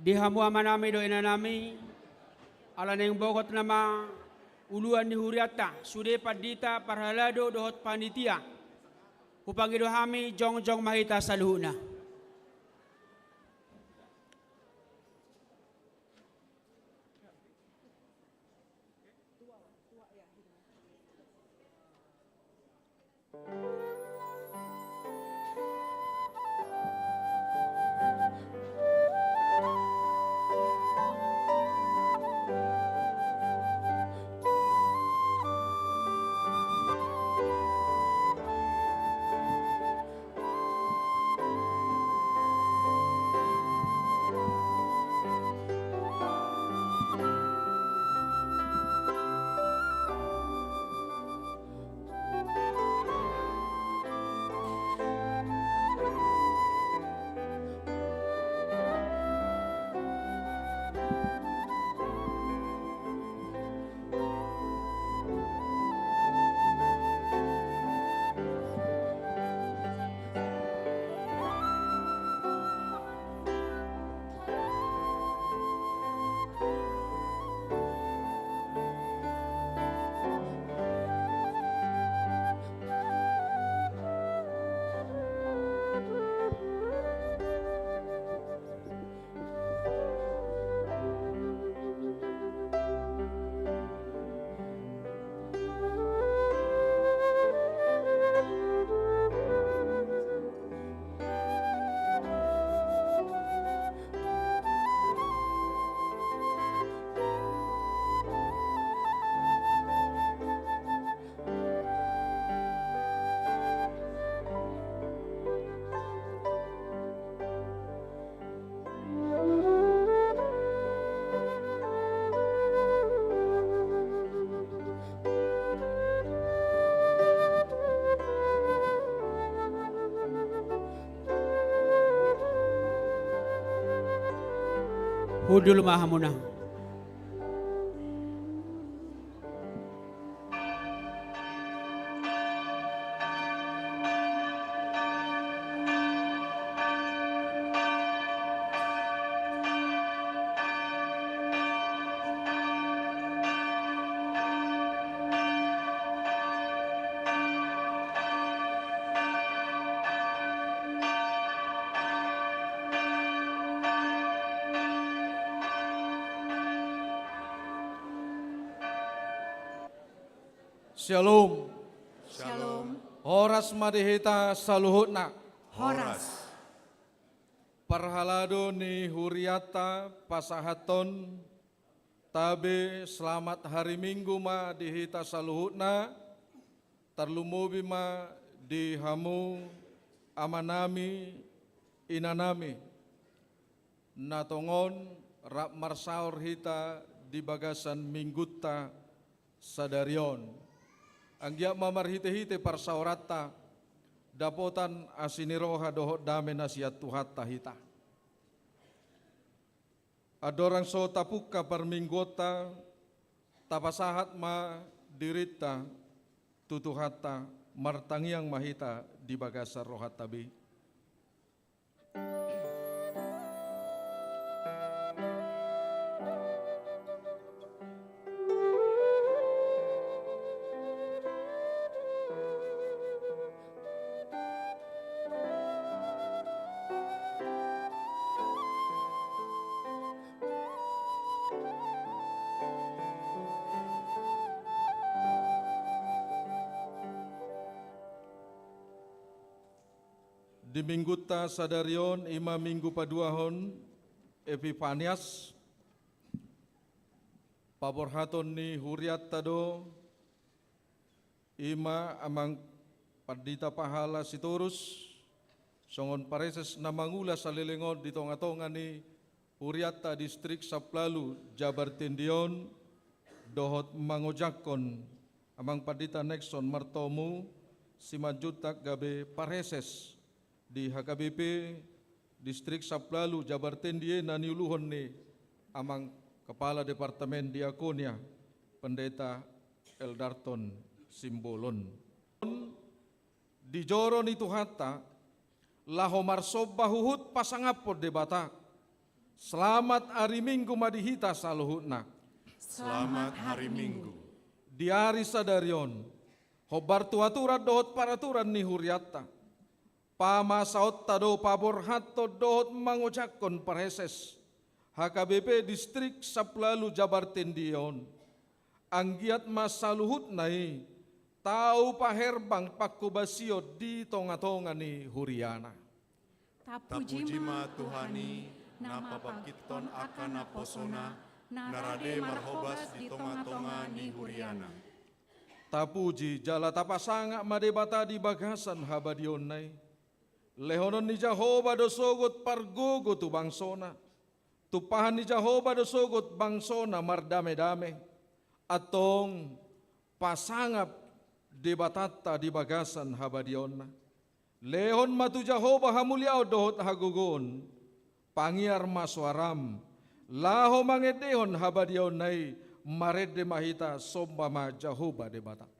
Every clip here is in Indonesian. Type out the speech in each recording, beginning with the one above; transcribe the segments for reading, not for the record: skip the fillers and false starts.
Dihamu amanami do inanami, ala neng bogot nama uluan ni huriata, sude padita parhalado dohot panitia. Upangido hami jong mahita saluhuna. Hudul mahamuna. Shalom. Shalom. Horas madihita saluhutna. Horas. Parhalado ni huriata pasahaton. Tabe selamat hari Minggu ma dihita saluhutna. Tarlumubi ma dihamu amanami inanami. Natongon rap marsaur hita di bagasan minggutta sadarion. Anggia mamar hite-hite parsaurata dapotan asiniroha dohot dame nasihat tuhatta hita. Adorang so tapuka parminggota tapasahat ma dirita tutuhatta martangiang mahita di bagasar rohat tabi. Di minggutta sadarion ima minggu paduahon Epifanias paborhaton ni huriat tado ima amang padita pahala siturus songon pareses namangula salilingon di tonga-tonga ni huriatta distrik Saplalu Jabar Tindion dohot mangojakon amang padita Nexon martomu simajutak gabe pareses di HKBP distrik Saplalu Jabar Tindie naniuluhon ni amang kepala departemen diakonia pendeta Eldarton Simbolon. Di joro ni tuhata laho marsoba huhut pasangapod debata Selamat hari Minggu madihita saluhutna. Selamat hari Minggu. Di hari sadarion, hobar tuaturan dohot paraturan ni huriatta. Pama saot tado pabor hatto dohot mangucakon parheses. HKBP Distrik Saplalu Jabar Tendion. Anggiat masaluhut nai, tau paherbang pakubasio di tonga-tonga ni huriana. Tapuji ma Tuhani, napa pakiton akan naposona, narade marhobas di tonga-tonga ni huriana. Tapuji jala tapasanga madebata di bagasan habadion nai. Lehonon ni Jahoba dosogot pargogo tu bangsona. Tupahan ni Jahoba dosogot bangsona mardame-dame. Atong pasangap debatata di bagasan habadion. Lehon matu Jahoba hamuliao dohot hagugon. Pangiar maswaram. Laho mangedehon habadion nai. Marede mahita sombama Jahoba debatat.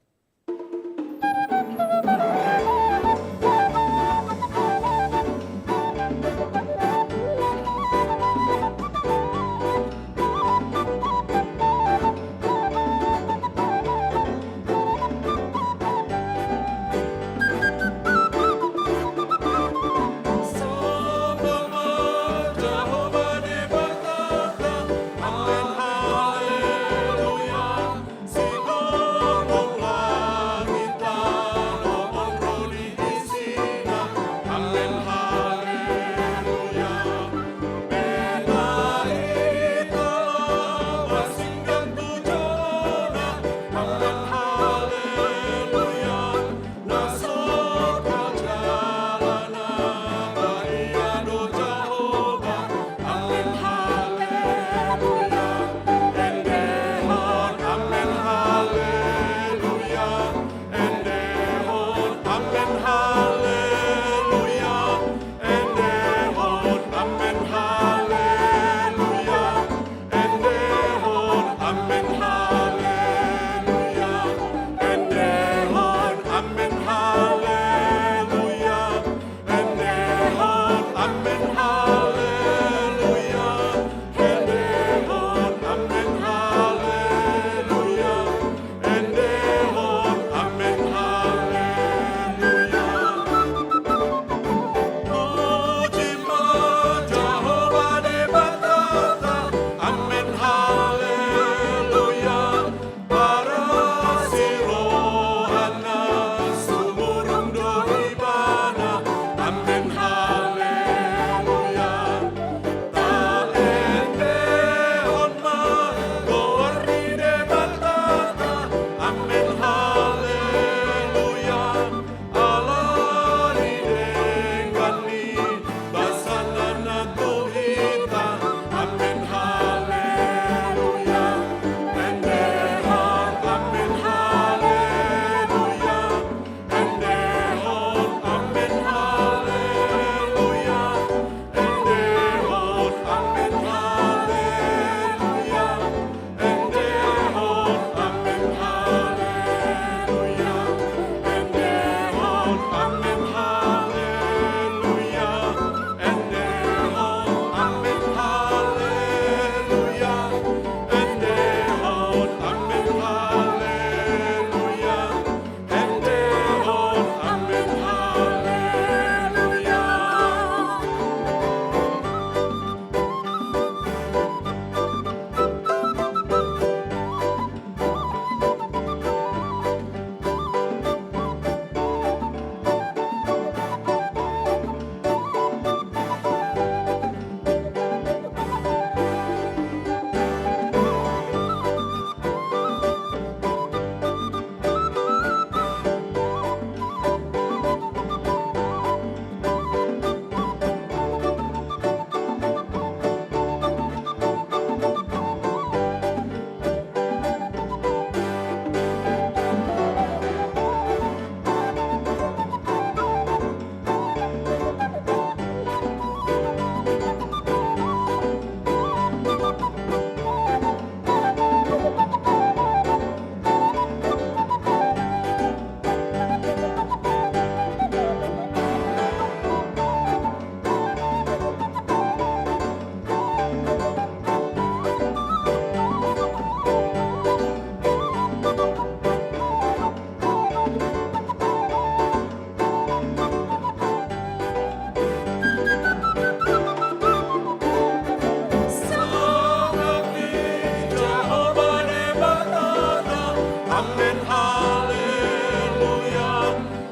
Amen, haleluya.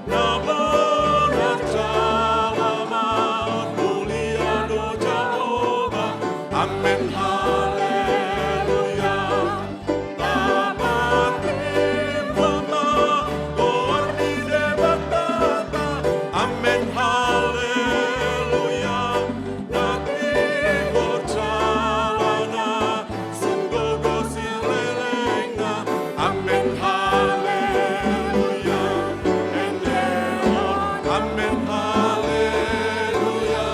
Nabenar jalamat mulia do Jehovah. Amen, haleluya. Dapat imama goar di debatata. Amen, haleluya. Natingor jalana sunggogo silelenga. Amen, haleluya. Endehon, amen, haleluya.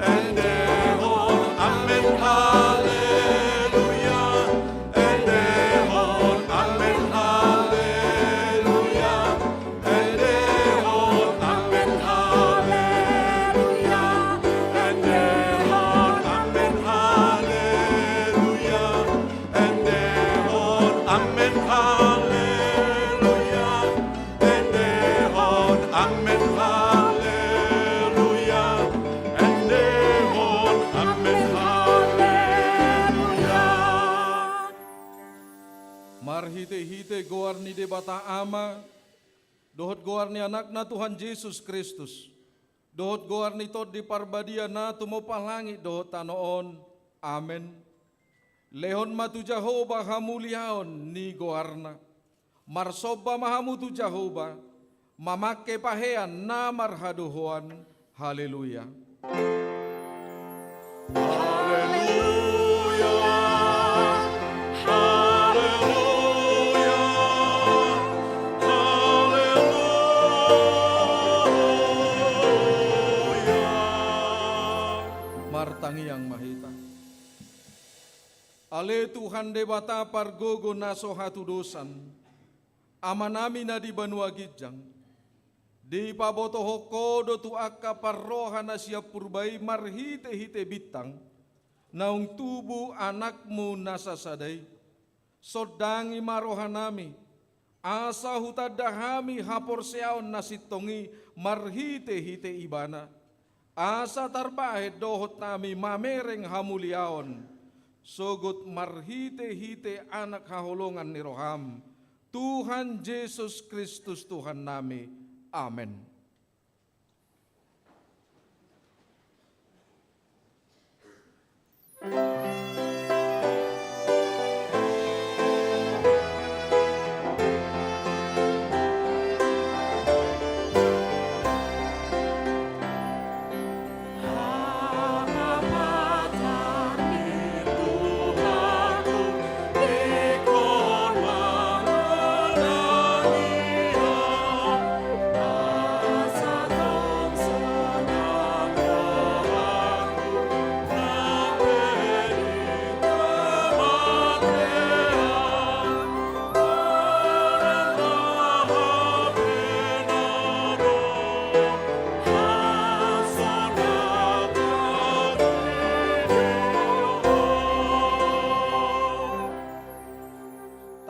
Endehon, amen, haleluya. Endehon, amen, haleluya. Endehon, amen, haleluya. Endehon, amen, haleluya. Endehon, amen, haleluya. Endehon, amen, haleluya. Endehon, amen, haleluya. Marhite-hite goar ni debata ama, dohot goar ni anakna Tuhan Yesus Kristus, dohot goar ni tod di parbadia na tumopalangi dohot tanoon. Amen. Lehon matu Jehovah hamuliaon ni goarna, marsoba mahamutu Jehovah, mamake pahean na marhaduhoan. Haleluya. Haleluya. Haleluya. Haleluya. Martangi yang mahita. Ale Tuhan debata pargogo naso hatu dosan, amanami na di banua gijang, di paboto hokodo tu akka parroha na siya purbai marhite-hite bitang, naung tubu anakmu nasasadai, sodangi marohanami, asa hutadahami hapor seaon nasitongi marhite-hite ibana, asa tarbahe dohot nami mamereng hamuliaon, sogot marhite-hite anak haholongan ni roham, Tuhan Yesus Kristus Tuhan nami. Amen.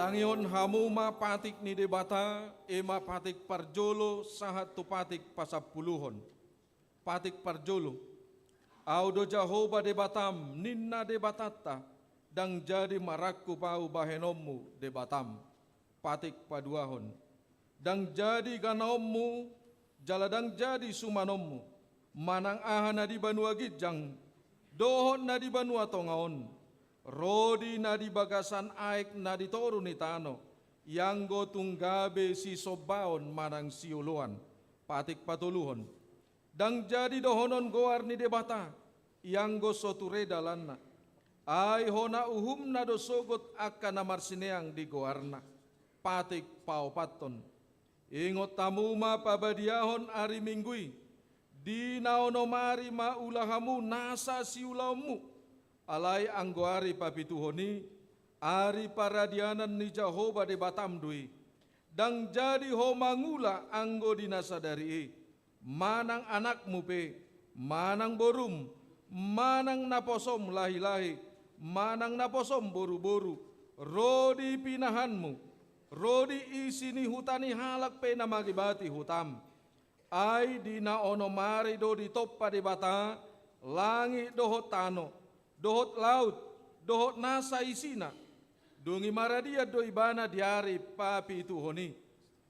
Tangion hamuma patik ni debata, ema patik parjolo sahat tu patik pasapuluhon. Patik parjolo, audo Jehovah debatam, ninna debatata, dang jadi marakku pau bahenommu debatam. Patik paduahon, dang jadi ganommu, jaladang jadi sumanommu, manang aha na di banua gijang, dohon na di banua tongaon. Rodi na di bagasan aik na di toru ni tano, yang go tunggabe si sobaon manang siuluan, patik patuluhon. Dang jadi dohonon goar ni debata, yang go soture dalanna, ay hona uhum na dosogot akan na marsineang di goarna, patik paupaton. Ingot tamuma pabadiahon ari minggui, di naonomari maulahamu nasa siulamu, alai anggoari papituhoni, ari paradianan ni Jehovah de batamdui, dang jadi ho mangula anggo dinasadari, manang anakmu pe, manang borum, manang naposom lahi-lahi, manang naposom boru-boru, rodi pinahanmu, rodi isini hutani halak pe namagibati hutam, ay dina onomari do di toppa de bata, langit dohot tano, dohot laut, dohot nasa isina, Dungi maradia do ibana diari papi tuhoni.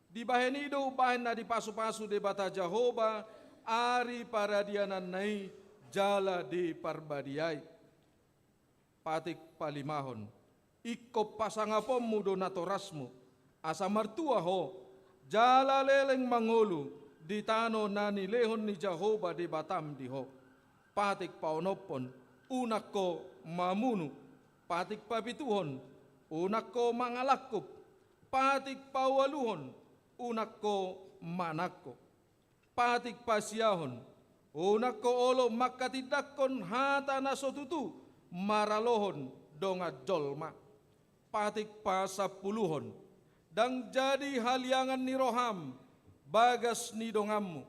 Di baheni do bahen na di pasu-pasu de bata Jahoba ari paradianan nai jala di parbadiai. Patik palimahon. Iko pasangapom mudo natorasmu. Asa martua ho. Jala leleng mangulu. Di tano nani lehon ni Jahoba di batam di ho. Patik paonopon. Unak ko mamunu. Patik papituhon. Unak ko mangalakop, patik pawaluhon, unak ko manakko. Patik pasiahon, unak ko olo makatidakon hata na sotutu, maralohon donga jolma. Patik pasapuluhon, dang jadi haliangan ni roham, bagas ni dongammu.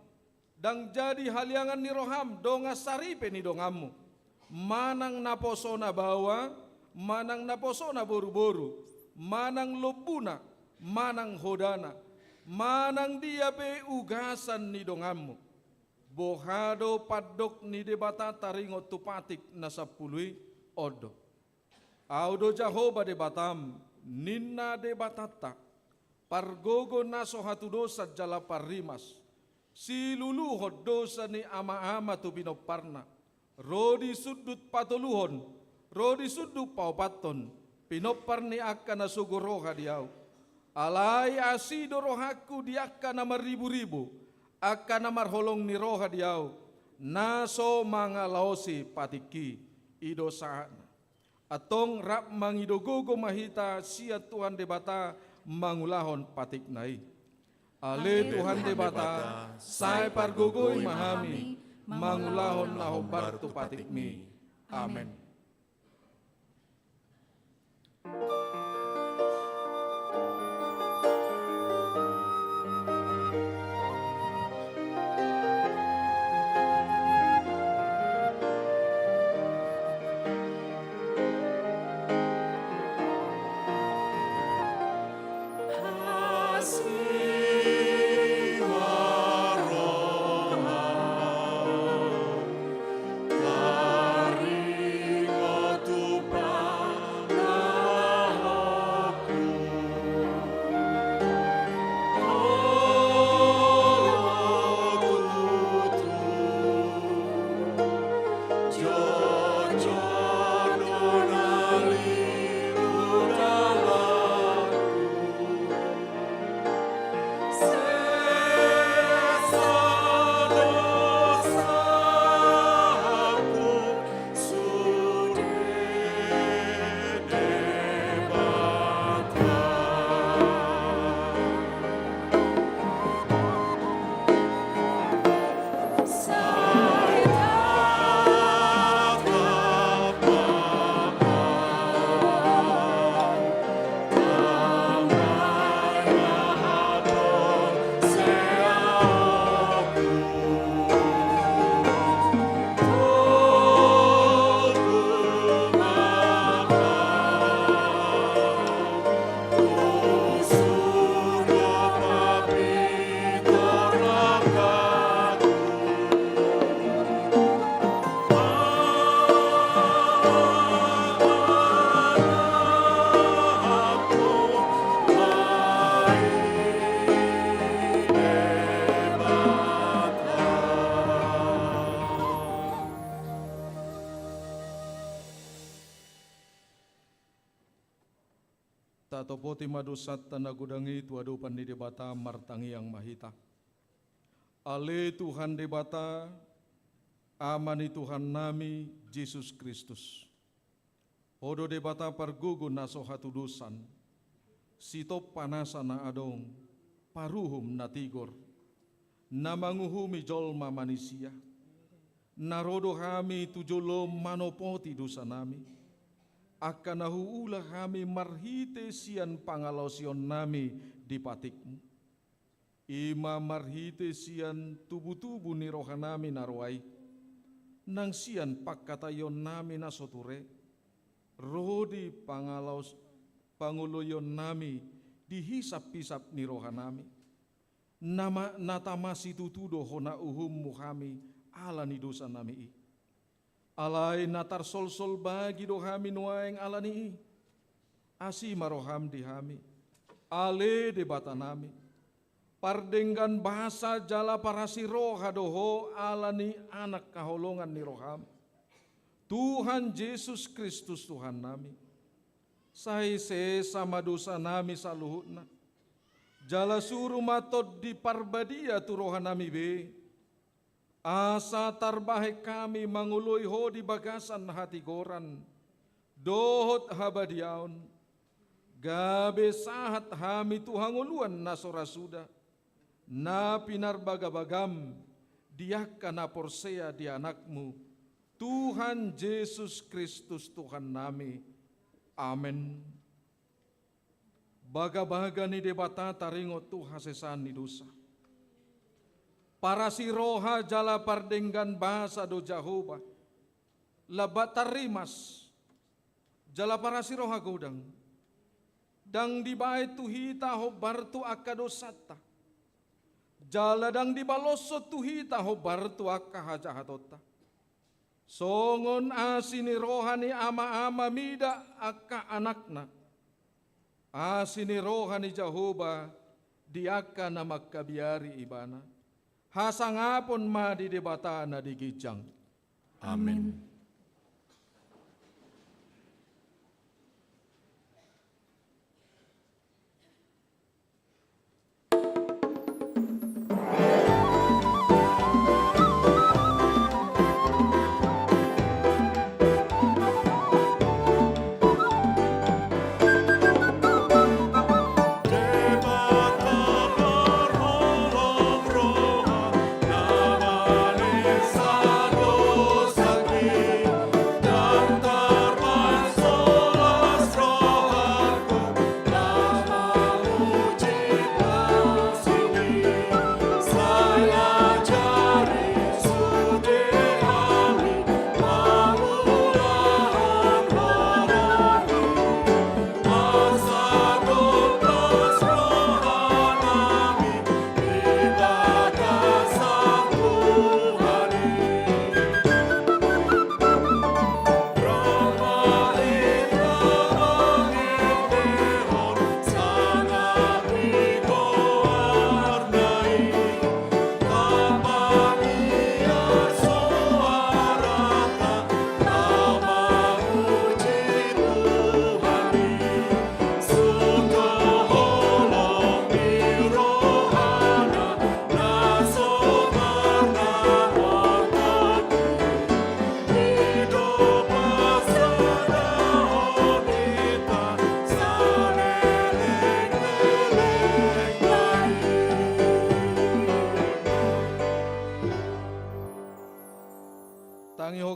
Dang jadi haliangan ni roham, donga saripe ni dongammu. Manang naposona bawa, manang naposona boru-boru, manang lobuna, manang hodana, manang dia pe ugasan ni dongammu. Bohado padok ni debata taringo tupatik na sapului odo. Audo Jahoba debatam, ninna debatata, pargogo naso hatu dosa jala parimas, si luluhod dosa ni ama-ama tu binoparna, rodi sudut patoluhon, rodi sudut paupaton, pinopar ni akan na sugoroha diau. Alai asido rohaku di akan na maribu-ribu, akan na marholong ni roha diau. Naso mga laosi patiki ido saan. Atong rap mangidogogo mahita siya Tuhan debata mangulahon patik nai. Ale Tuhan debata, say pargogoy mahami, mangulahon na hobar tu patik mi. Amen. Tatopoti madusat tanagudangi tuadu pandi debata martangi yang mahita. Ale Tuhan debata, amani Tuhan nami Yesus Kristus. Odo debata pargugun naso hatudusan, sitop panasa na adong, paruhum na tigor, na manguhumi jolma manusia, narodo kami tujulo manopoti dosa nami, akan nahuula kami marhite sian pangalausion nami di patikmu. Ima marhite sian tubu-tubu ni rohanami narwai, nang sian pakkatayon nami nasoture, rodi panguloyon nami dihisap-hisap ni rohanami. Nama natamasi tutudo hona uhum kami ala ni dosa nami. Alai natar sol-sol bagi do kami nuaeng ala ni. asi maroham dihami, ale debata nami, pardenggan bahasa jala parasi roha doho alani anak kaholongan ni roham. Tuhan Yesus Kristus Tuhan nami, sai se sama dosa nami saluhutna, jala suruh matot di parbadia tu roha nami be, asa tarbahe kami mangului ho di bagasan hati goran, dohot habadiaon, gabe sahat hami Tuhan uluan nasora suda, na pinar bagabagam, diaka na porsea di anakmu, Tuhan Yesus Kristus Tuhan nami. Amen. Baga-baga ni debata taringo tu hasesan ni dosa. Para si roha jala pardenggan bahasa do Jehovah. Labat tarimas. Jala para si roha godang. Dang dibae tuhita hobar tu akadosata. Jala dang dibaloso tuhita hobar tu akahajahatota. Songon asini rohani ama-ama mida akka anakna. Asini rohani Jehovah diaka na magkabiari ibana. Hasangapon ma di debata na digijang. Amen.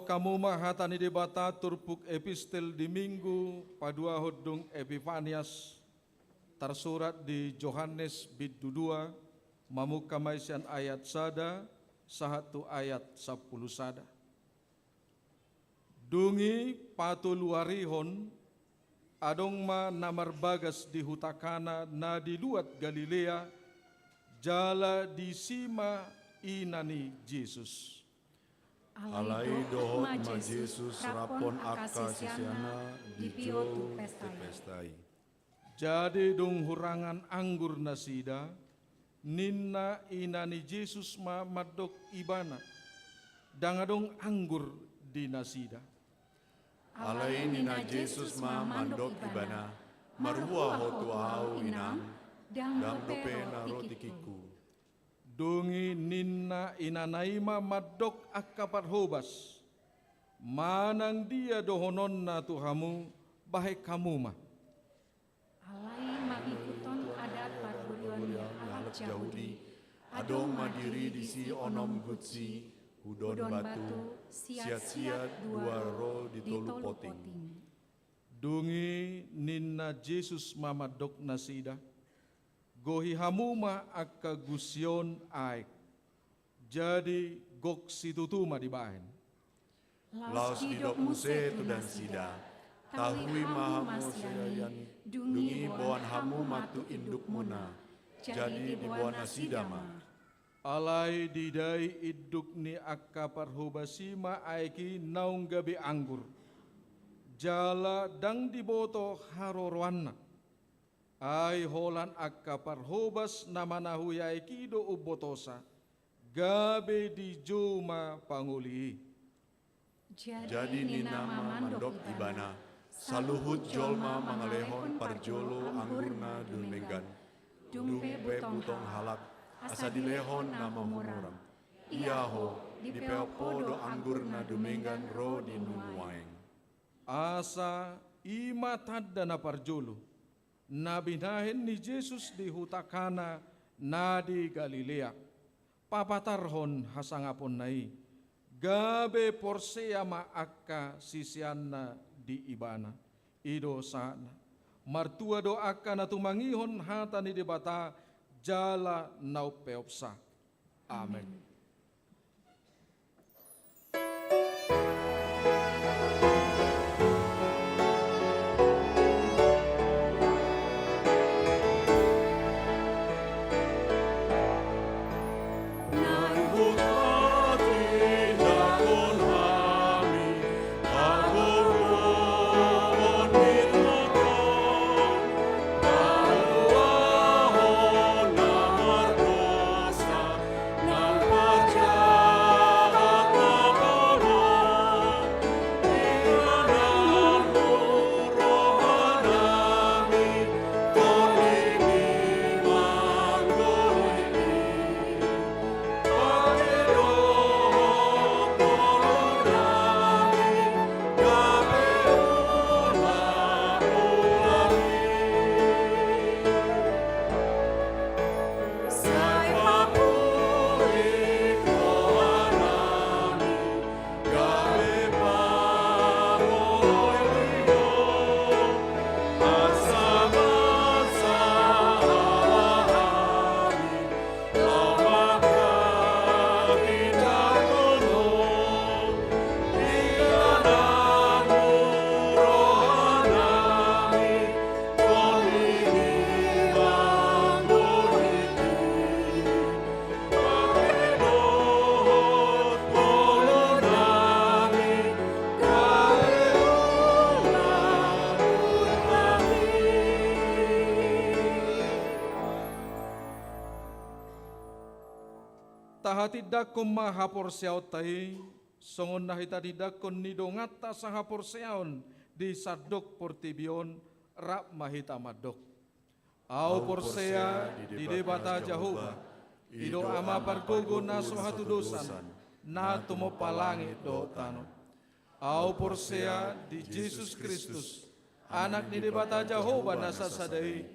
Kamu mahatani debata turpuk epistel di minggu padua hodung Epifanias tersurat di Yohanes bid 2 mamuka maisian ayat sada sahatu ayat 10 sada. Dungi patuluarihon adong ma namar bagas di hutakana na di luat Galilea jala di sima inani Yesus. Alai dohot ma Jesus rapon akka sisiana di pio pestai. Jadi dong hurangan anggur nasida, ninna inani Yesus ma madok ibana, dangadong anggur di nasida. Alai nina Jesus ma mandok ibana, marua hotu au inam, dang dope narotikiku. Dungi ninna inanaima madok akapat hobas, manang dia dohonon na tuhamu bahai kamu ma. Alai mangikuton adat parburuan alat Yahudi, adong madiri di si onom gutsi, hudon batu, siat-siat dua ro di tolu poting. Dungi ninna Yesus mamadok nasida, gohi hamuma akka gusyon aik, jadi gok situtuma dibahen. Laos didok muse tu dan sida, tahui mahamu siayan, dungi boan hamu matu induk muna, jadi di boan nasidama. Alai didai iduk ni akka parhubasima aiki naung gabi anggur, jala dang diboto harorwanna. Ai holan akka parhobas namanahu yai kido ubotosa, gabe di juma panguli. Jadi ninama mandok ibana, saluhut jolma mangalehon parjolo anggurna dumenggan, dumpe butong halak, asa dilehon nama murang. Iaho, dipeopodo anggurna dumenggan ro di nunuaeng. Asa ima tadana parjolo, nabinahin ni Jesus di hutakana na di Galilea. Papatarhon hasangapon nai, gabe porsea maaka sisianna di ibana. Ido sana, martua do akka na tumangihon hata ni debata jala naupeopsa. Amen. Tahatidak kuma hapor siaw tai, songon nahita didak kon nidongata sa hapor siaon di sadok portibion rap mahita madok. Au porsea di debata Jehova, ido ama pargogo na sohatu dosan, na tumo palangi do tano. Au porsea di Jesus Kristus, anak ni debata Jehova na sasadai,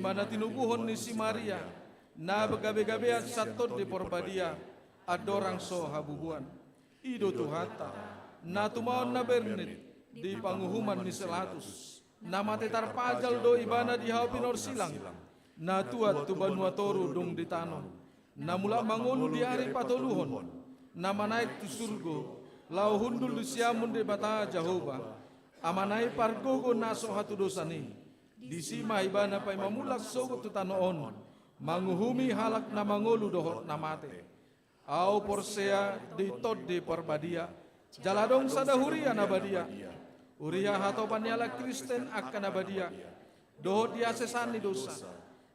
mana tinubuhon ni si Maria, na begabe-gabean satot di porbadia, adorang so habubuan. Ido tuhata, na tumaon na bernit, di panguhuman ni selatus, na matetar pajal do ibana di hawpinor silang, na tuat tubanua toru dong di tanong, na mula mangulu di hari patoluhon, na manaik tu surgo, lau hundul di siamun di bata Jehova, amanai pargogo na so hatu dosani, di sima ibana pay mamulak sogo tu tanoon, manguhumi halak na mangolu dohot na mate. Au porsea di tod di perbadia, jaladong sadahuria na badia. Uria hato panyala Kristen akan abadia. Dohot di asesani dosa,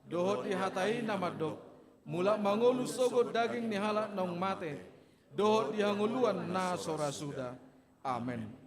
dohot di hatai namadok. Mula mangolu sogo daging ni halak nong mate. Dohot di hanguluan na sorasuda. Amen.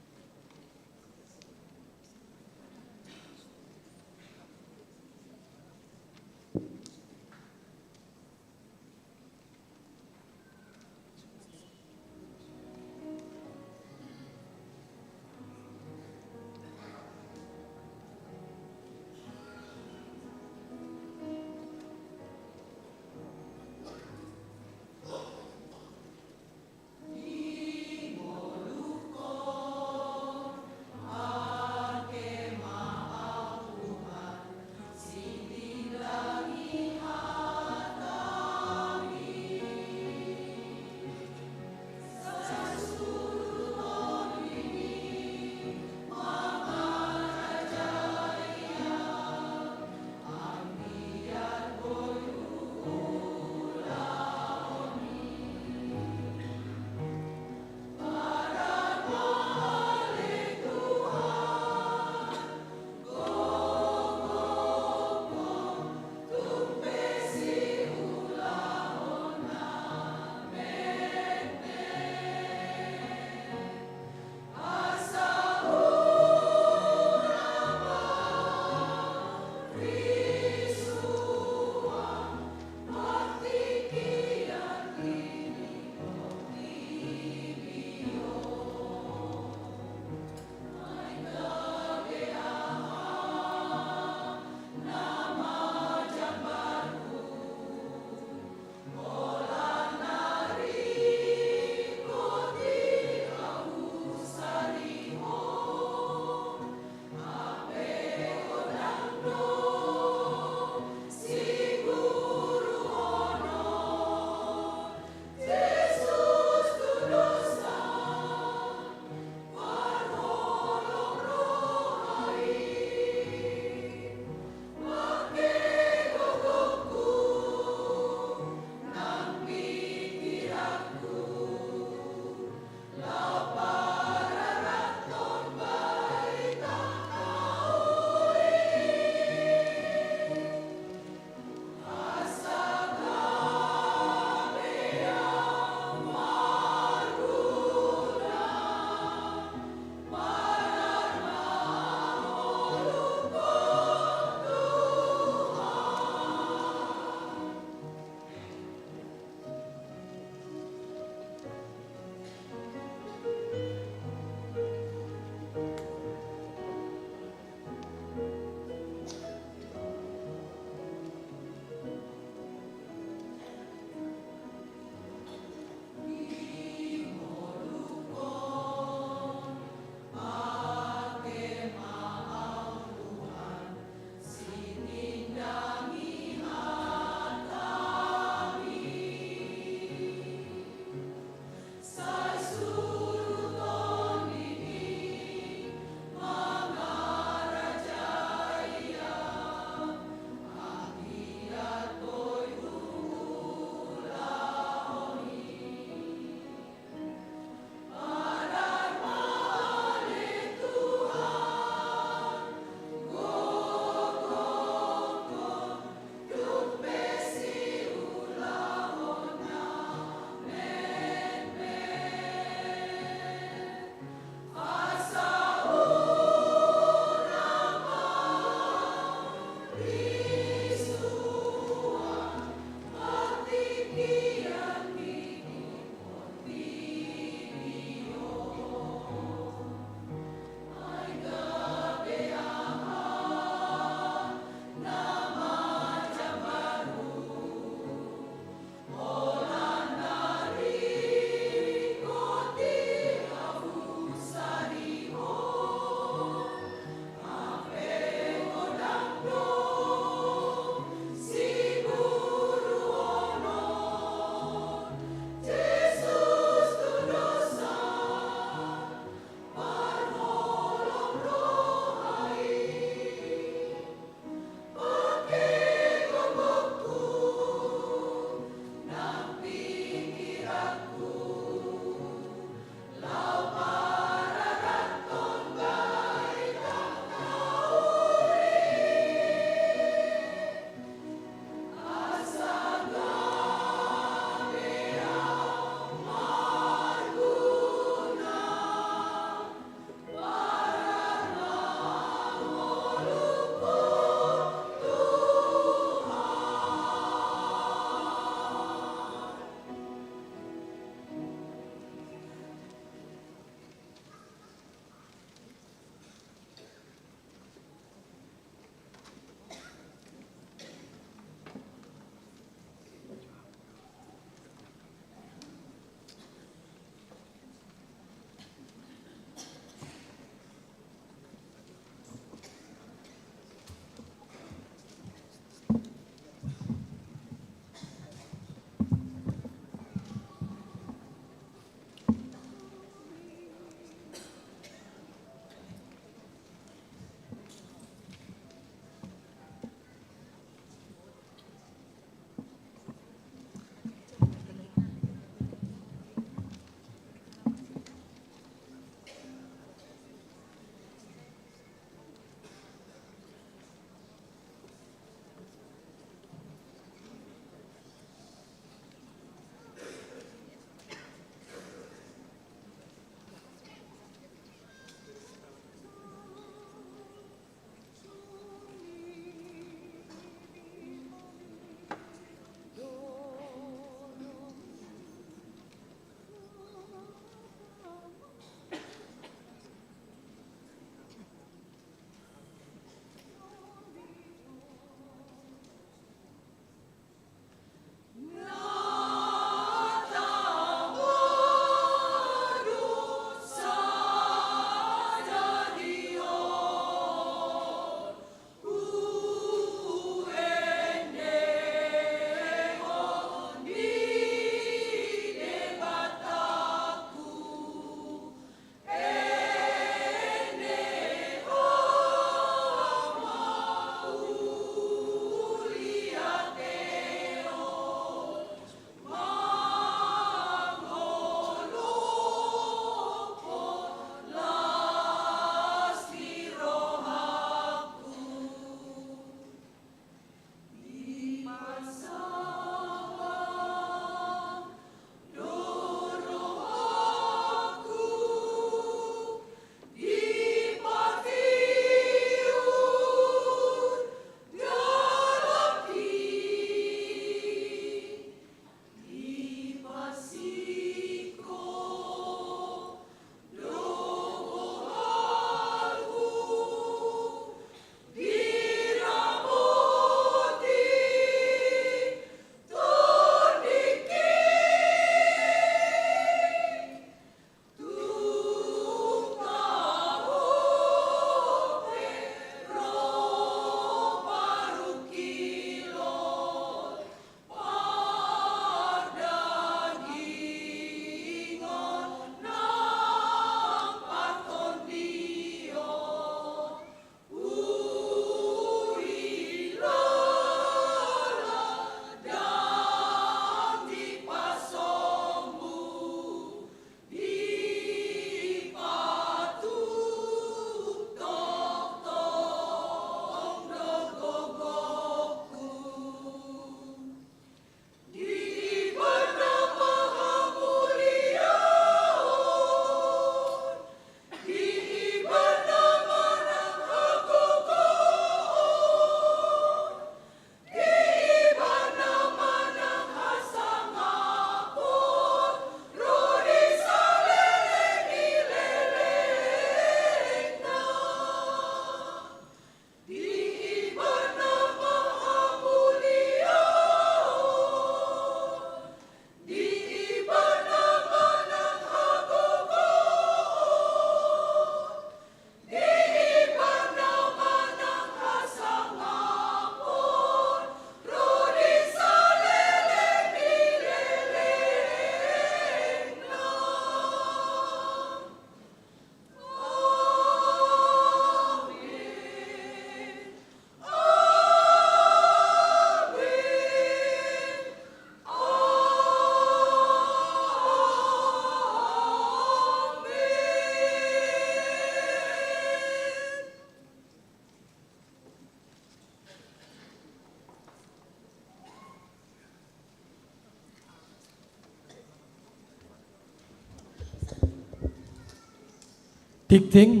Tikting,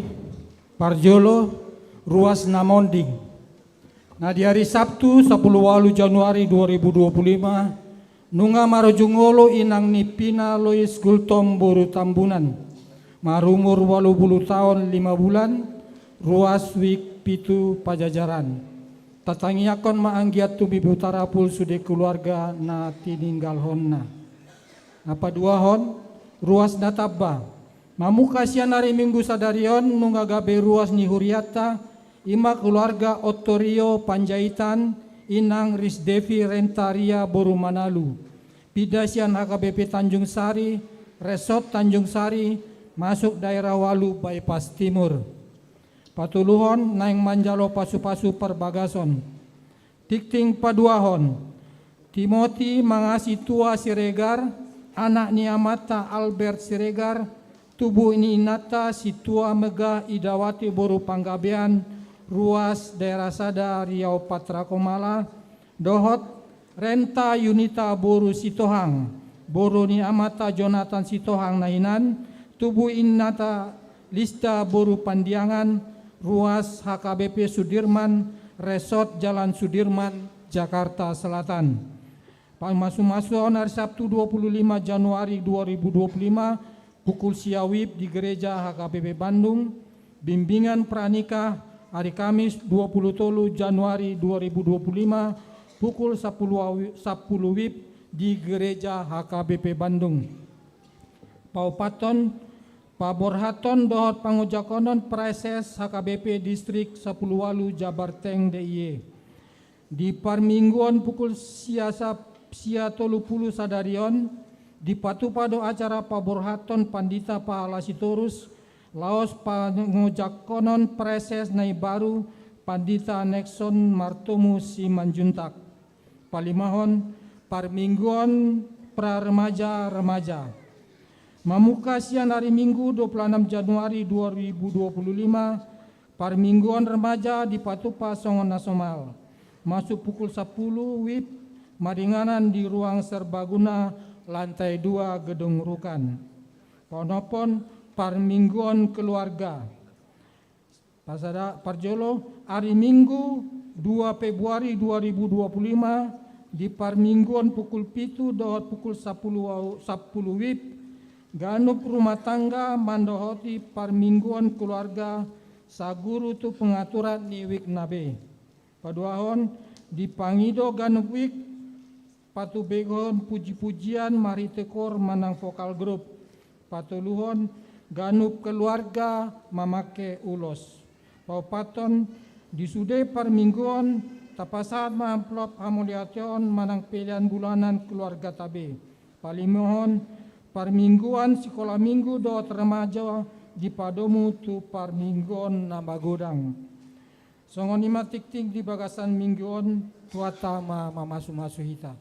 Parjolo, Ruas Namonding. Nah di hari Sabtu 10 Januari 2025, nunga marojungolo inang nipina Lois Gultom Boru Tambunan. Marumur 80 tahun 5 bulan, Ruas Wik Pitu Pajajaran. Tatangiakon maanggiat tubi butarapul sude keluarga na tininggal honna. Napa dua hon, Ruas Natabba. Mamukasian hari Minggu sadarion nunga gabe ruas ni Huriata, ima keluarga Otorio Panjaitan, inang Risdevi Rentaria Boru Manalu. Pidasian HKBP Tanjung Sari, Resort Tanjung Sari, masuk daerah Walu bypass timur. Patuluhon naing manjalo pasu-pasu perbagason. Tikting paduahon. Timoti mangasi tua Siregar, anak niamata Albert Siregar, tubuh ini inata si tua megah Idawati Boru Panggabean, Ruas daerah Sada Riau Patra Komala, Dohot Renta Yunita Boru Sitohang, Boru niamata Jonathan Sitohang Nainan, tubuh inata Lista Boru Pandiangan, Ruas HKBP Sudirman, Resort Jalan Sudirman, Jakarta Selatan. Pemasukan hari Sabtu 25 Januari 2025, pukul siawib di gereja HKBP Bandung. Bimbingan pranikah hari Kamis 23 Januari 2025, pukul 10 wib di gereja HKBP Bandung. Paupaton Paborhaton dohot pangujakonon preses HKBP Distrik 10 Walu Jabar Teng DIY. Di parmingguan pukul sia 30 sadarion di patupado acara Paborhaton Pandita Pahala Sitorus laos pangujakonon preses nai baru Pandita Nexon Martomu Simanjuntak. Palimahon parmingguan pra remaja. Mamukasian hari Minggu 26 Januari 2025, parmingguan remaja di Patupa Songon Nasional. Masuk pukul 10 WIB, maringanan di ruang serbaguna lantai 2 Gedung Rukan. Ponopon parmingguan keluarga. Pasada Parjolo hari Minggu 2 Februari 2025 di parmingguan pukul 7 dohot pukul 10 WIB. Ganup rumah tangga mandohoti parmingguan keluarga saguru tu pengaturan niwik nabe. Paduahon dipangido ganup wik patu begon puji-pujian mari tekor manang vokal grup. Patuluhon ganup keluarga mamake ulos. Paupaton disude parmingguan tapasat amplop hamuliation manang pilihan bulanan keluarga tabe. Palimohon parmingguan sekolah minggu doa remaja di padomu tu parmingguan nabagodang. Songon ima tik-tik di bagasan mingguan tuata masu-masu hita.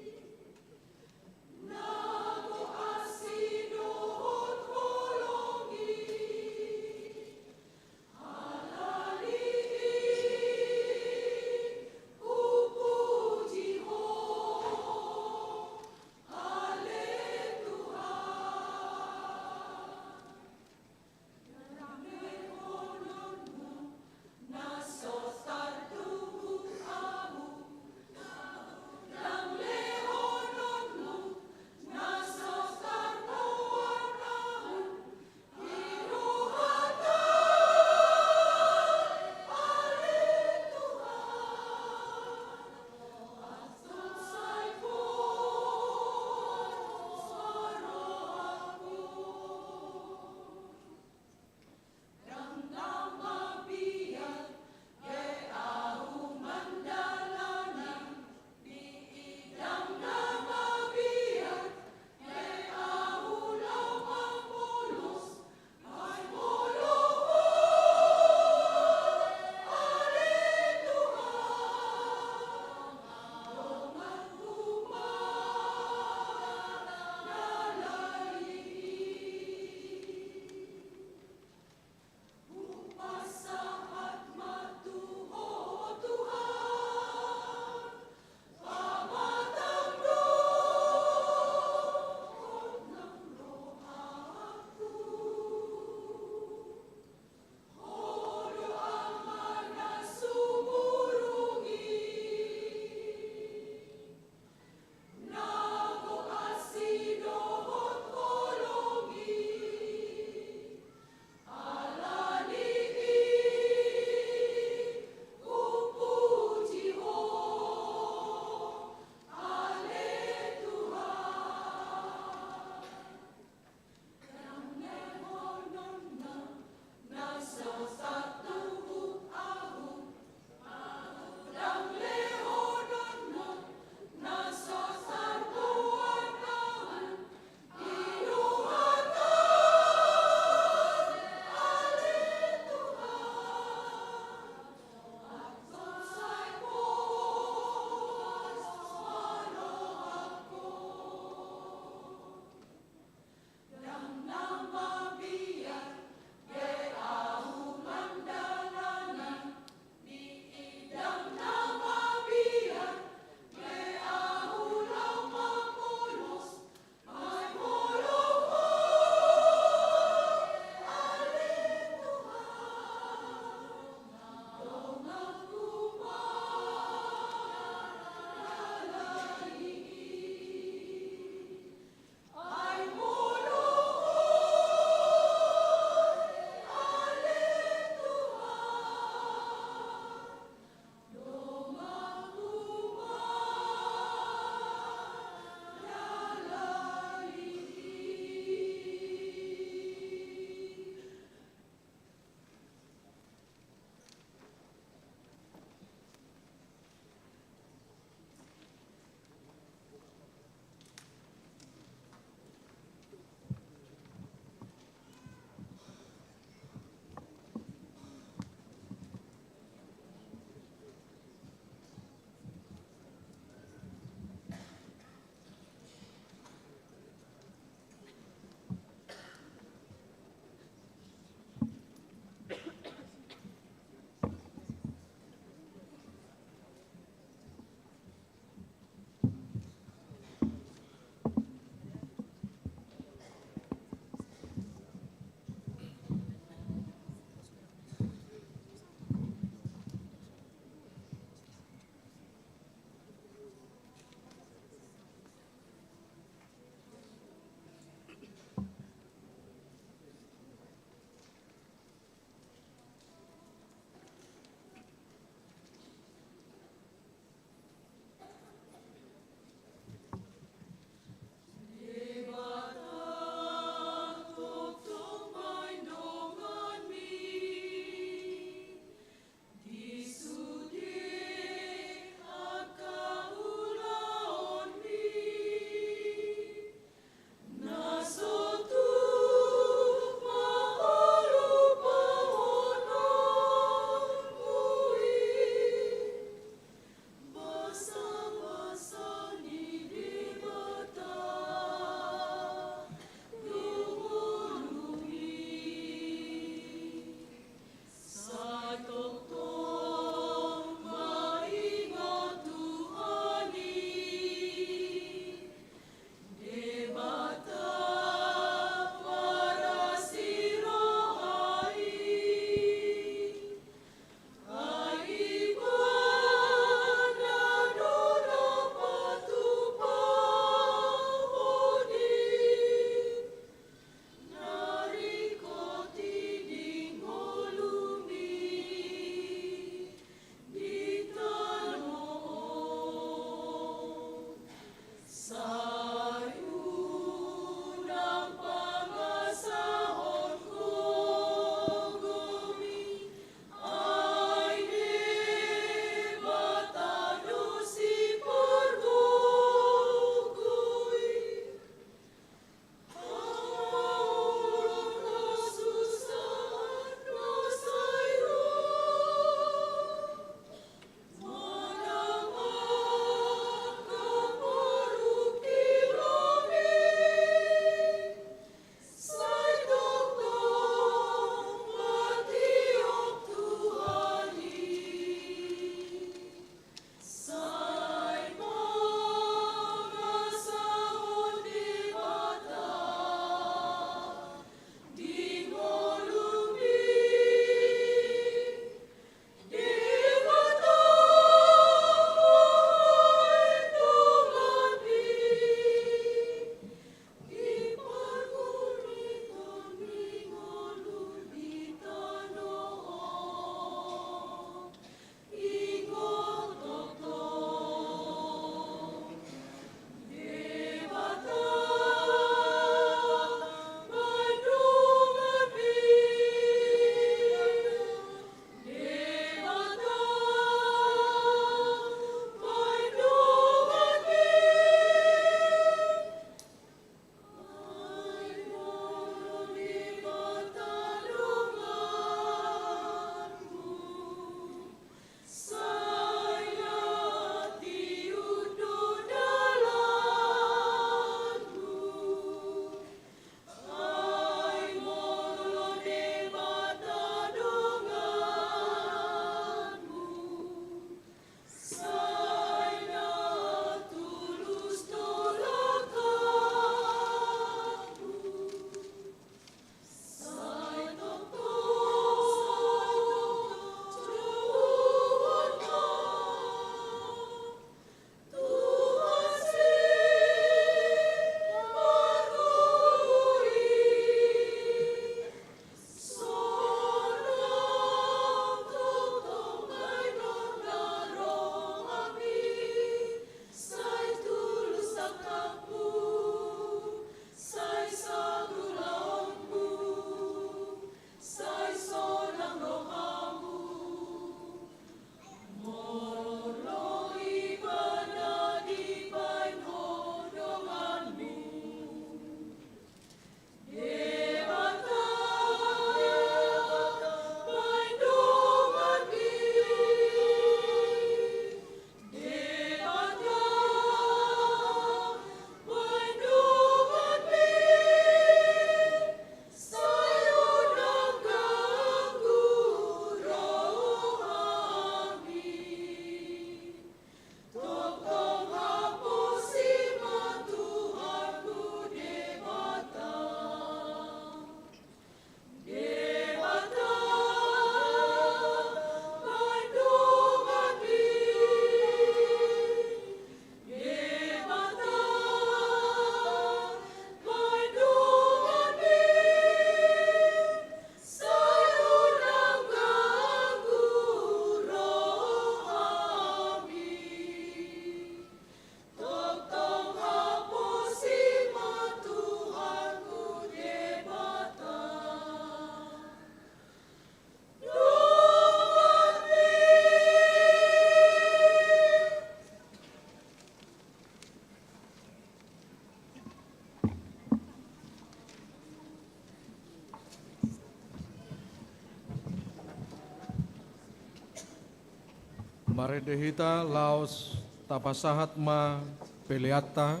Maredehita laos tapasahat ma peleata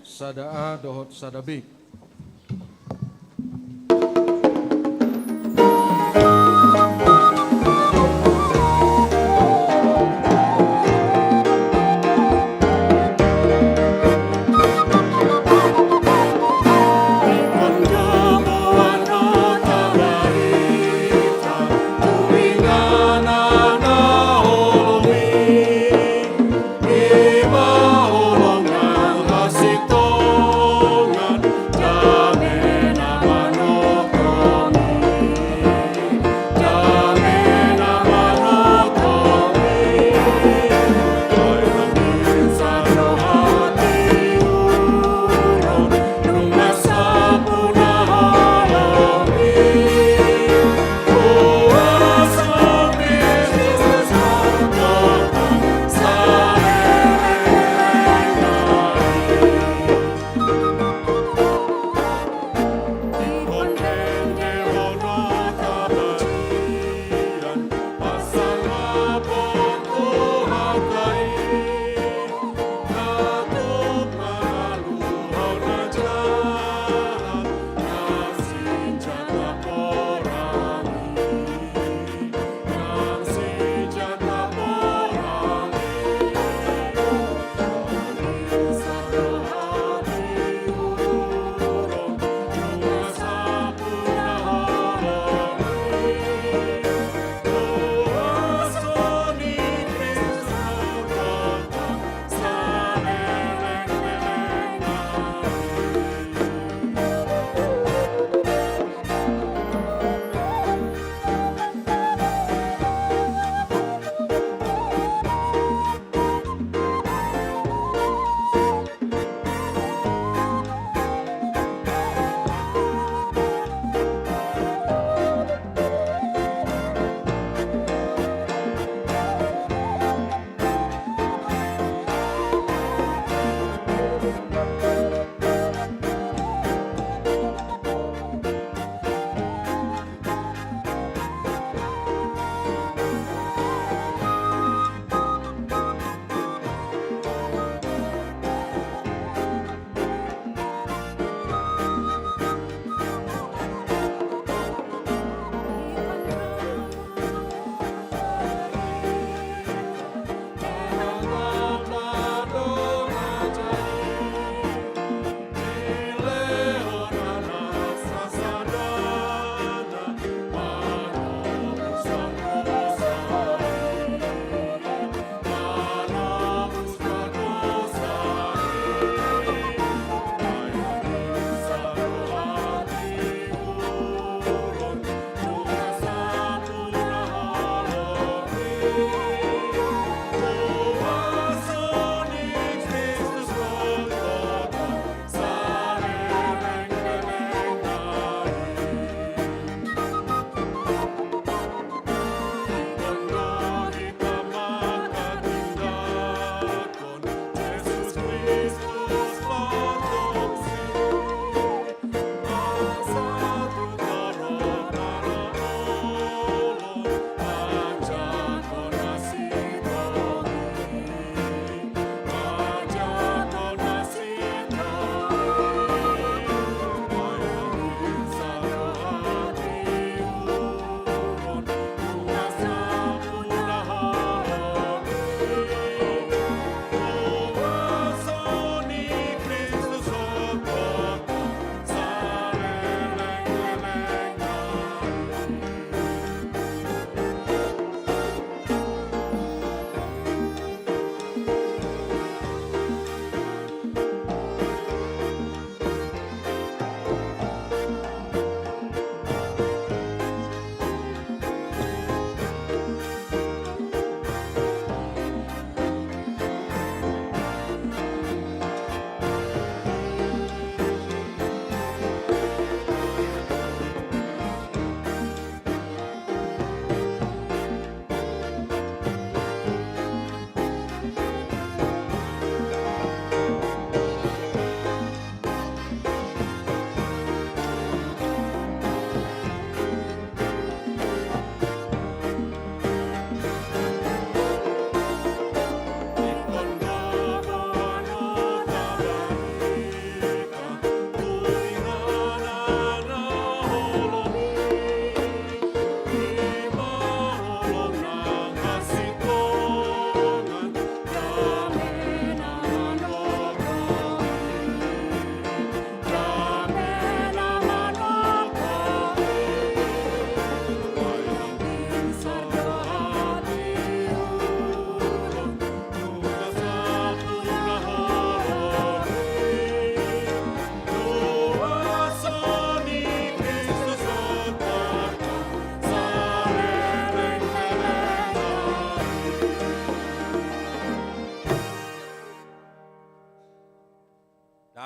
sadaa dohot sadabik. Iba holongan hasik tongan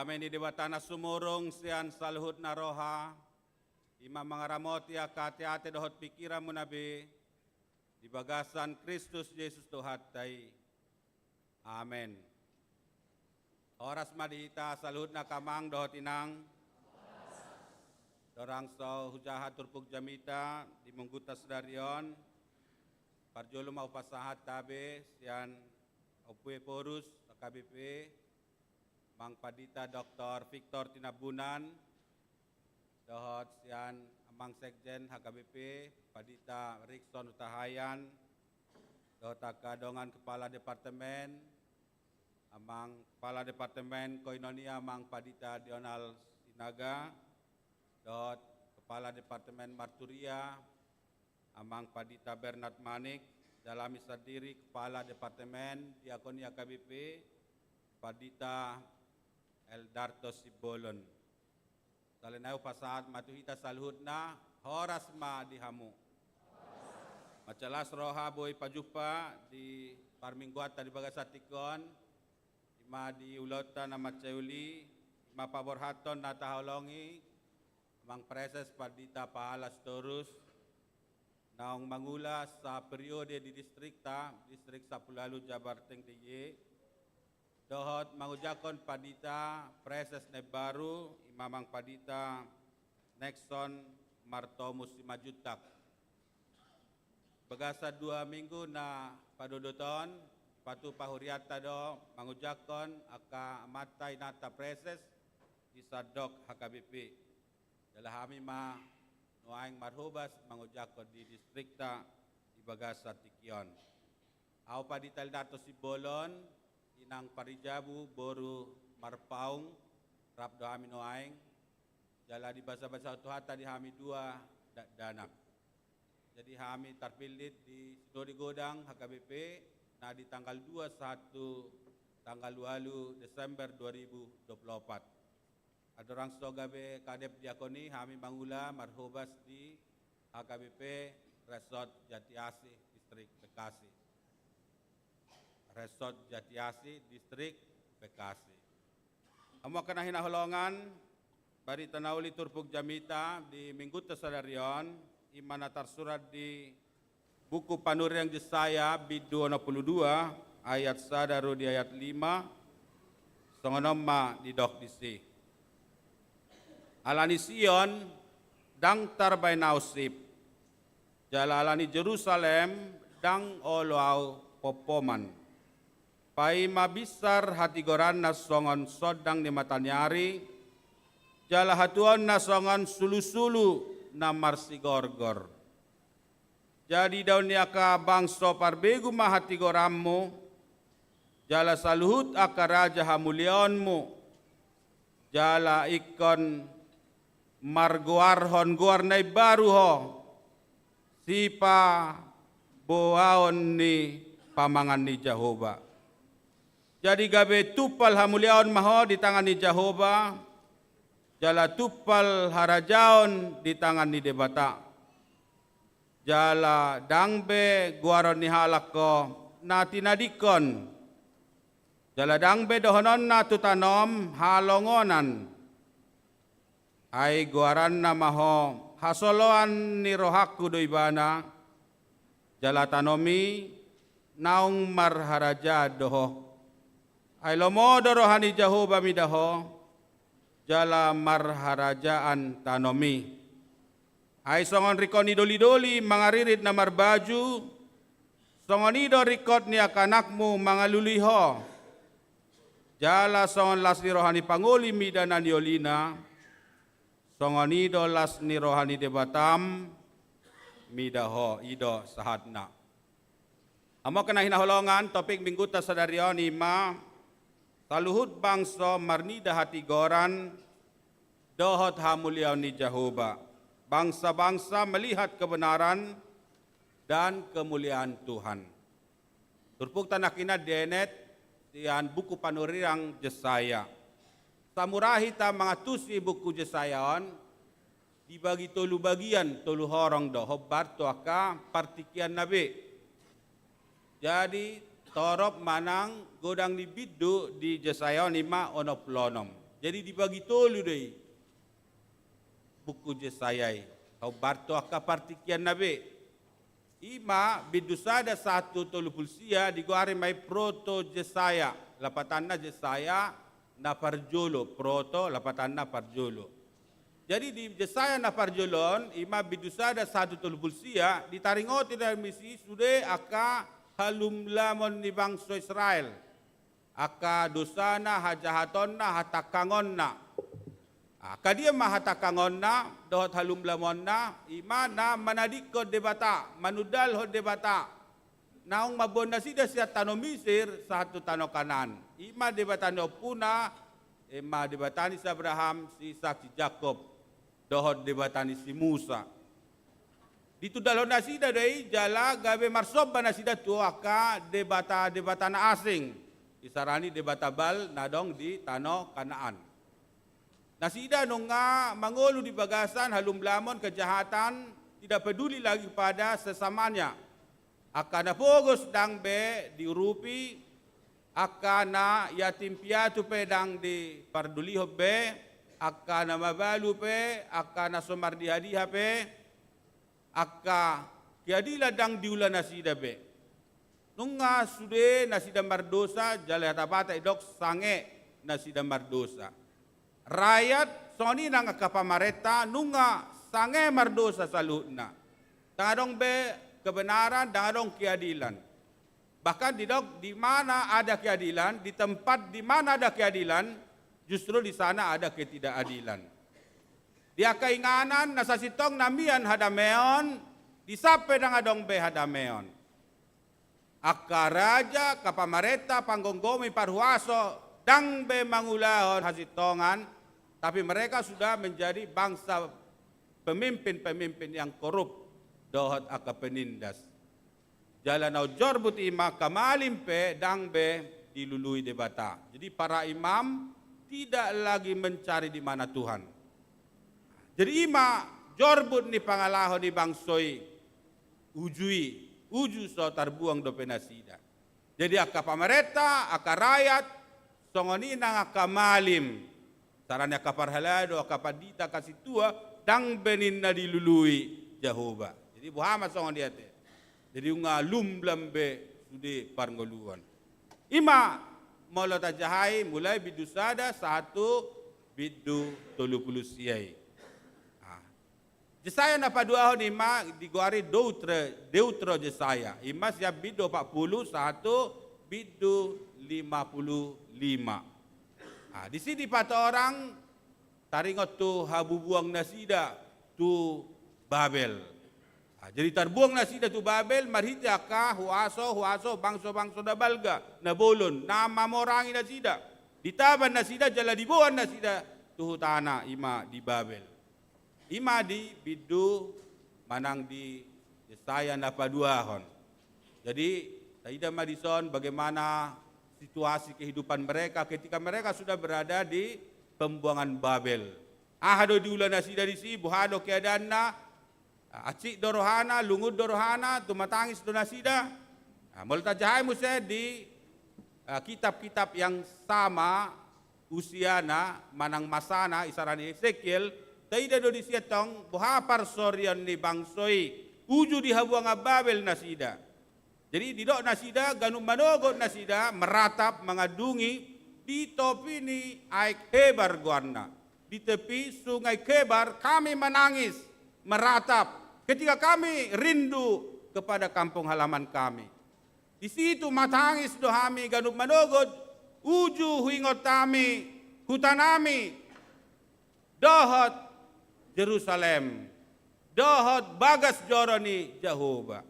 Amin di debatana sumurung sian saluhut naroha. Ima mangaramoti akati-ati dohot pikiran munabi. Di bagasan Kristus Yesus Tuhatai. Amin. Oras madita saluhut na kamang dohot inang. Dorang so hujahat turpuk jamita di menggutas darion. Parjolo mau pasahat tabe sian opue porus KBP. Mang Padita Dr. Victor Tinabunan, dohot sian Amang Sekjen HKBP, Padita Rickson Utahayan, dohot kadongan Kepala Departemen, Amang Kepala Departemen Koinonia Mang Padita Dional Sinaga, dohot Kepala Departemen Marturia, Amang Padita Bernard Manik, Dalami Sadiri Kepala Departemen Diakonia KBP, Padita Eldarto Sibolon. Salenau pasahat matuhita saluhutna horas ma dihamu. Macalas roha boy pajupa di parmingguata di bagasatikon. Ima di ulota na maceuli. Ima paborhaton na taholongi. Mang preses Padita Pahalas Torus. Naong mangula sa periode di distrik Sapulalu Jabarteng Tiye. Dohot mangujakon Padita Preses Nebaru Imamang Padita Nexon Martomus Simajutak. Bagasa 2 minggu na padodoton patu pahuriata do mangujakon aka matay nata Preses isadok HKBP. Dalah kami ma nuaing marhubas mangujakon di distrikta di Bagasa Tikion. Au Padita Eldarto Sibolon Inang Parijabu boru marpaung rap do hami noaing jala di basa-basa tuhata di hami 2 danak. Jadi hami terpilih di Sidori Godang HKBP nah di tanggal 21 tanggal 2 Desember 2024. Ada orang sogabe kadep diakoni hami mangula marhubas di HKBP Resort Jatiasih distrik Bekasi. Resort Jatiasih, Distrik Bekasi. Amo kana hinaholongan bari tanauli turpuk jamita di minggu tesadarion imana tersurat di buku Panuriang Jesaya bid 22 ayat sadaru di ayat 5 songonomma di dok disi. Alani Sion dang tarbay nausip jalalani Jerusalem dang oloau popoman. Pai mabisar hati goran na songon sodang ni matanyari, jala hatuan na songon sulu-sulu na marsigorgor. Jadi daun ka bangso parbegu mahati gorammu, jala saluhut aka raja hamulionmu, jala ikon marguarhon guarnay baru ho, sipa boaon ni pamangan ni Jehovah. Jadi gabe tupal hamuliaon maho di tangan ni Jehovah, jala tupal harajaon di tangan ni debata. Jala dangbe guaron ni halako na tinadikon. Jala dangbe dohonon na tutanom halongonan. Ay guaran na maho hasoloan ni rohaku doibana. Jala tanomi naung marharaja doho. Ay lomodo rohani Jehovah midaho, jala marharajaan tanomi. Ay songon rikon idoli-doli mangaririt na marbaju, songon ido rikot ni akanakmu mangaluliho. Jala songon las ni rohani panguli midana niolina, songon ido las ni rohani debatam, midaho ido sahatna. Amo kena hinaholongan topik minggu tasadarion ima, saluhut bangso marnida hati goran, dohot hamuliaw ni Jehovah. Bangsa-bangsa melihat kebenaran dan kemuliaan Tuhan. Turpuk tanah kina denet tian buku Panuriang Jesaya. Samurahi ta mangatusi buku Jesayaon dibagi tolu bagian tolu horong doho barto aka partikian nabi. Jadi torop manang godang ni bidu di Jesayaon ima onoplonom. Jadi dibagi tolu deh. Buku Jesayai. Kau barto akka partikian nabe. Ima bidusada 1 tolu pulsia diguari mai proto Jesaya. Lapatanna Jesaya na parjolo. Proto lapatanna parjolo. Jadi di Jesaya na parjolon ima bidusada 1 tolu pulsia ditaringoti dari misi sude aka halumlamon ni bangsa Israel. Aka dosana hajahatonna hatakangonna. Kadia mahatakangonna dohot halumlamonna ima na manadikko debata manudal ho debata naong mabona sida siya tano Misir sa hatu tano Kanan. Ima debata no puna ima debata ni si Abraham, si Isaac, si Jacob dohot debata ni si Musa. Dito dalon na sida day jala gabe marsoba na sida tu aka debata na asing. Isarani debata bal na dong di tano Kanaan. Nasida nung nga mangolo di bagasan halumlamon kejahatan tidak peduli lagi pada sesamanya. Aka na pogos dang be diurupi, aka na yatim piatu pe dang di parduliho be, aka na mabalu pe, aka na somardiadiha pe, aka kiadila dang diula nasida be. Nung nga sude nasida mardosa jala tabata idok sange nasida mardosa. Rakyat soni nang kapamareta nung nga sange mardosa salutna. Tangadong be kebenaran, tangadong keadilan. Bahkan di mana ada keadilan, di tempat di mana ada keadilan, justru di sana ada ketidakadilan. Dia keinganan nasasitong namian hadameon, disape tangadong be hadameon. Akka raja kapamareta panggonggomi parhuaso dang be mangulahon hasitongan, tapi mereka sudah menjadi bangsa pemimpin-pemimpin yang korup dohot akka penindas. Jalanau jorbut ima kamalimpe dang be dilului debata. Jadi para imam tidak lagi mencari di mana Tuhan. Jadi ima jorbut ni pangalaho ni bangsoi uju so tarbuang do penasida. Jadi akka pamereta, akka rakyat, songoni nang akka malim. Saranya akka parhalado, akka padita kasitua, dang benin na dilului Jehovah. Jadi buhama songoni ate. Jadi unga lumblam be sude parngoluan. Ima molota jahai mulai bidusada 1 bidu 30 siai. Jesaya na paduahon ima diguari deutro Jesaya. Ima siap bidu 41 bidu 55. Di sini pata orang taringot tu habubuang nasida tu Babel. Jadi terbuang nasida tu Babel marhiti aka huaso bangso da balga na bolon nama morangi nasida. Ditaban nasida jala dibuan nasida tu hutana ima di Babel. Ima di bidu manang di Jesaya na paduahon. Jadi Taida Madison bagaimana situasi kehidupan mereka ketika mereka sudah berada di pembuangan Babel. Ahado diulah nasida di si buhado keadaanna acik dorohana lungud dorohana tumatangis do nasida. Molta jahai muse di kitab-kitab yang sama usiana manang masana isarani Ezekiel. Taida do disiatong buhapar sorian ni bangsoi uju di habuanga Babel nasida. Jadi didok nasida ganung manogot nasida meratap mengadungi di topi ni Aik Kebar guarna. Di tepi sungai Kebar kami menangis meratap ketika kami rindu kepada kampung halaman kami. Di situ matangis dohami ganung manogot uju huingot kami hutanami dohot Jerusalem, dohot bagas joroni Jehovah.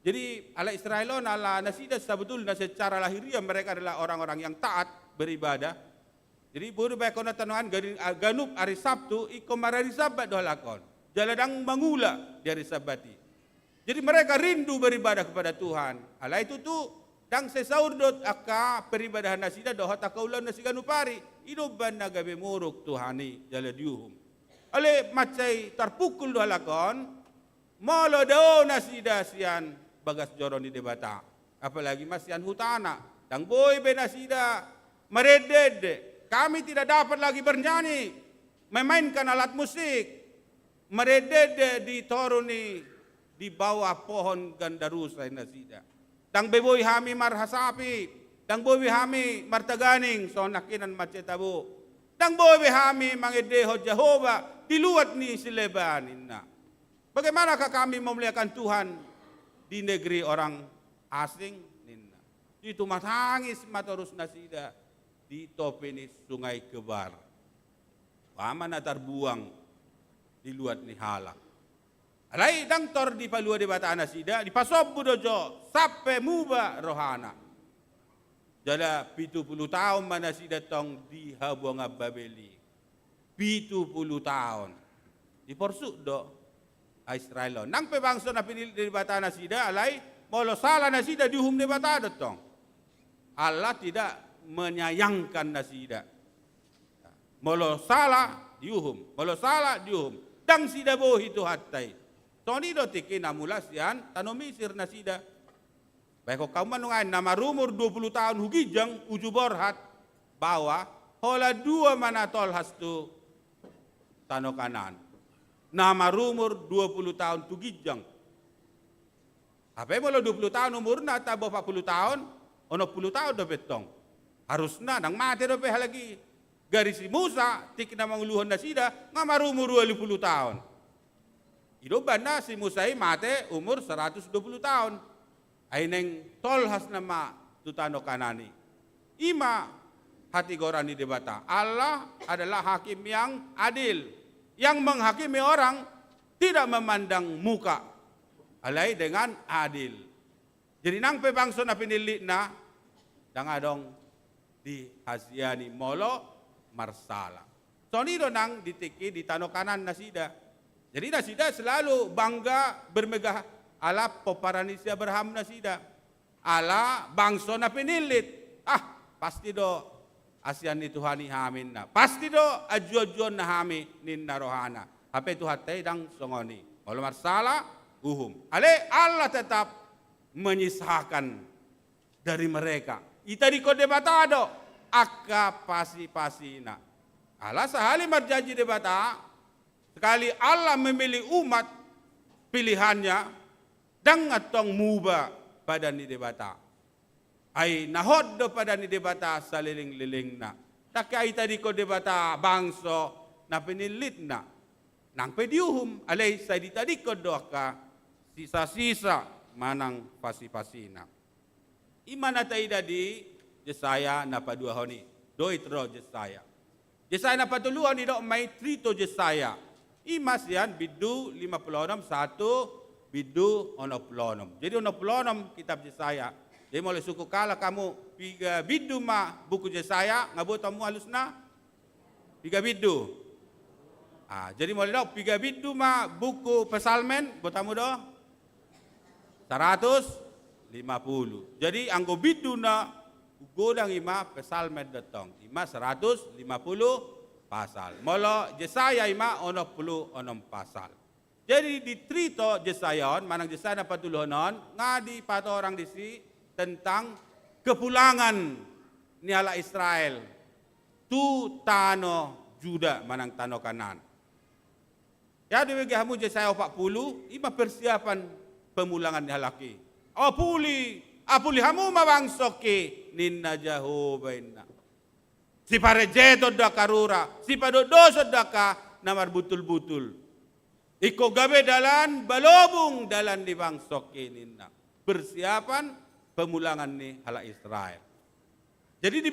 Jadi ala Israelon ala nasida sebetulnya secara lahiriah mereka adalah orang-orang yang taat beribadah. Jadi buru bakona tanuan ganup hari Sabtu iko marari Sabat dohlakon. Jaladang mangula di hari Sabati. Jadi mereka rindu beribadah kepada Tuhan. Ala itu tu dang sesaurdot aka peribadahan nasida dohot akaulan nasiganupari. Inuban nagabe muruk Tuhani jaladiuhum. Oleh macai terpukul dua lakon, molo dao nasida sian bagas joron di debata. Apalagi masian hutana, dang boy be nasida mereded Kami tidak dapat lagi bernyanyi, memainkan alat musik, meredede di toruni di bawah pohon gandarusa nasida. Dang beboy hami marhasapi, dang boy hami martaganing sonakinan macetabu. Dang boy hami mangedeho Jehovah diluat ni silebanin na. Bagaimanakah kami memuliakan Tuhan di negeri orang asing? Ninna. Itu matangis matorus nasida di topeni sungai Kebar. Paman na terbuang di luar ni halak. Alay dang tor di palua di bata nasida di pasob budojo sampai muba rohana. Jala 70 tahun manasida tong di habuang Babeli. 70 tahun. Di porsuk do Israel. Nang pebangso na pinili di bata nasida alay molo salah nasida diuhum di bata tong. Allah tidak menyayangkan nasida. Molo salah diuhum, molo salah diuhum. Dang sida boh itu hatai. Toni do tiki namulas yan tanomisir nasida. Baik kau manungan nama rumur 20 tahun hugijang uju borhat bawa hola 2 manatol hastu tano kanan. Nama rumur 20 tahun hugijang. Apa molo 20 tahun umurna tabo 40 tahun, ono 10 tahun do betong. Harusna nang mati do pe lagi. Garis Musa tik na manguluhan nasida ngamarumur 20 tahun. Idoban na si Musa mate umur 120 tahun. Ay neng tolhas nama tutano kanani. Ima hati gorani debata. Allah adalah hakim yang adil. Yang menghakimi orang tidak memandang muka. Alai dengan adil. Jadi nang pebangso na pinili na dang adong di hasiani molo marsala. Sonido nang ditiki di tano kanan nasida. Jadi nasida selalu bangga bermegah ala poparanisia berham nasida. Ala bangso na pinilit. Pasti do asian itu hani hamin na. Pasti do ajuan na hami ninna rohana. Apa itu hatai dang songoni. Kalau marsala uhum. Ale Allah tetap menyisahkan dari mereka. Ita di kode batado. Aka pasi-pasina. Allah sehali berjanji debata, sekali Allah memilih umat pilihannya, dang atong muba pada ni debata. Ay nahod do pada ni debata saliling-liling na. Takai tadi ko debata bangso na pinilit na. Nang pediuhum, alay sa di tadi ko do ka sisa-sisa manang pasi-pasina. Imana tayo di Jesaya na paduahoni. Do itro Jesaya. Jesaya na patuluhoni do may trito Jesaya. Imas yan bidu 56 1 bidu 60. Jadi 60 kitab Jesaya. Jadi mulai suku kala kamu piga bidu ma buku Jesaya ngabot tamu halus na piga bidu. Jadi mulai do piga bidu ma buku Pesalmen botamu do 150. Jadi anggo bidu na godang ima pesalmen datang. Ima 150 pasal. Molo Jesaya ima 60 pasal. Jadi di trito Jesayon, manang Jesaya na patuluhonon, ngadi pato orang disi tentang kepulangan ni ala Israel. Tu tano Juda manang tano kanan. Ya di hamu Jesaya 40, ima persiapan pemulangan ni halaki. Apuli hamu mawangsoki ninna Jehovah inna. Si parejeto da karura, si padodoso da ka namar butul-butul. Iko gabe dalan balobung dalan di bangsoki ninna. Persiapan pemulangan ni hala Israel. Jadi di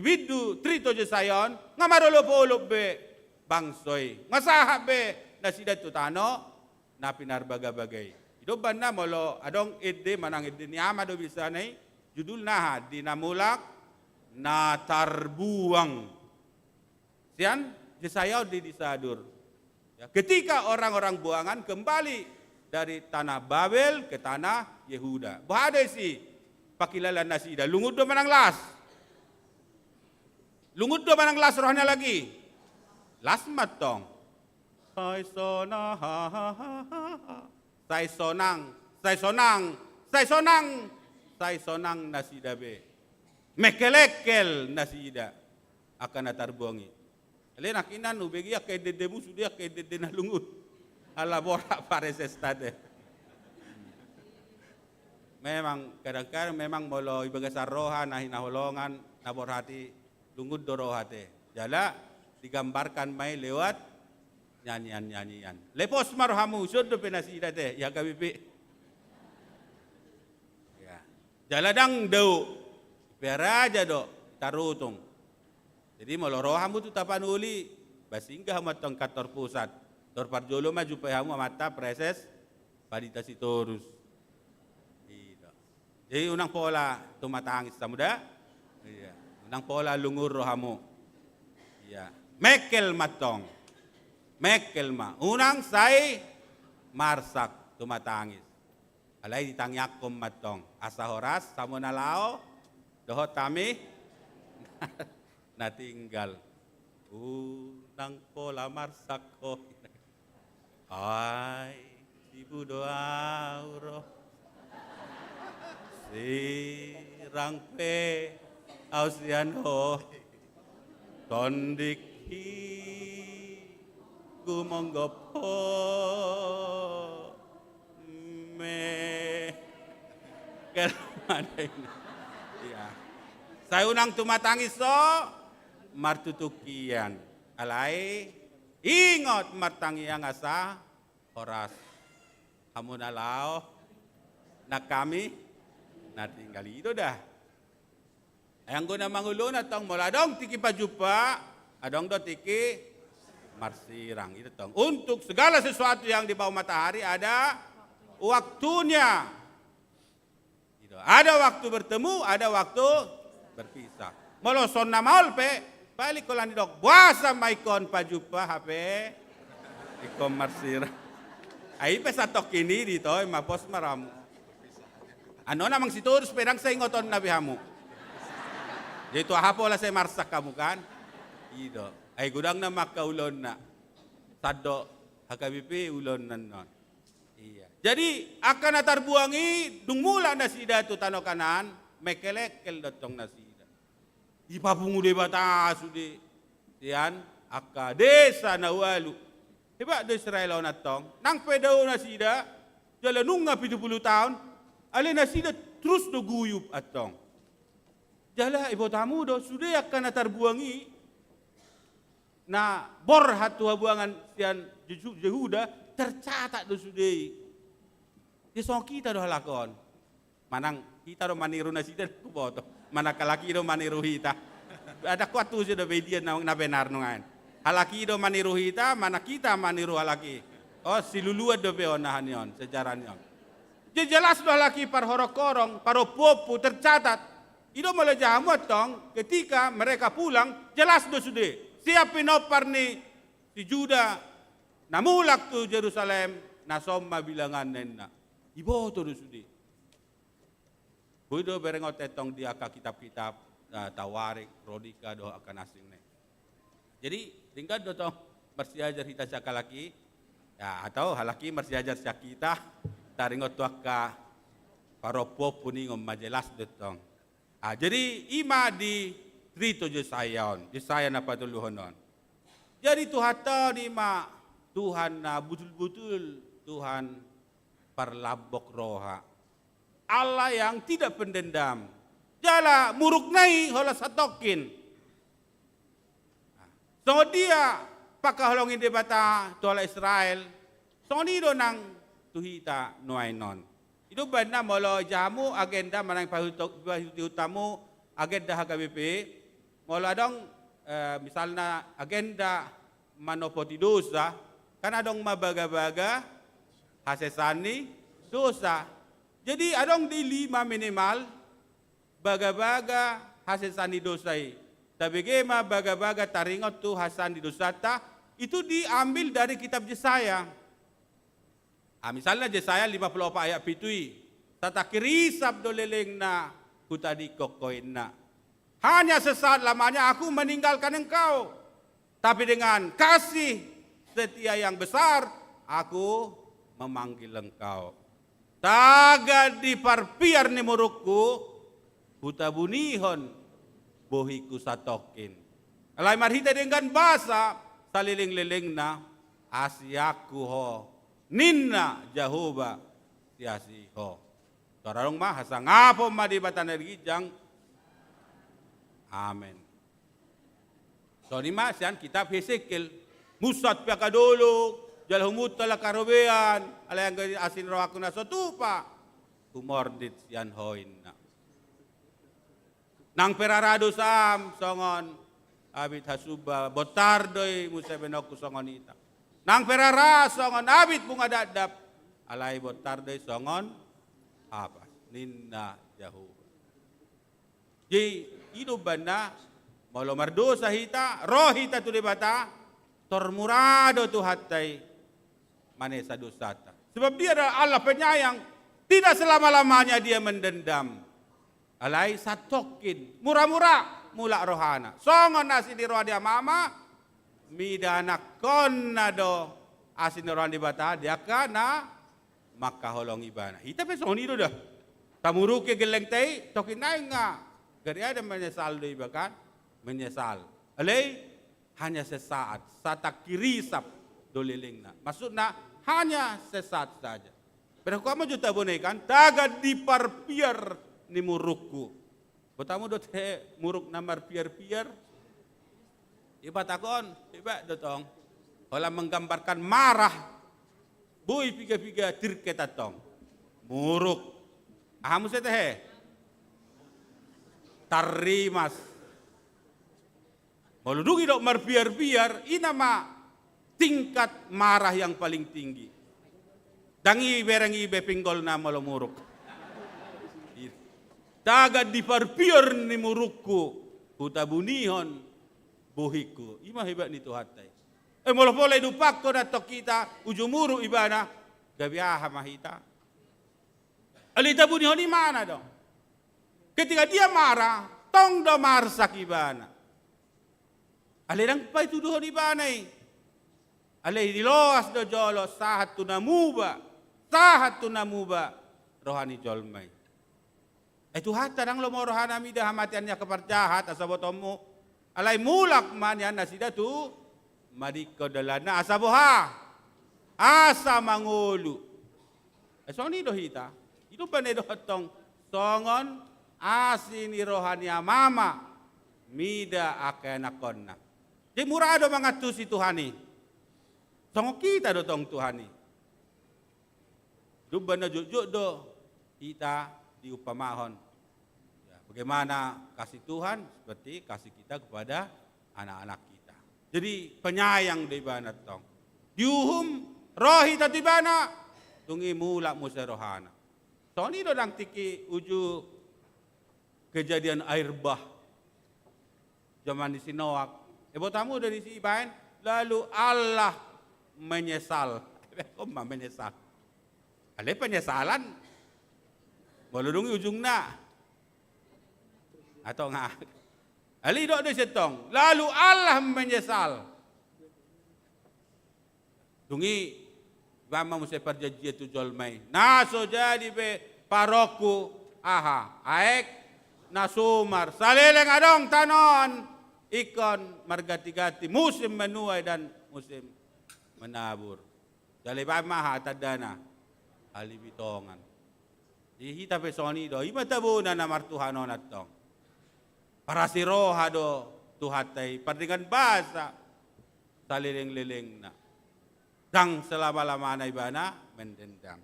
bidu trito Jesayon ngamarolo be bangsoi. Ngasaha be nasida tutano na pinarbaga-bagay. Idoban na molo adong ide manang ide ni amado bisa nai judul nah dinamulak na tarbuang. Sian Jesaya di disadur. Ya, ketika orang-orang buangan kembali dari tanah Babel ke tanah Yehuda. Bahade si pakilalan nasida lungud do manang las. Lungud do manang las rohnya lagi. Las matong. Sai sona ha ha ha ha. Sai sonang nasida be. Mekelekel nasida. akan atarbuangi. Alin akinan ubegi akai dedemu sudah akai dedena lungut. Ala borak pareses tade. Memang kadang-kadang memang molo ibagasar roha nahi naholongan nabor hati lungut do rohate. Jala digambarkan mai lewat nyanyian-nyanyian. Lepos marhamu sudah penasida teh ya kabibi. Ya. Jaladang dau peraja do tarutung. Jadi molo rohamu tu tapan uli basinggah matong kantor pusat. Tor parjolo maju pahamu mata preses padita sitorus. Iya. Jadi unang pola tumatangis samuda. Iya. Unang pola lungur rohamu. Iya. Mekel matong. Mekel ma. Unang say marsak tumatangis. Alay ditangyakom matong. Asa horas samu nalao dohot kami natinggal. Unang pola marsak ko. Ay, ibu doa roh. Sirang pe ausian ho. Tondik hi gumonggopo me kelmana ini. Ya. Saya unang tumatangis so martutukian. Alai ingot martangi yang asa horas hamunalao na kami na tinggal itu dah. Yang guna mangulun atong moladong tiki pajupa adong do tiki marsirang itu tong. Untuk segala sesuatu yang di bawah matahari ada waktunya. Gitu. Ada waktu bertemu, ada waktu berpisah. Moloson na maul pe balik ko lang ni dok, buasa maikon pajupa HP, ikon marsira. Ay pa sa tok ini dito, mapos maramu. Ano namang siturus pedang sa ingoton na bihamu. Dito hapo la sa marsak kamu kan. Ido. Ay gudang na makaulon na. Tado hakabipi ulon nan. Iya. Jadi akan atarbuangi dungmula na sida tu tano kanan, mekelekel dotong na sida. Ipapungu de bata sude tian aka desa na walu heba de Israel onatong nang pedao na sida jalanung nga 70 tahun ale na sida terus do guyup atong jala ibo tamu do sude akan atarbuangi na bor hatu habuangan tian Yehuda tercatat do sude disong kita do halakon manang kita do maniru na sida ku boto manakala kido maniru hita. Ada kuatu sudah bedia na benar nungan. Halaki do maniru hita, mana kita maniru halaki. Oh siluluad do beonahan yon, sejarah yon. Jadi jelas do halaki par horokorong, paro popu tercatat. Ido mulai jamu tong ketika mereka pulang, jelas do sudah. Siap pinopar ni si Juda, namulak tu Jerusalem, nasomma bilangan nenna. Ibo to do sudah. Budo berengot etong dia ka kitab-kitab tawarik, rodika do akan asing ne. Jadi tinggal do tong bersiajar kita sakalaki ya atau halaki bersiajar sakita taringot tuaka paropo puningom majelas do tong. Jadi ima di trito Yesaya na patuluhonon. Jadi tuhata di ma Tuhan na betul-betul Tuhan parlabok roha. Allah yang tidak pendendam. Jala muruknai hola satokin. So dia pakaholongin debata tola Israel. So ni do nang tuhita noainon. Itu benar molo jamu agenda manang utamu agenda HKBP. Molo adong misalnya agenda manopoti dosa. Kan adong mabaga-baga hasesani dosa. Jadi adong di 5 minimal baga-baga hasil sani dosai. Tapi gema baga-baga taringot tu hasan di dosata itu diambil dari kitab Yesaya. Misalnya Yesaya 54 ayat pitui. Tata kirisap doleleng na kutadi kokoin na. Hanya sesaat lamanya aku meninggalkan engkau. Tapi dengan kasih setia yang besar aku memanggil engkau. Taga di parpiar ni murukku, buta bunihon, bohiku satokin. Alay marhita dengan bahasa saliling-liling na Asiaku ho ninna Jehovah tiasi ho. Torarong mahasa ngapo madibatan dari gijang. Amen. So ni masyan kitab Hesekiel musat pia kadulu jal humut tala karobean alayang asin ro aku na sotupa kumordit yan hoin na. Nang perarado sam songon abit hasuba botardoy musa benoku songon ita. Nang perara songon abit bunga dadap alay botardoy songon apa ninna Jehovah. Jadi hidup banda malu mardosa hita roh hita tu debata tormurado tu hatai manesa dosata. Sebab dia adalah Allah penyayang, tidak selama-lamanya dia mendendam. Alai satokin murah-murah mula rohana. Songon nasi di roh dia mama midana konna do asin roh di bata dia kana maka holong ibana. Hita pe songon itu dah. Tamuruke geleng tei tokin nai nga. Gari ada menyesal do ibakan menyesal. Alai hanya sesaat, satak kirisap dolilingna. Maksudnya hanya sesaat saja. Pero kamu juta bonekan, tagad diparpiar ni murukku. Botamu dot he muruk namar piar-piar. Iba takon, iba dotong. Kalau menggambarkan marah, boy piga-piga tirket atong. Muruk. Ahamu sete he. Tarimas. Maludugi dok marpiar-piar, inama tingkat marah yang paling tinggi. Dangi berengi bepinggol na malumuruk. Tagad diparpiar ni murukku, hutabunihon buhiku. Ima hebat ni Tuhatay. Molopole dupak ko na to kita, ujumuru ibana, gabiaha mahita. Alita bunihon ni mana dong? Ketika dia marah, tong do marsak ibana. Alirang pa ituduhon ibanay. Alay diloas do jolo sahat tu namuba rohani jolmay. Itu hata nang lomo rohana mida hamatiannya keperjahat asabotomu. Alay mulak man yan nasida tu madiko dalana asaboha asa mangulu. Song ni dohita. Itu pa ne dohotong songon asini rohani mama mida akenakonna. Jadi murado mangatusi Tuhani. Songo kita dotong Tuhani. Dubana jujuk do kita diupamahon. Ya, bagaimana kasih Tuhan seperti kasih kita kepada anak-anak kita. Jadi penyayang di bana tong. Diuhum rohi tatibana tungi mula musa rohana. So ni do dang tiki uju kejadian air bah. Zaman di Sinoak. Botamu dari si Iban, lalu Allah menyesal. Kok menyesal? Ada penyesalan, meludungi ujungnya. Atau enggak? Ali dok de setong, lalu Allah menyesal. Tungi, bama musa perjanjian tu jolmai. Naso jadi be paroku, aha, aek, nasumar, saleleng adong tanon. Ikon margati-gati, musim menuai dan musim menabur. Dari maha tadana, alibitongan. Di hita pesoni do, ima tabuna na martuhanon atong. Para si roha do, tuhatay, pardingan basa, saliling-liling na. Dang selama-lama na ibana, mendendang.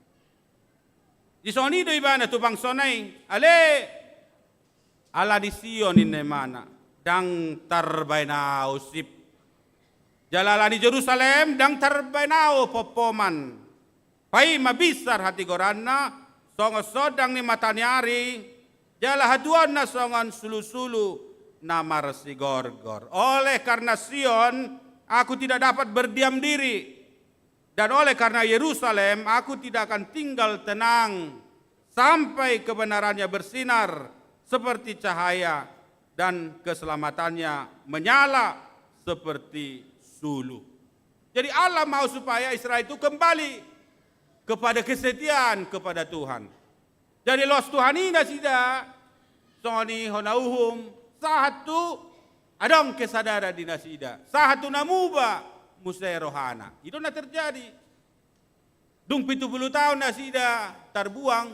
Di soni do ibana, tubang sonay, ale, ala di Sion inemana. Dang tarbainao sip. Jalalani Jerusalem dang tarbainao popoman. Pai mabisar hati goranna songo sodang ni matanyari. Jala haduan na songon sulu-sulu namar si gorgor. Oleh karena Sion aku tidak dapat berdiam diri. Dan oleh karena Yerusalem aku tidak akan tinggal tenang sampai kebenarannya bersinar seperti cahaya dan keselamatannya menyala seperti sulu. Jadi Allah mau supaya Israel itu kembali kepada kesetiaan kepada Tuhan. Jadi los Tuhan ini sida soni honauhum satu Adong kesadaran di nasida. Sahatu namuba musai rohana. Itu na terjadi. Dung 70 tahun nasida terbuang.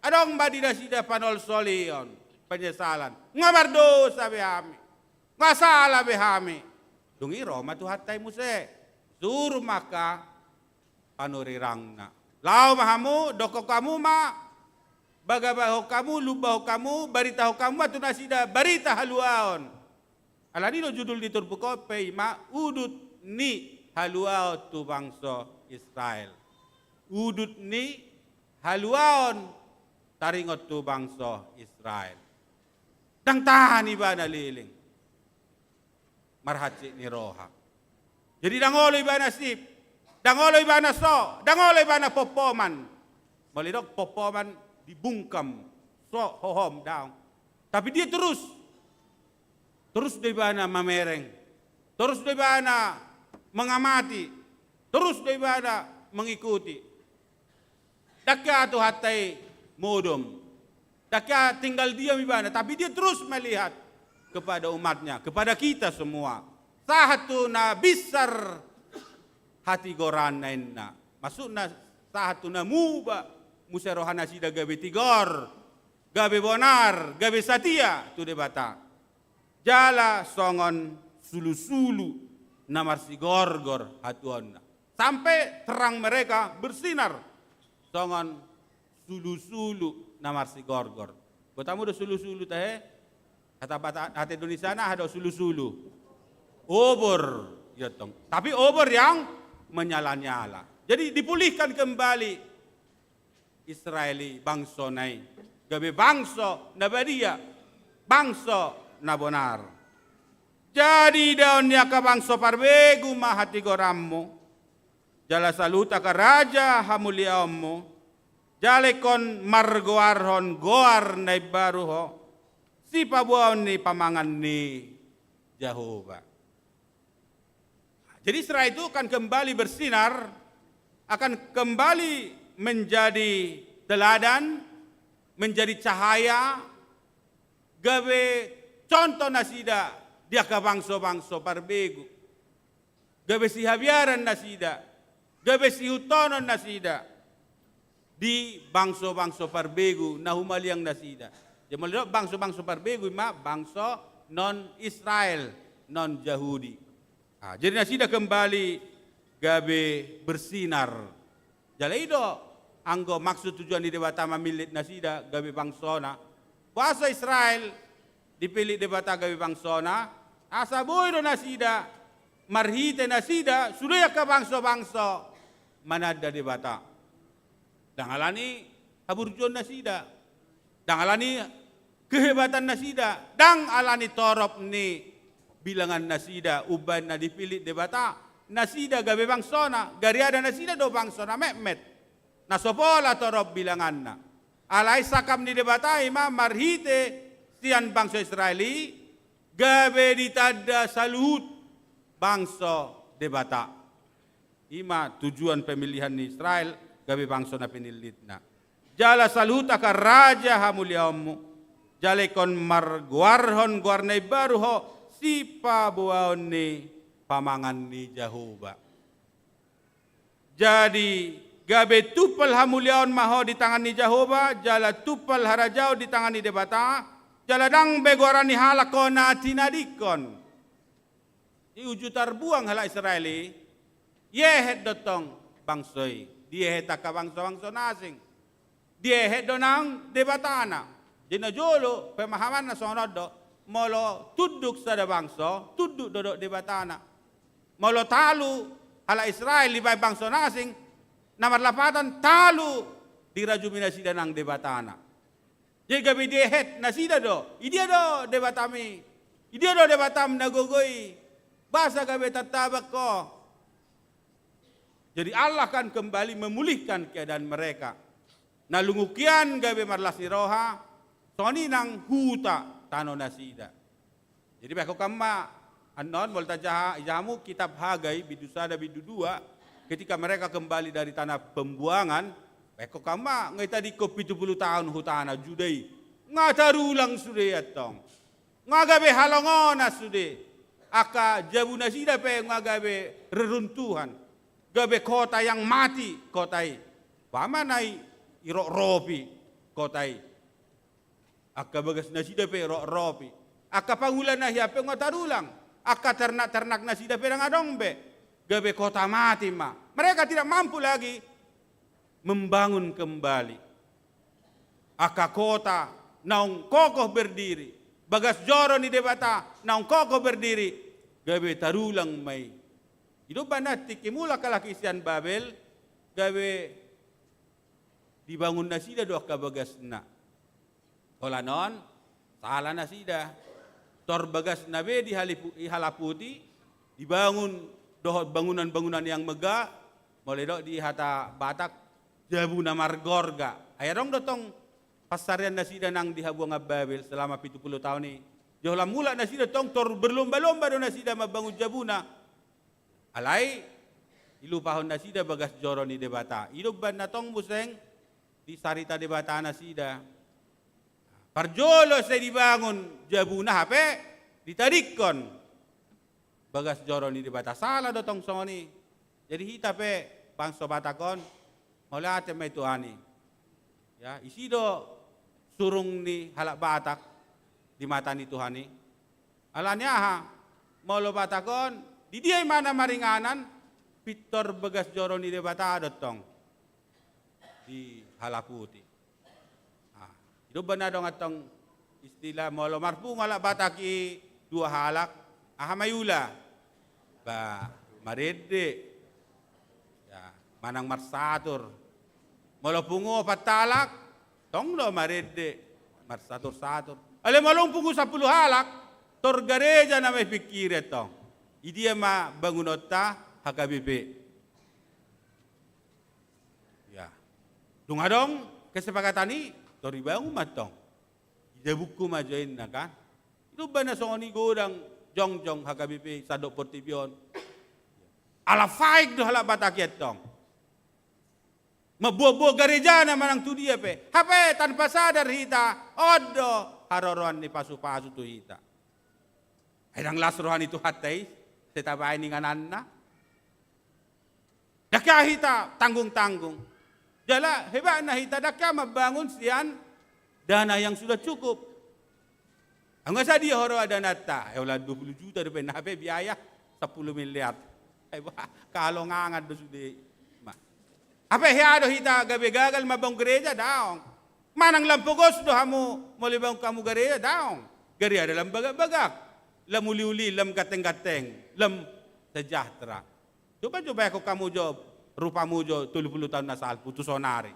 Adong badi nasida panol solion. Penyesalan. Ngabar dosa behami. Ngasalah behami. Dung iroma tu hatai musai. Suruh maka panurirangna. Lau mahamu, doko kamu ma, bagabaho kamu, lubaho kamu, baritaho kamu, atu nasida, barita haluaon. Alani no judul diturbuko, peima, udut ni haluaon tu bangsa Israel. Udut ni haluaon taringot tu bangsa Israel. Dang tahan iba na liling. Marhaci ni roha. Jadi dangolo iba nasib. Dangolo iba na so, dangolo iba na popoman. Malidok popoman dibungkam, so hohom daong. Tapi dia terus dia iba na mamereng, terus dia iba na mengamati, terus dia iba na mengikuti. Dakya tu hatai modom, dakya tinggal diam iba na, tapi dia terus melihat kepada umatnya, kepada kita semua. Sahatu na besar hati goranain na. Masuk na sahatu na muba. Musa rohana sida gabe tigor. Gabe bonar. Gabe satia. Tu debata. Jala songon sulu-sulu. Namar si gorgor hatuan na. Sampai terang mereka bersinar. Songon sulu-sulu namar si gorgor. Botamu do sulu-sulu teh. Kata hati Indonesia na ada sulu-sulu. Obor. Ya tong. Tapi obor yang menyala-nyala. Jadi dipulihkan kembali Israeli bangsa nai. Gabe bangsa na badia. Bangsa na bonar. Jadi daunnya ka bangsa parbegu mahati gorammu. Jala saluta ka raja hamuliaommu. Jale kon margoarhon goar na baruho. Si pabuaon ni pamangan ni Jehovah. Jadi Israel itu akan kembali bersinar, akan kembali menjadi teladan, menjadi cahaya, gawe contoh nasida dia ke bangsa-bangsa parbegu. Gawe si habiaran nasida, gawe si hutonon nasida di bangsa-bangsa parbegu na humaliang nasida. Jadi melihat bangsa-bangsa parbegu ma bangsa non Israel, non Yahudi. Jadi nasida kembali gabe bersinar. Jala itu anggo maksud tujuan di debata milit nasida gabe bangsona. Kuasa Israel dipilih debata gabe bangsona. Asa boyro nasida marhite nasida sudah ke bangsa-bangsa manada debata. Dangalani haburjon nasida. Dangalani kehebatan nasida. Dang alani torop ni bilangan nasida uban na dipilih debata nasida gabe bangsona gari ada nasida do bangsona mehmet nasopola torop bilangan na alai sakam ni debata ima marhite sian bangsa Israeli gabe ditada salut bangsa debata ima tujuan pemilihan ni Israel gabe bangsa na pinilitna jala salut ka raja hamuliaommu jale kon marguarhon guarnai baruho si pabuaon ni pamangan ni Jehovah. Jadi gabe tupal hamuliaon maho di tangan ni Jehovah, jala tupal harajau di tangan ni debata, jala dang begoran ni halakona tinadikon. Iujutar buang hala Israeli, yehet dotong bangsoi, diehet ka bangsa-bangsa nasing, diehet donang debatana. Dina jolo pemahaman na sonodo, molo tuduk sada bangsa, tuduk dodok debatana. Molo talu hala Israel libay bangsa nasing, namar lapatan talu diraju minasida nang debatana. Jadi gabi dehet nasida do, idia do debatami, idia do debatam nagogoi, basa gabi tatabak ko. Jadi Allah kan kembali memulihkan keadaan mereka. Nalungukian gabi marlas ni roha, soni nang huta tano nasida. Jadi bako kama anon volta jamu kitab Hagai bidusada bidudua ketika mereka kembali dari tanah pembuangan bako kama ngai tadi ko 70 tahun hutana judai ngatarulang sudah tong. ngagabe halongona sude. Aka jabu nasida pe ngagabe reruntuhan. Gabe kota yang mati kotai. Pamanai irok ropi kotai. Aka bagas nasida pe irok ropi. Aka pangulan nah yape ngotarulang. Aka ternak-ternak nasida pe ngadong be. Gabe kota mati ma. Mereka tidak mampu lagi membangun kembali. Aka kota naung kokoh berdiri. Bagas joro ni debata naung kokoh berdiri. Gabe tarulang mai. Hidup banat tikimula kalakisian Babel. Gabe dibangun nasida doa kabagas na. Ola non salah nasida. Tor bagas nabe di halaputi. Dibangun dohot bangunan-bangunan yang megah. Mulai dok di hata Batak. Jabu na margorga. Ayarong dotong pasarian nasida nang dihabuang Babel selama 70 tahun ni. Johla mula nasida tong tor berlomba-lomba do nasida mabangun jabuna. Alai ilu pahon nasida bagas joro ni debata. Ilu ban natong buseng di sarita debata nasida. Parjolo saya dibangun jabuna hape ditarikon. Bagas joro ni debata salah dotong soni. Jadi hita pe bangsa Batakon mulai ate mai tuhani. Ya, isi do surung ni halak Batak di mata ni Tuhani. Alanya ha, molo Batakon, di dia mana maringanan, pitor begas joro ni de bata dotong di halaputi. Ah, itu benar dong atong istilah molo marpu halak Bataki dua halak, ahamayula, ba marede, ya manang marsatur. Molo pungo patalak, tong lo marede, marsatur-satur. Ale malong pungo 10 halak, tor gareja na may pikir etong. Idia ma bangunota HKBP. Ya. Dungadong kesepakatan ni tori bangun matong. Ida buku majuin na kan. Itu bana songoni godang jong HKBP sadok portibion. Ala faik do halak Batak etong. Mabuo-buo gereja na manang tu dia pe. Hape tanpa sadar hita. Odo haroron ni pasu-pasu tu hita. Ayang lasrohan itu hatai. Setabay ni ngananna. Dakya hita tanggung-tanggung. Jala hebat na hita dakya mabangun sian. Dana yang sudah cukup. Ang asa dia horo ada nata. Wala 20 juta depan hape biaya 10 miliar. Kalau ngangat do sudah. Apa hiado hita gabe gagal mabang gereja daong. Manang lampugos do hamu molibang kamu gereja daong. Gereja dalam bagak-bagak. Lam uli-uli, lam gateng-gateng, lam sejahtera. Coba aku kamu jo rupamu jo 30 tahun nasal putus sonari.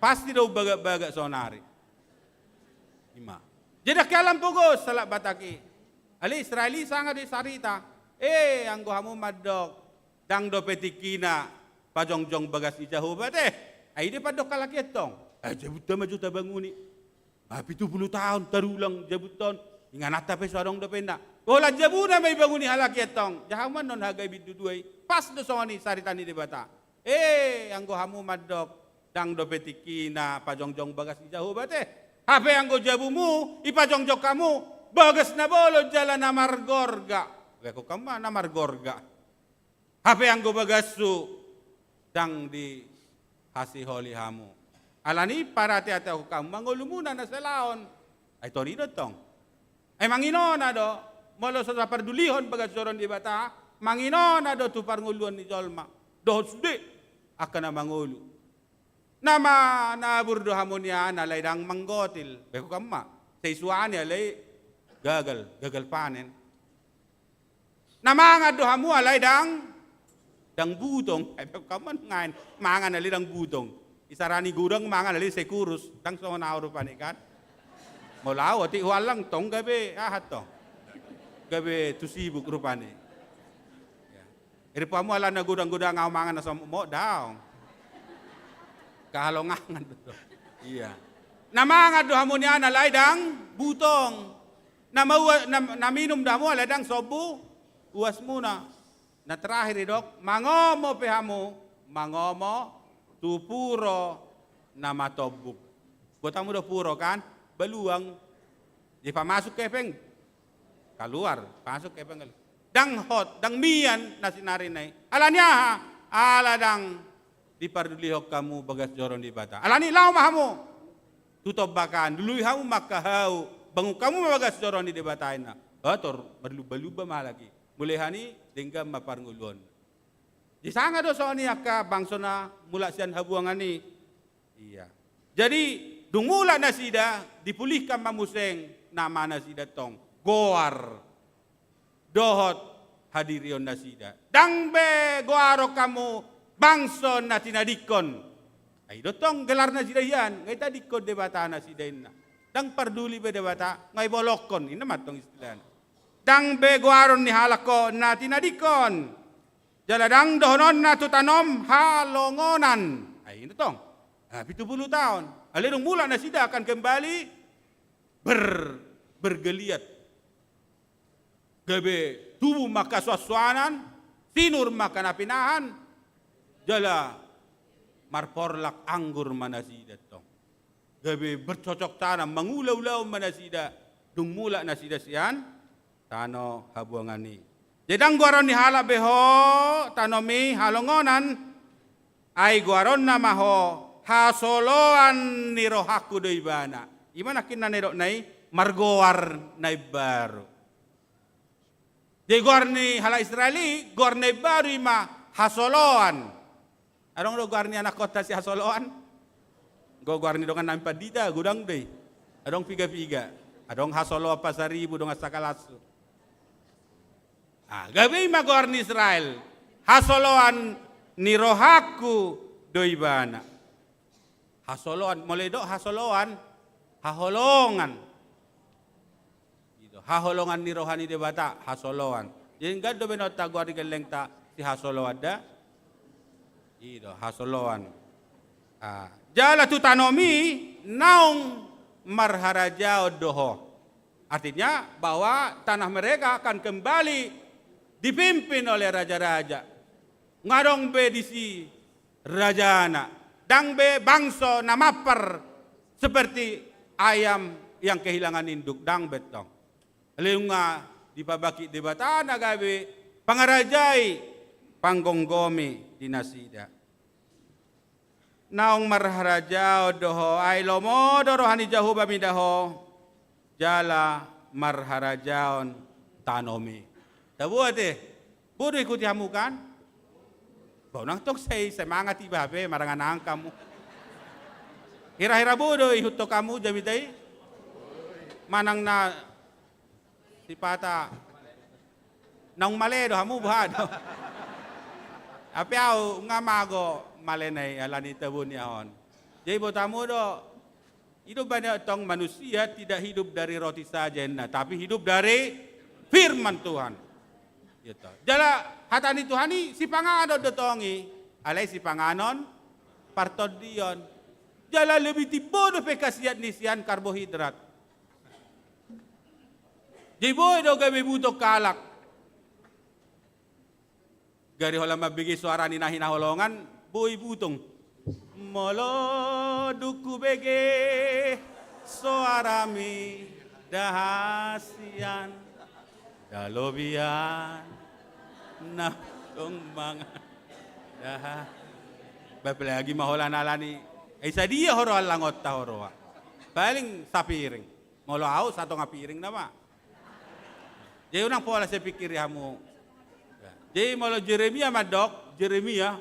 Pasti do bagak-bagak sonari. Ima. Jadi kalam pugos salak Bataki. Ali Israeli sangat di sarita. Anggo hamu madok dang do petikina. Pajong-jong bagas ijahu bate. Ai dia padok kalaki etong. Jabutan maju tabanguni. 70 tahun tarulang jabutan. Ingan ata pe suarong do penda. Ola jabuna may banguni halaki etong. Jahaman non hagay biduduay. Pas do songani saritani de bata. Anggo hamu madok dang do petikina pajong-jong bagas ijahu bate. Hape anggo jabumu ipajong-jong kamu bagas na bolo jalan na margorga. Beko kamu na margorga. Hape anggo bagasu dang di hasi holi hamu. Alani para ate-ate ako kamu mangulumuna na sa laon. Ay torido tong. Ay manginona do. Molo sa pardulihon bagas soron di bata. Manginona do tu parnguluan ni Jolma. Dohot sudi. Aka na mangulu. Nama naburdo hamu niya alay dang manggotil. Beko kama. Sa isuan niya alay gagal panen. Namangad do hamu alay dang butong, ay kaman ngayon, mangan nali dang butong. Isarani gudang mangan nali sekurus, dang so na oro panikan. Molaw, ti walang tong gabi ahat to. Gabi tusibuk rupani. Iripa mo ala na gudang-gudang ngaw mangan na sa mo daw. Kahalongangan to. Iya. Namangad do hamon niya nalay dang butong. Naminom damo alay dang sobu, uwas muna. Na terakhir dok, mangomo pehamu, mangomo tu puro nama tobuk. Botamu do puro kan, beluang. Di pamasuk kepeng, keluar, masuk ke penggal. Dang hot, dang mian nasi narinai. Alanya, ala dang diparduli hok kamu bagas joron di bata. Alani lau mahamu, tutup bakan, dulu hamu maka hau, bangun kamu bagas joron di debatain na. Ator berluba-luba malagi. Mulai hani denggam maparngulon. Di sanga do soani akka bangsona mula sian habuangani. Iya. Jadi dumula nasida dipulihkan mamuseng nama nasida tong goar dohot hadirion nasida. Dang be goaro kamu bangson natinadikon. Ay dotong gelar nasida yan. Ngay tadikon debata nasida inna. Dang parduli be debata ngay bolokon. Ina matong istilah. Dang be goaron ni halako natinadikon. Jaladang dohonon na tutanom halongonan. Ay, ito tong. 70 tahun. Alirong mula na sida akan kembali bergeliat. Gabe tubuh maka suaswanan, sinur maka napinahan, jala marporlak anggur manasida tong. Gabe bercocok tanam, mengulau-ulau manasida, dung mula nasida sian, tano habuangani. Jedang guaron ni hala beho tanomi halongonan ay guaron na maho hasoloan ni rohaku do ibana. Imana kinna nero nai margoar na baru. Di guar ni hala Israeli guar na baru ima hasoloan. Adong do guar ni anak kota si hasoloan? Go guar ni dongan nampadita gudang deh. Adong piga-piga. Adong hasolo apa seribu dong asakalasu. Gabi magor ni Israel hasoloan ni rohaku doibana. Hasoloan mulai do hasoloan haholongan. Gitu. Haholongan ni rohani debata hasoloan. Jadi enggak do benot tagwar geleng ta si hasoloan da. Gitu hasoloan. Jala tu tanomi naung marharajao doho. Artinya bahwa tanah mereka akan kembali dipimpin oleh raja-raja. Ngarong be disi rajana. Dang be bangso namapar seperti ayam yang kehilangan induk. Dang betong. Leunga dipabaki debatana gabe pangarajai panggonggomi dinasida. Naong marharajao doho ay lomo dorohani jahu bamidaho jala marharajaon tanomi. Tabuat bodoh ikuti kamu kan? Bau nang tok say semangat iba be marangan kamu. Hira-hira bodoh ikut kamu jamitai. Manang na sipata nang male do kamu bahado. Api au ngamago male nai alani tabun yaon. Jadi buat kamu do hidup banyak tong manusia tidak hidup dari roti saja tapi hidup dari firman Tuhan. Gitu. Jala hatani Tuhani si pangano dotongi alai si panganon partodion jala lebih tibodo pe kasiat nisian karbohidrat. Jiboy do gabe buto kalak. Gari hola mabigi suara ni nahin holongan boy butong. Molo duku bege suarami dahasian dalobian na mga dah lagi mahola nalani isa dia horo langot ta horoa paling sapiring molo au satu ngapiring nama jadi unang pola saya pikir kamu jadi molo Jeremia madok Jeremia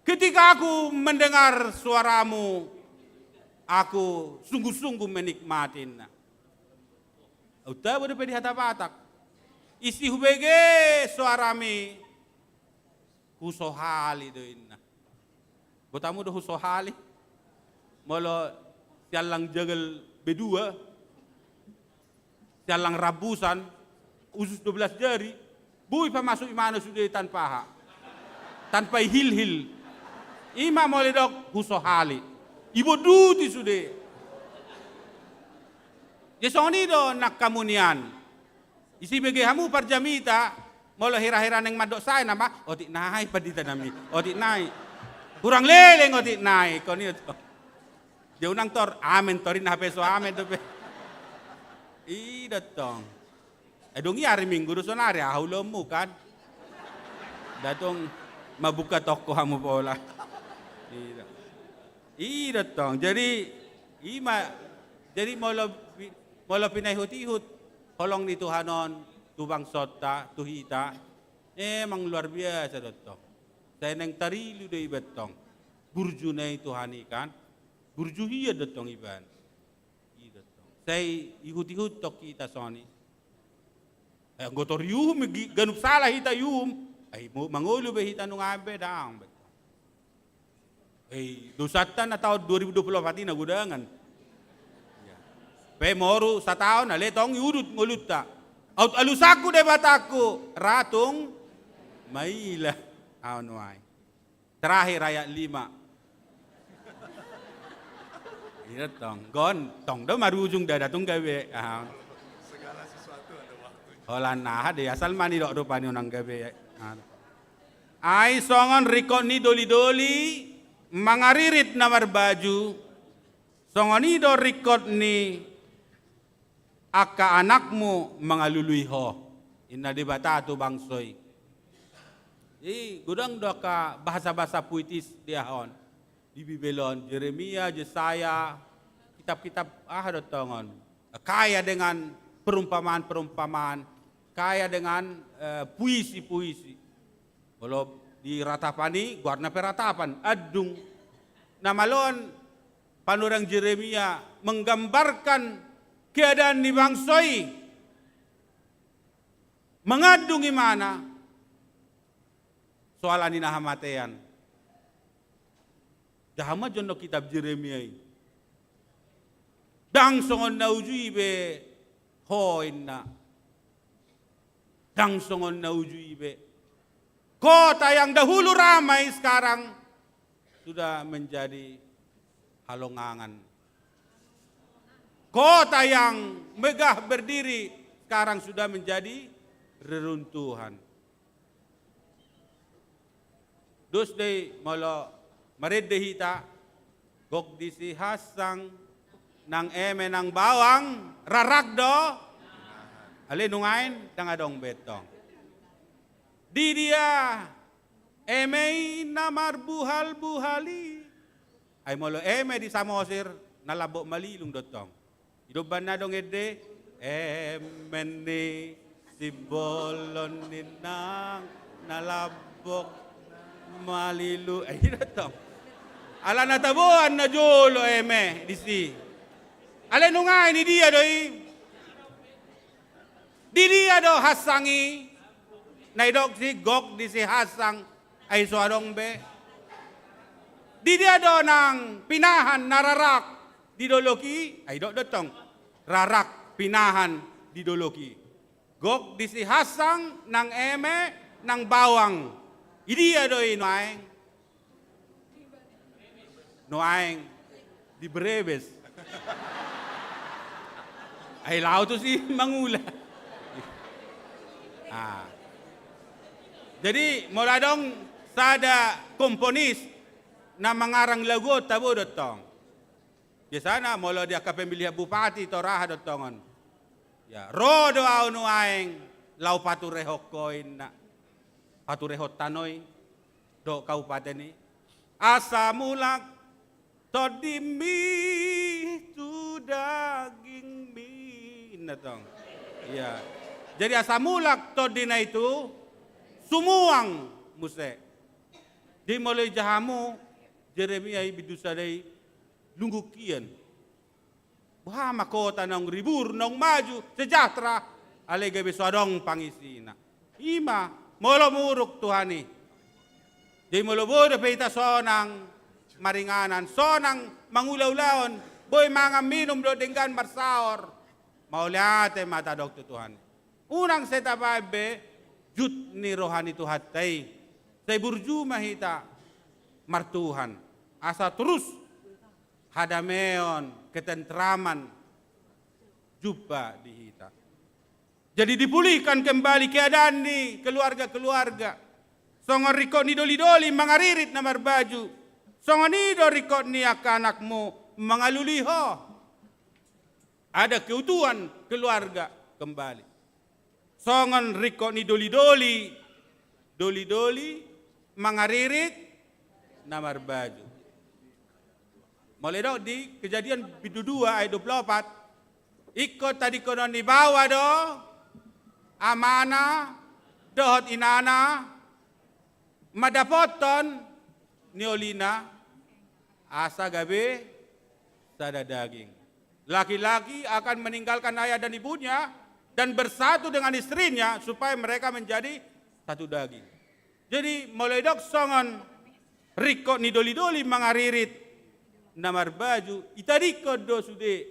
ketika aku mendengar suaramu aku sungguh-sungguh menikmatin uta bodo pedi hatapatak isi hubege suarami husohali do inna. Botamu do husohali. Molo sialang jagal bedua. Sialang rabusan usus 12 jari. Bui pa masuk imano sudah tanpa ha. Tanpa hil-hil. Ima mole dok husohali. Ibu duti sudah. Jesoni do nak kamunian. Isi bege hamu parjamita molo hira-hira neng madok saya nama otik naik padita nami otik naik kurang leleng otik naik kau ni tu jauh nang tor amen torin HP so amen tu pe i datang Dongi hari Minggu do sonari ahulemu kan. Datong mabuka toko hamu pola. Ida tong. Jadi molo pinahihut-ihut holong ni Tuhanon tubang sota tuhita. Emang luar biasa dotong. Saya neng tarilu dei betong. Burju nai Tuhani kan. Burju hiya dotong iban. Ida tong. Saya ihut-ihut tok kita soni. Gotor yuhum ganup salah hita yuhum. Ay mangulu be hita nung abe daang. Dosatan na tahun 2024 na gudangan. Pe moru sa taon na letong yudut nguluta. Out alusaku de bataku ratung maila anuai. Terakhir ayat 5. Ira tong do marujung datung gawe. Segala sesuatu ada waktunya. Holan nah de asal mani dok rupanya nang gawe. Ai songon rikot ni doli-doli mangaririt namar baju songon ni do rikot ni aka anakmu mangalului ho inna di batatu bangsoy. Gudang doka bahasa-bahasa puitis diahon di Bibelon Yeremia, Yesaya, kitab-kitab dotongon kaya dengan perumpamaan-perumpamaan, kaya dengan puisi-puisi. Kalau di ratapani, guarna peratapan, adung. Namalon, panurang Yeremia menggambarkan keadaan di bangsoi. Mengadungi mana? Soalan ini nahamatean. Jahama jono kitab Yeremia ini. Dang songon naujui be hoinna. Dang songon naujui be. Kota yang dahulu ramai sekarang sudah menjadi halongangan. Kota yang megah berdiri sekarang sudah menjadi reruntuhan. Dus de molo marede hita gok disi hasang nang eme nang bawang rarakdo ale nungain tang adong betong. Di dia emei namar buhal-buhali. Ay molo eme di Samosir nalabok malilung dotong. Hidupan na dong ede emeni si bolon ninang nalabok malilu. Ay dotong. Ala natabuan na jolo eme di si. Ale nungay ni dia doi. Di dia do hasangi. Naidok si gok di si hasang ay suadong be. Di dia do nang pinahan nararak di doloki ay do dotong rarak pinahan di doloki. Gok di si hasang nang eme nang bawang. Idia do noaeng di Brebes. Ay lao to si mangula. Jadi mula dong sada komponis na mangarang lagu tabo dotong. Biasana mula dia ka pemilihan bupati toraha dotongon. Ya, rodo au nuaeng lau paturehok koin na. Paturehok tanoy do kabupaten ni. Asa mulak todimi tu daging mi natong. Ya. Jadi asa mulak todina itu sumuang muse. Di mulai jahamu Yeremia bidusadai lunggukian. Wah makota nang ribur nang maju sejahtera alega besodong pangisina. Ima molo muruk Tuhani. Di molo bodo peita sonang maringanan sonang mangulaw-lawon boy mga minum do dengan marsaor. Mauliate mata dokter Tuhan. Unang setababe jut ni rohani Tuhan tay. Tay burju mahita martuhan. Asa terus hadameon ketentraman jumpa dihita. Jadi dipulihkan kembali keadaan ni keluarga-keluarga. Songon rikot ni doli-doli mangaririt na marbaju. Songon ni do rikot ni anakmu mangaluliho. Ada keutuhan keluarga kembali. songon riko ni doli-doli, doli-doli, mangaririt, namar baju. Mulai dok di kejadian bidu 2 ayat 24, ikut tadi kono ni bawa do, amana, dohot inana, madapoton, niolina, asa gabe, sada daging. Laki-laki akan meninggalkan ayah dan ibunya dan bersatu dengan istrinya supaya mereka menjadi satu daging. Jadi mulai dok songon riko ni doli-doli mangaririt, namar baju itadiko do sude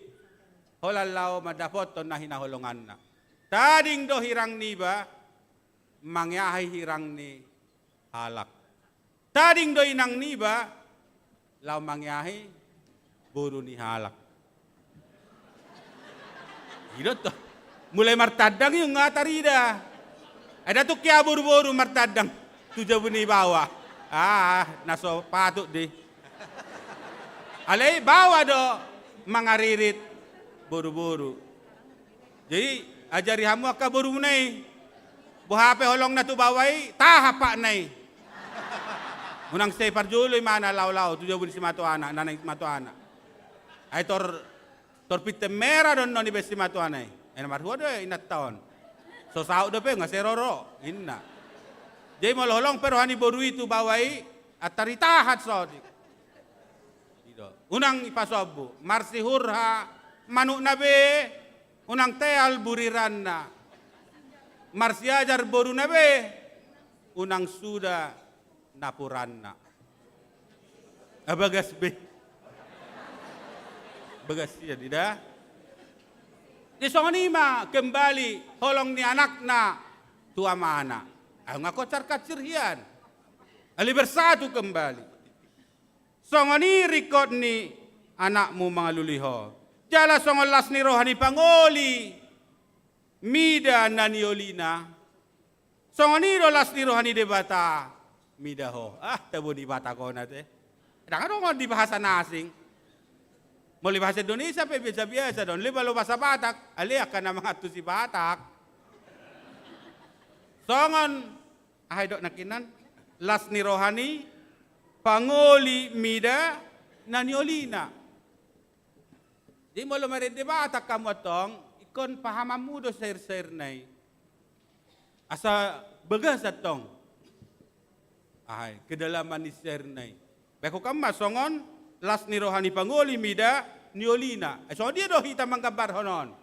holalao madapoton na hinaholongan na tading do hirang niba mangyahay hirang ni halak tading do inang niba lao mangyahay buru ni halak hidot to mulai martadang yung ngatarida ada tu kya buru-buru martadang tujuh buni bawa naso patut deh. Alay bawa do mangaririt buru-buru. Jadi ajari hamu akka buru nai. Buhape holong na tu bawai tahapa nai. Unang stay parjuloy mana law-law tu jabun si mato anak nanay mato anak. Ay tor pitte mera don no ni besti mato anay. Ay namar huwa do inat taon. So sao do pe ngaseroro inna. Jadi mo holong pero hani buru itu bawai ataritahat so. Unang ipasobu, marsihurha, manuk nabe, unang teal buriran na. Marsiajar boru nabe, unang suda napuran na. Abagas be. Bagas ya tidak. Di songonima kembali holong ni anak na tua mana. Ang ako kacir hian. Ali bersatu kembali. Songoni rikot ni anakmu mga luliho. Jala songolas ni rohani pangoli. Mida na niolina. Songoni rolas ni rohani debata. Mida ho. Tabo di bata ko nate. Kadang-kadang di bahasa nasing. Mau bahasa Indonesia pe biasa-biasa don. Liba lo bahasa Batak. Ali akan na mga tu si Batak. Songon. Dok nakinan. Las ni rohani. Pangoli mida naniolina. Di mo lo merende bata kamu atong ikon pahamamu do ser nai. Asa begas atong. Kedalaman ni ser nai. Beko kamu songon las ni rohani pangoli mida niolina. So dia do hita mangkabar honon.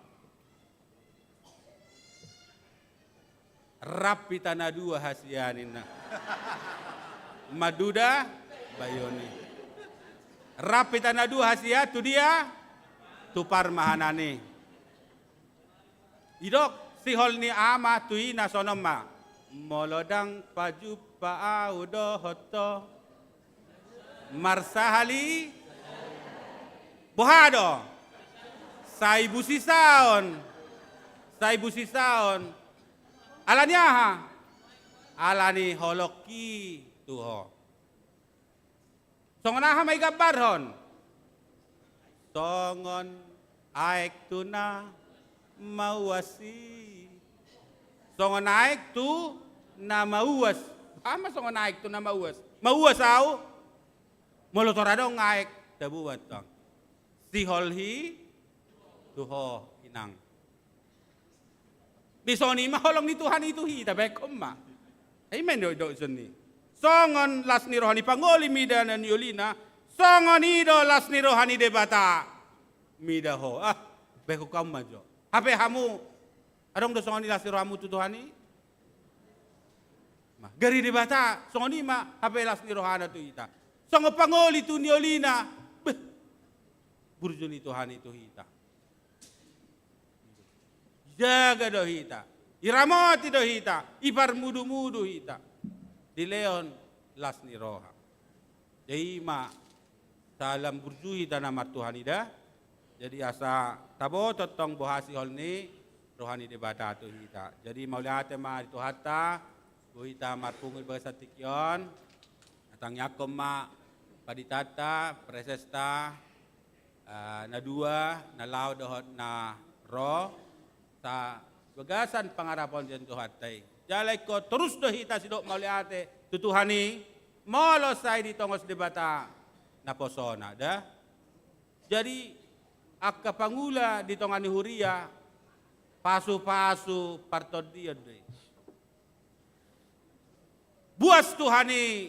Rapi tanah dua hasianin na. Maduda bayoni. Rapi tanah dua hasia tu dia tupar mahanani. Idok sihol ni ama tui nasonoma. Molodang paju paau do hoto. Marsahali bohado. Saibu sisaon. Alanya ha. Alani holoki tuho. Songon aha may gabarhon. Songon aek tu na mawasi. Songon aek tu na mawas. Ama songon aek tu na mawas. Mawas au. Molotoradong aek dabuat tong. Siholhi tuho inang. Bisoni maholong ni Tuhan itu hi tabekom ma. Amen do seni. Songon las ni rohani pangoli mida na niolina. Songon ido las ni rohani debata. Mida ho. Beko kamu majo. Hape hamu. Adong do songon las ni rohamu tu Tuhani. Gari debata. Songon ima. Hape las ni rohana tu ita. Songon pangoli tu niolina. Burjuni Tuhani tu hita. Jaga do hita. Iramoti do hita. Ipar mudu-mudu hita. Di leon las ni roha. Jadi ma salam burjuhi tanah martuhani dah. Jadi asa tabo totong bohasi hol ni rohani debata tu hita. Jadi mauliate ma itu hatta buhita marpungul bahasa tikyon. Atang yakom ma paditata presesta na dua na lao dohot na ro sa Bagasan pangarapan diyan Tuhatay. Jalay ko terus do hita sidok mauliate tutuhani molo say di tongos debata na posona da. Jadi akka pangula di tongani huria pasu-pasu partod dia deh. Buas tuhani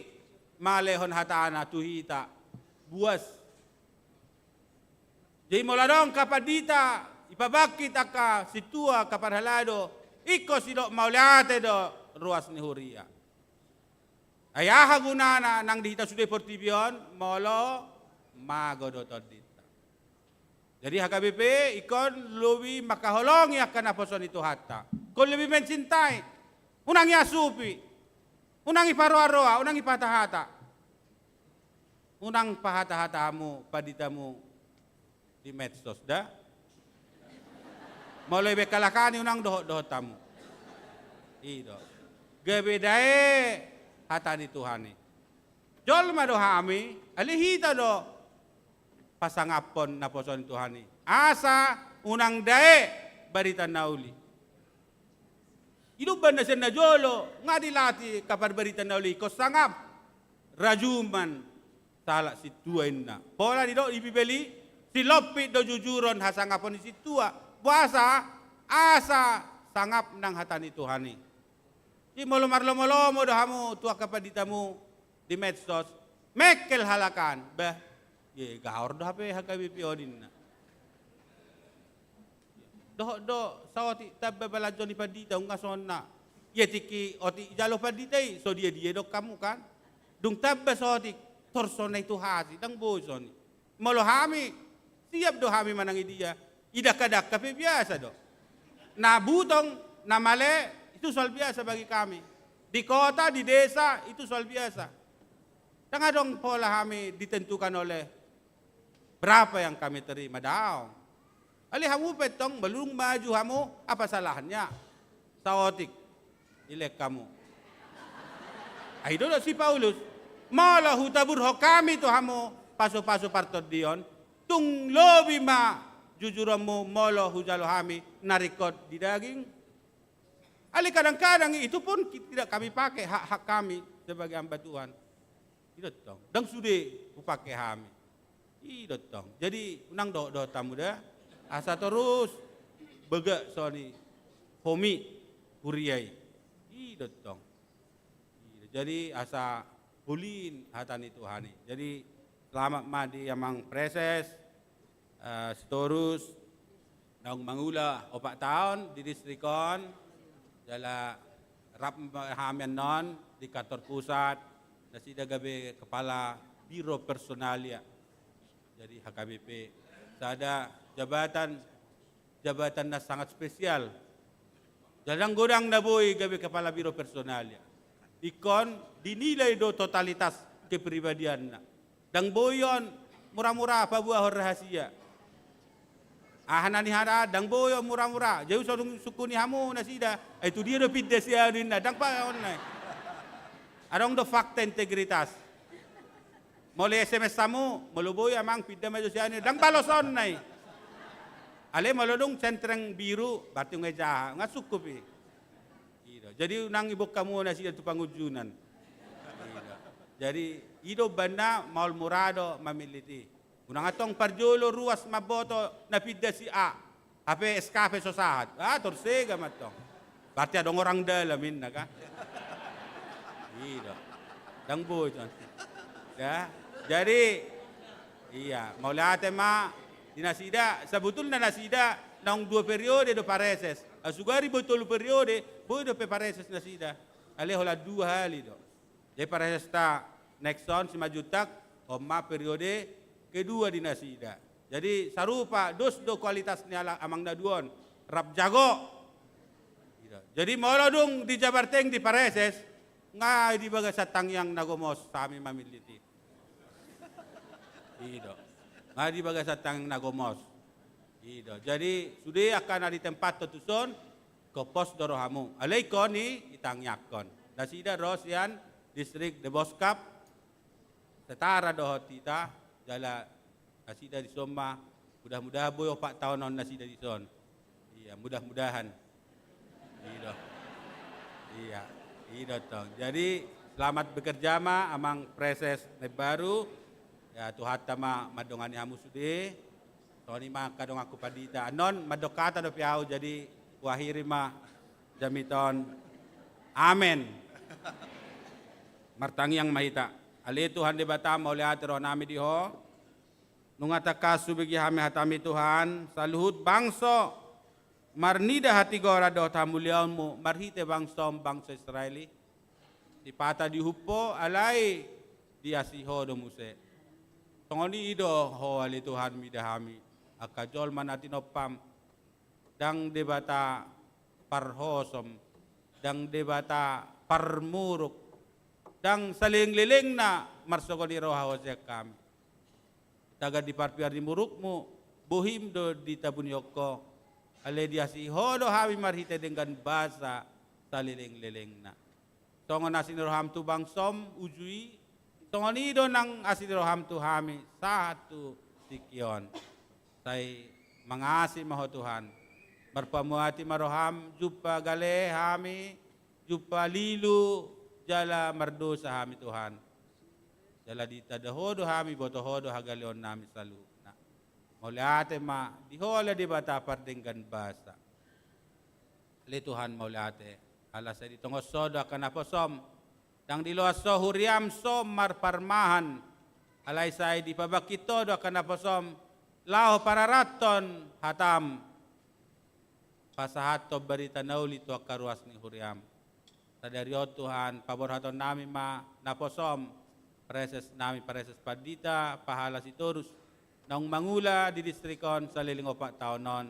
malehon hatana tuhita buas. Jadi mula dong kapadita ipabakit aka situa kaparhalado iko sidok mauliate do ruas ni huria. Ayaha gunana nang dihita sudah portibion molo magodo todita. Jadi HKBP ikon lebih makaholongi akan aposon itu hatta. Kon lebih mencintai. Unang yasupi. Unang iparoa-roa, unang ipatahata. Unang pahata-hatamu, paditamu di medsos dah. Mulai bekalakani unang dohotamu. Ido. Gebedae hata di Tuhani. Jol madohami, alihita do pasangapon na poson Tuhani. Asa unang dae barita nauli. Ido banda sen na jolo ngadilati kapar barita nauli ko sangap rajuman tala si tuain na. Pola di do ibibeli si lopi do jujuron hasangapon si tua. Puasa asa sangap nang hatani Tuhani. Di molomar-lomolomo do hamu tua kapaditamu di medsos. Mekel halakan. Bah, ye gaor do hape HKBP odin na. Do sawati tabbe balajo ni padita ungason na. Ye tiki oti jalo padita so dia do kamu kan. Dung tabbe sawati torsona itu hasi dang bosoni. Molo hami siap do hami manangi dia. Idak-kadak tapi biasa do. Na butong, na male itu soal biasa bagi kami. Di kota, di desa itu soal biasa. Tengah dong pola kami ditentukan oleh berapa yang kami terima daw. Ali hamu petong belum maju hamu apa salahnya? Saotik ilek kamu. Aido si Paulus. Malah hutabur ho kami tu hamu paso-paso partot dion. Tung lobi ma jujuramu molo hujalo hami narikot di daging. Ali kadang-kadang itu pun tidak kami pakai hak-hak kami sebagai hamba Tuhan. Tidak tong. Dan sudah pakai kami. Tidak tong. Jadi unang do tamu dah asa terus begak soni homi huriai. Tidak tong. Jadi asa ulin hatani Tuhani. Jadi selamat madi amang preses seterus naung mangula 4 tahun di distrikon jala rap hamian non di kantor pusat nasida gabe kepala biro personalia jadi HKBP ada jabatan na sangat spesial jalang godang na boy gabe kepala biro personalia ikon dinilai do totalitas kepribadian na dang boyon murah-murah apa buah rahasia ahanani hada dang boyo murah-murah jauh sodung suku ni hamu nasida itu dia do pidde siarin dang pa online adong do fakta integritas mole SMS samu moluboy amang pidde maju siarin dang balos online ale molodong centreng biru berarti ngeja ngasukup jadi unang ibuk kamu nasida tu pangujunan jadi ido banda maul murado mamiliti unang atong parjolo ruas maboto na pidda si A. Hape eskape sosahat. Torsega matong. Berarti adong orang dalamin na ka. Iya. Dang boy. Ya. Jadi iya, maulate ma dinasida sabutul na nasida nang 2 periode do pareses. Asugari betul periode boy do pe pareses nasida. Ale hola 2 hali do. Jadi pareses ta next on si majutak oma periode kedua di nasida. Jadi sarupa dos do kualitas ni ala amang daduon rap jago. Jadi molo dong di Jabarteng di Pareses ngai di baga satang yang nagomos kami mamiliti. Ido. Ngai di baga satang nagomos. Ido. Jadi sudah akan ada tempat tutuson ke pos dorohamu. Alaikon ni itangyakon. Nasida Rosian distrik de Boskap setara dohotita jala nasida di Soma mudah-mudahan boy 4 tahun on nasida di son. Iya, mudah-mudahan. Ido. Iya, ido tong. Jadi selamat bekerja ma amang preses baru. Ya Tuhan tama madongani hamu sude. Toni ma kadong aku padita. Anon madokata do piau jadi wahiri ma jamiton. Amen. Martangi yang mahita. Ali Tuhan di Batam oleh atiro nami diho. Nungata kasu bagi hami hatami Tuhan. Saluhut bangso. Marnida hati gora do tamuliaunmu. Marhite bangsom bangsa Israeli. Dipata dihupo alai diasiho do muse. Tongoni ido ho ali Tuhan midahami. Akajol manatinopam. Dang debata parhosom. Dang debata parmuruk. Dang saling liling na marsogo di roha wajah kami. Taga di parpiar di murukmu. Buhim do di tabunyoko. Ale diasi hodo hawi marhite dengan bahasa saliling-liling na. Tongon asinirham tu bangsom ujui. Tongon ido nang asinirham tu hami satu sikion. Say mangasi maho Tuhan. Berpamuati maroham jumpa gale hami. Jumpa lilu jala mardosa hami Tuhan. Jala dita dahodo hami botohodo hagalion nami salu. Mauliate ma dihola di bata pardenggan basa. Le Tuhan mauliate ala sa ditongos sodo akan aposom dang diloaso huriam som marparmahan alay say di pabakito do akan aposom lao pararaton hatam pasahato berita nauli to akaruas ni huriam. Sadario Tuhan pabor haton nami ma naposom preses nami preses padita pahala si torus nang mangula di distrikon sa liling 4 taon non.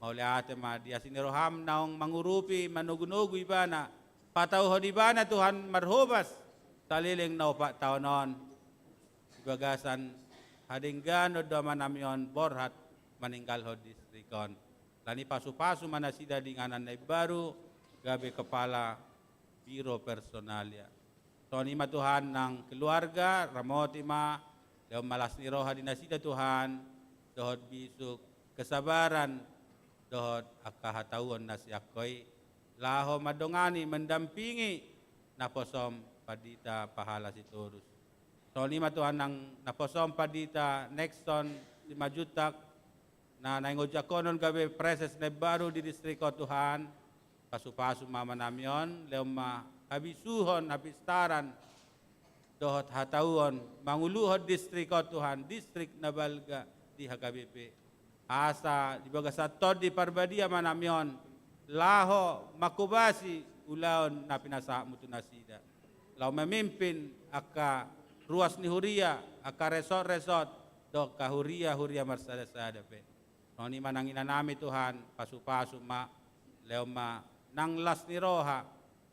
Mauliate ma di asiniroham nang mangurupi manugunugu ibana. Pataw ho di bana Tuhan marhubas sa liling na 4 taon non. Ibagasan hadinggan o daman namyon borhat maninggal ho distrikon. Lani pasu-pasu manasida dinganan na baru gabi kepala biro personalia. Toni ma Tuhan ng keluarga ramoti ma Dalam malas ni roha dinasida Tuhan, dohot bisuk kesabaran, dohot akahatauan nasi akoy, laho madongani mendampingi naposom padita pahala si turus. So lima Tuhan ng naposom padita Nexton 5 jutak na naingodyakonon gabi preses na baru di distriko Tuhan, pasu-pasu mama namyon, leoma habisuhon, habistaran, dohot hatauon, manguluhod distriko Tuhan, distrik na balga di HKBP. Asa, di baga sa tod di parbadia manamyon, laho, makubasi, ulaon na pinasa mo tunasida. Lao memimpin, aka ruas ni Huria, aka resort, do ka Huria marsada-sada pe. Noni manangina nami Tuhan, pasu-pasu ma, leo ma, nang las ni roha,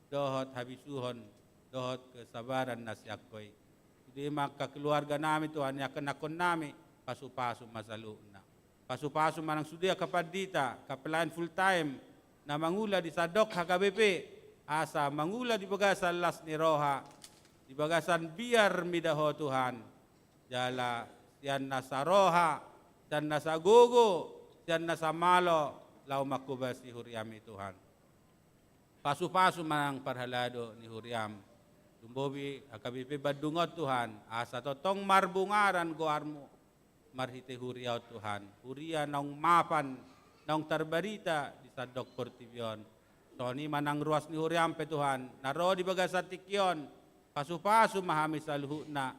dohot habisuhon, dohot kesabaran na siyakoy. Hindi makakeluarga namin Tuhan, yakan akon nami, pasu-pasu masalu na. Pasu-pasu manang sudia kapadita, kapelayan full time, na mangula di sadok HKBP, asa mangula di bagasan las ni roha, di bagasan biar midaho Tuhan. Jala, yan nasa roha, yan nasa gugu, yan nasa malo, lau makubas ni Huriam Tuhan. Pasu-pasu manang parhalado ni Huriam. Tumbobi HKBP badungot Tuhan, asa totong marbungaran goarmo, marhite Huria Tuhan. Huria nang mapan, nang tarbarita di sadok Portivion. Toni manang ruas ni Huriam pe Tuhan, naro di bagasat tikyon, pasu-pasu mahami sa luhu na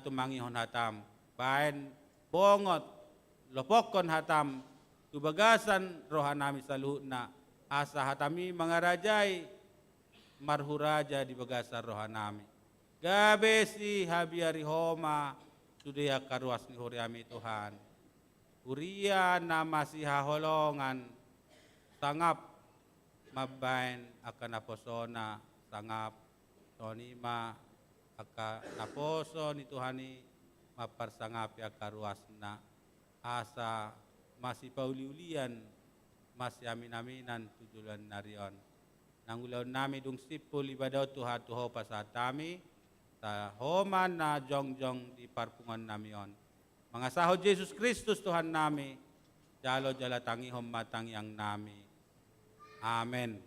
tumangihon hatam. Baen bongot, lopokon hatam, tubagasan rohanami sa luhu na, asa hatami mga rajay, marhuraja di bagasar rohanami. Gabe si Habiari Homa sudia karuas ni Huriami Tuhan. Huria na masih haholongan sangap mabain akan naposona sangap tonima akan naposo ni Tuhani maparsangapi akaruas na asa masih pauliulian masih amin-aminan tujulan narion. Nangulaw nami dung sipul ibadaw Tuhan tuho pasatami sa homan na jongjong di parpungan namion. Mga sahod Jesus Kristus Tuhan nami, jalo jala tangi homatangi ang nami. Amen.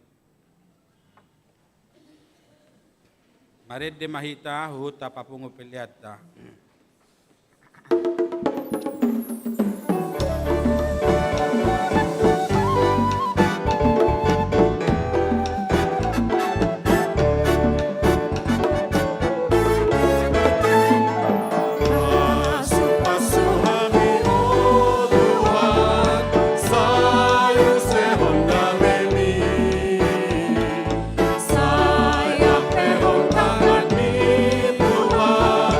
Marit de mahita huta papungu piliata. Saya pegang tangan-Ni Tuhan,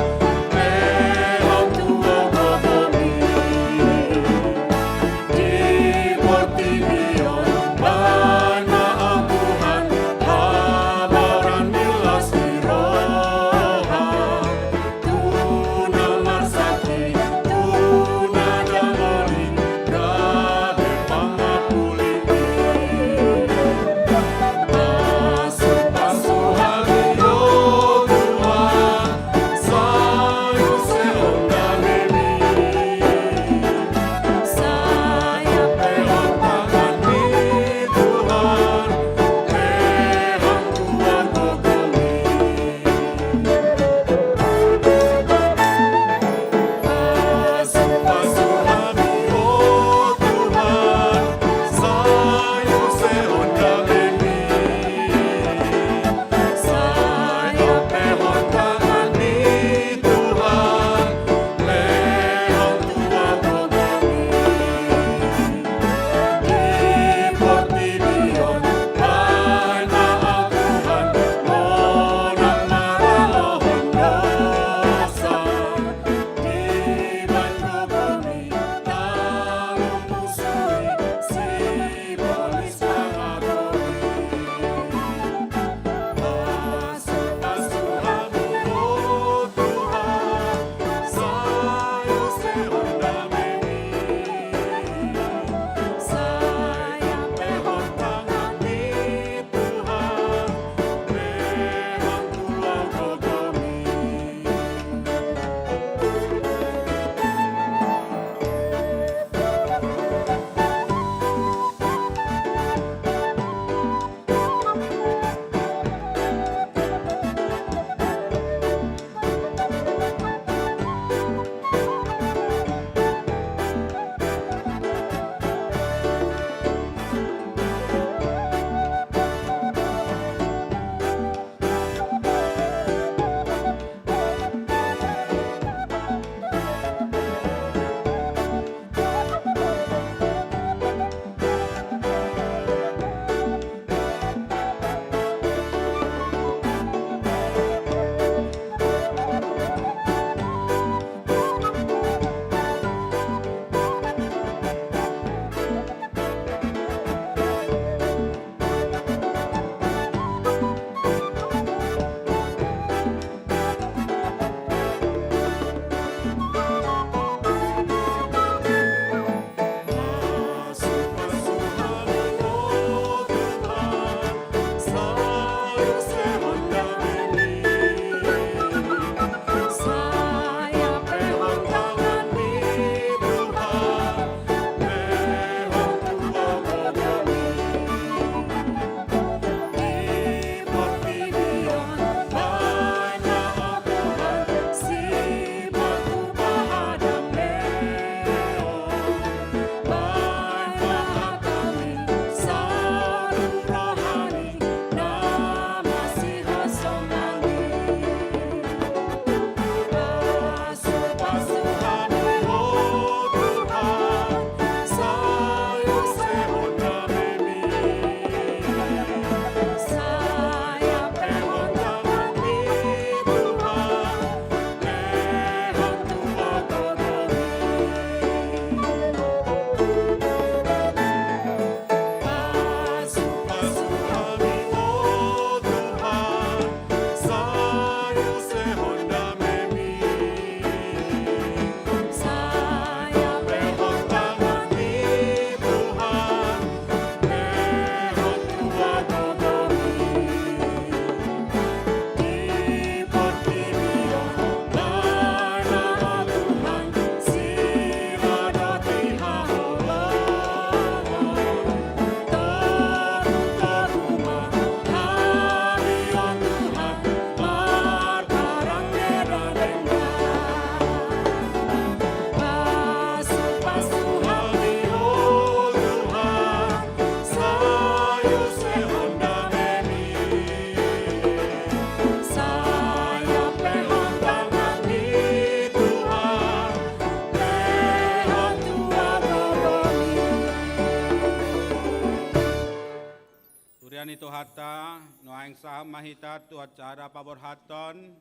Noaing saham mahita tu acara paborhaton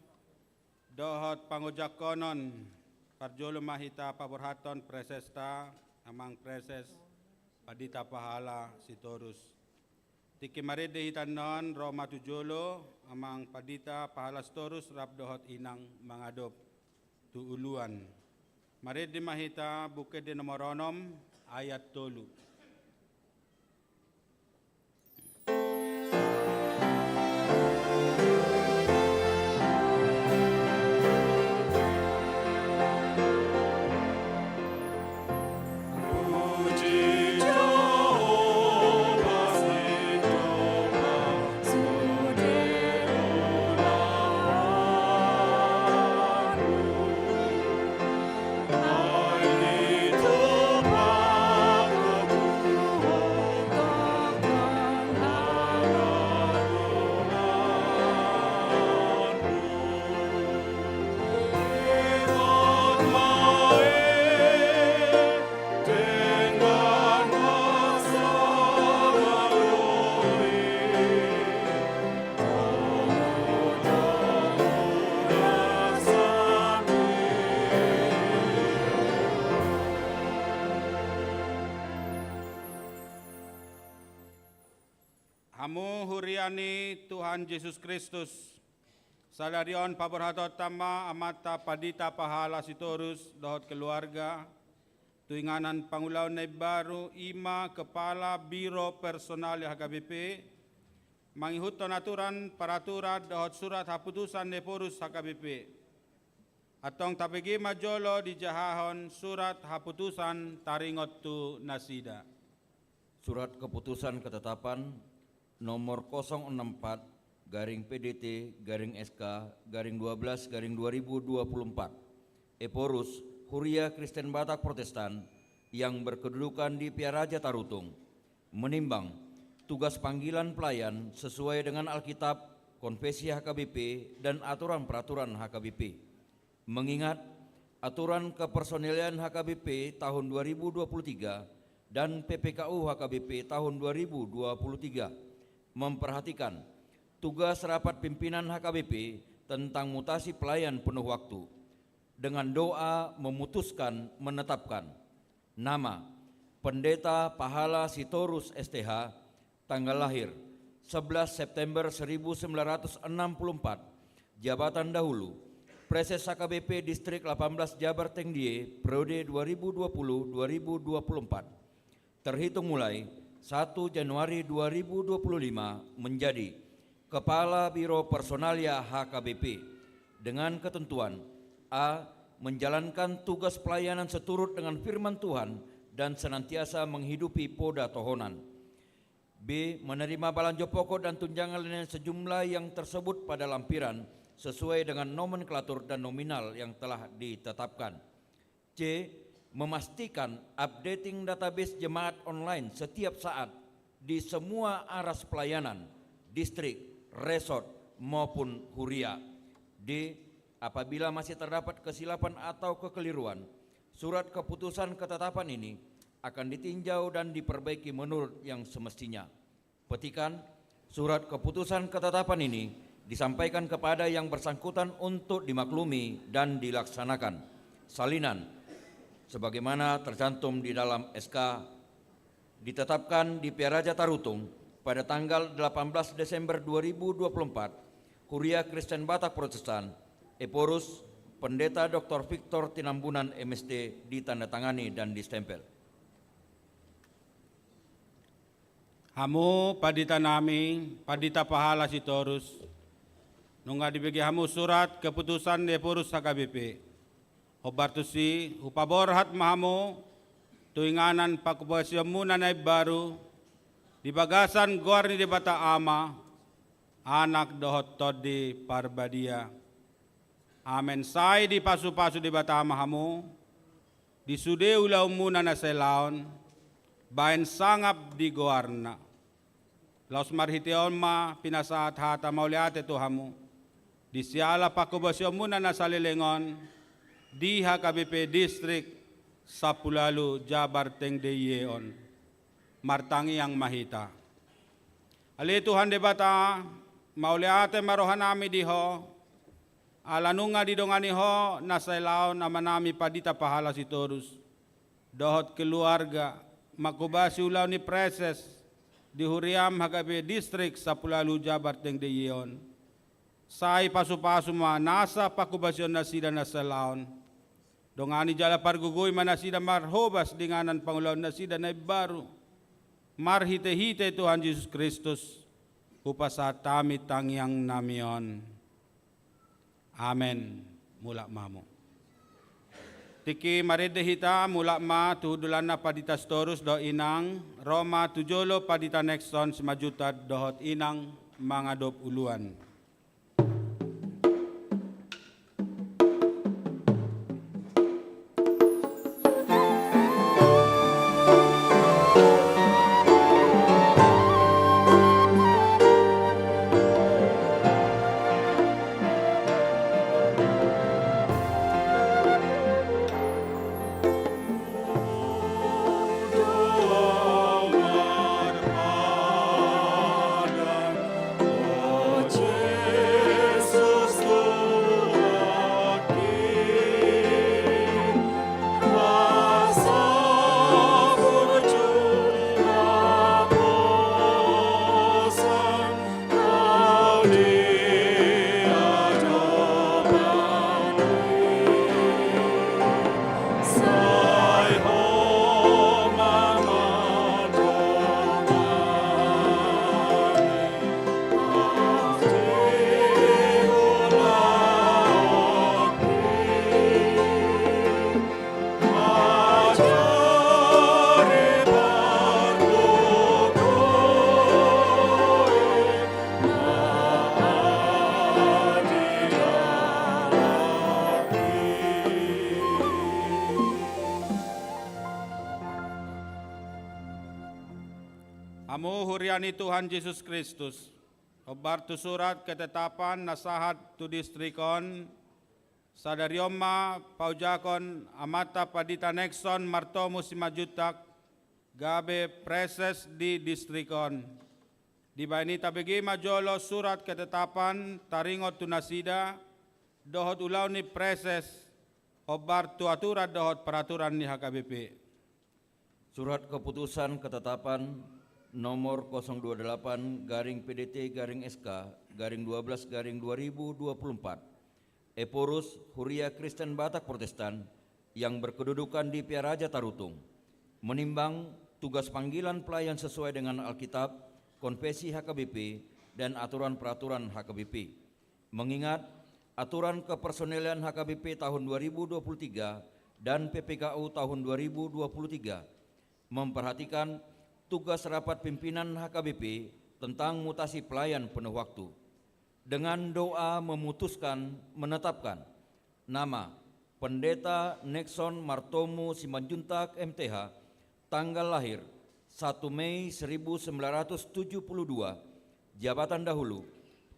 dohot pangujakonon parjolo mahita paborhaton presesta amang preses padita pahala sitorus. Tiki marede hitanon Roma tujolo amang padita pahala sitorus rap dohot inang mangadop tu uluan. Marede mahita bukit di nomoronom ayat 3. Hamu huriani Tuhan Yesus Kristus, salarion paborhatot tama amata padita pahala sitorus dohot keluarga, tuinganan pangulaw na baru ima kepala biro personal HKBP, manghihuton aturan peraturan dohot surat haputusan Neporus HKBP, atong tapigi majolo di jahahon surat haputusan taringot tu nasida. Surat keputusan ketetapan nomor 064 garing PDT garing SK garing 12 garing 2024 Eporus Huria Kristen Batak Protestan yang berkedudukan di Piaraja Tarutung menimbang tugas panggilan pelayan sesuai dengan Alkitab, Konfesi HKBP dan aturan peraturan HKBP. Mengingat aturan kepersonelian HKBP tahun 2023 dan PPKU HKBP tahun 2023 memperhatikan tugas rapat pimpinan HKBP tentang mutasi pelayan penuh waktu dengan doa memutuskan menetapkan nama Pendeta Pahala Sitorus STH, tanggal lahir 11 September 1964, jabatan dahulu Preses HKBP Distrik 18 Jabar Tengdie periode 2020-2024 terhitung mulai 1 Januari 2025 menjadi Kepala Biro Personalia HKBP dengan ketentuan A. Menjalankan tugas pelayanan seturut dengan firman Tuhan dan senantiasa menghidupi poda tohonan. B. Menerima balanjo pokok dan tunjangan lainnya sejumlah yang tersebut pada lampiran sesuai dengan nomenklatur dan nominal yang telah ditetapkan. C. Memastikan updating database jemaat online setiap saat di semua aras pelayanan, distrik, resort maupun huria. D. Apabila masih terdapat kesilapan atau kekeliruan, surat keputusan ketetapan ini akan ditinjau dan diperbaiki menurut yang semestinya. Petikan, surat keputusan ketetapan ini disampaikan kepada yang bersangkutan untuk dimaklumi dan dilaksanakan. Salinan sebagaimana tercantum di dalam SK ditetapkan di Piaraja Tarutung pada tanggal 18 Desember 2024, Huria Kristen Batak Protestan, Eporus, Pendeta Dr. Victor Tinambunan MSD ditandatangani dan distempel. Hamu padita nami, padita pahala sitorus, nungga dibagi hamu surat keputusan Eporus HKBP. Hobartusi upaborhat mahamu tuinganan pakubasyamu nanay baru di bagasan gorni di bata ama anak dohot todi parbadia. Amen say di pasu-pasu di bata mahamu di sude ulaw muna na selaon bayan sangap di goarna. Laos marhiteon ma pinasaat hata mauliate tuhamu di siala pakubasyamu na salilengon di HKBP Distrik Sapulalu Jabar Tengdeyeon martangi yang mahita. Ali Tuhan debata mauliate marohanami diho, alanunga didongani ho, nasailaw na manami padita pahala si Torus. Dohot keluarga, makubasi ulaw ni Preses, di Huriam Hagabe District sa Pulalu Jabar Teng de Iyon. Sai pasu-pasu ma nasa pakubasyon na sida na salaon. Dongani jala pargugoy manasida marhobas dinganan Pangulaw na sida na baru. Marhite-hite Tuhan Yesus Kristus. Upasa tamit tangyang namion. Amen. Mula mamo. Tiki maridehita mula ma tuhudulan na paditas torus do inang Roma tujolo padita nexton semajutad dohot inang mga dop uluan. Amo huriani Tuhan Yesus Kristus, obar tu surat ketetapan nasahat tu distrikon, sadarioma paujakon amata padita nexon martomu simajutak, gabe preses di distrikon. Di baini tabegi majolo surat ketetapan taringot tu nasida, dohot ulau ni preses, obar tu aturan dohot peraturan ni HKBP. Surat keputusan ketetapan nomor 028 garing PDT garing SK garing 12 garing 2024 Eporus Huria Kristen Batak Protestan yang berkedudukan di Piaraja Tarutung menimbang tugas panggilan pelayan sesuai dengan Alkitab, Konfesi HKBP dan aturan peraturan HKBP. Mengingat aturan kepersonelian HKBP tahun 2023 dan PPKU tahun 2023 memperhatikan tugas rapat pimpinan HKBP tentang mutasi pelayan penuh waktu. Dengan doa memutuskan menetapkan nama Pendeta Nexon Martomu Simanjuntak MTH, tanggal lahir 1 Mei 1972, jabatan dahulu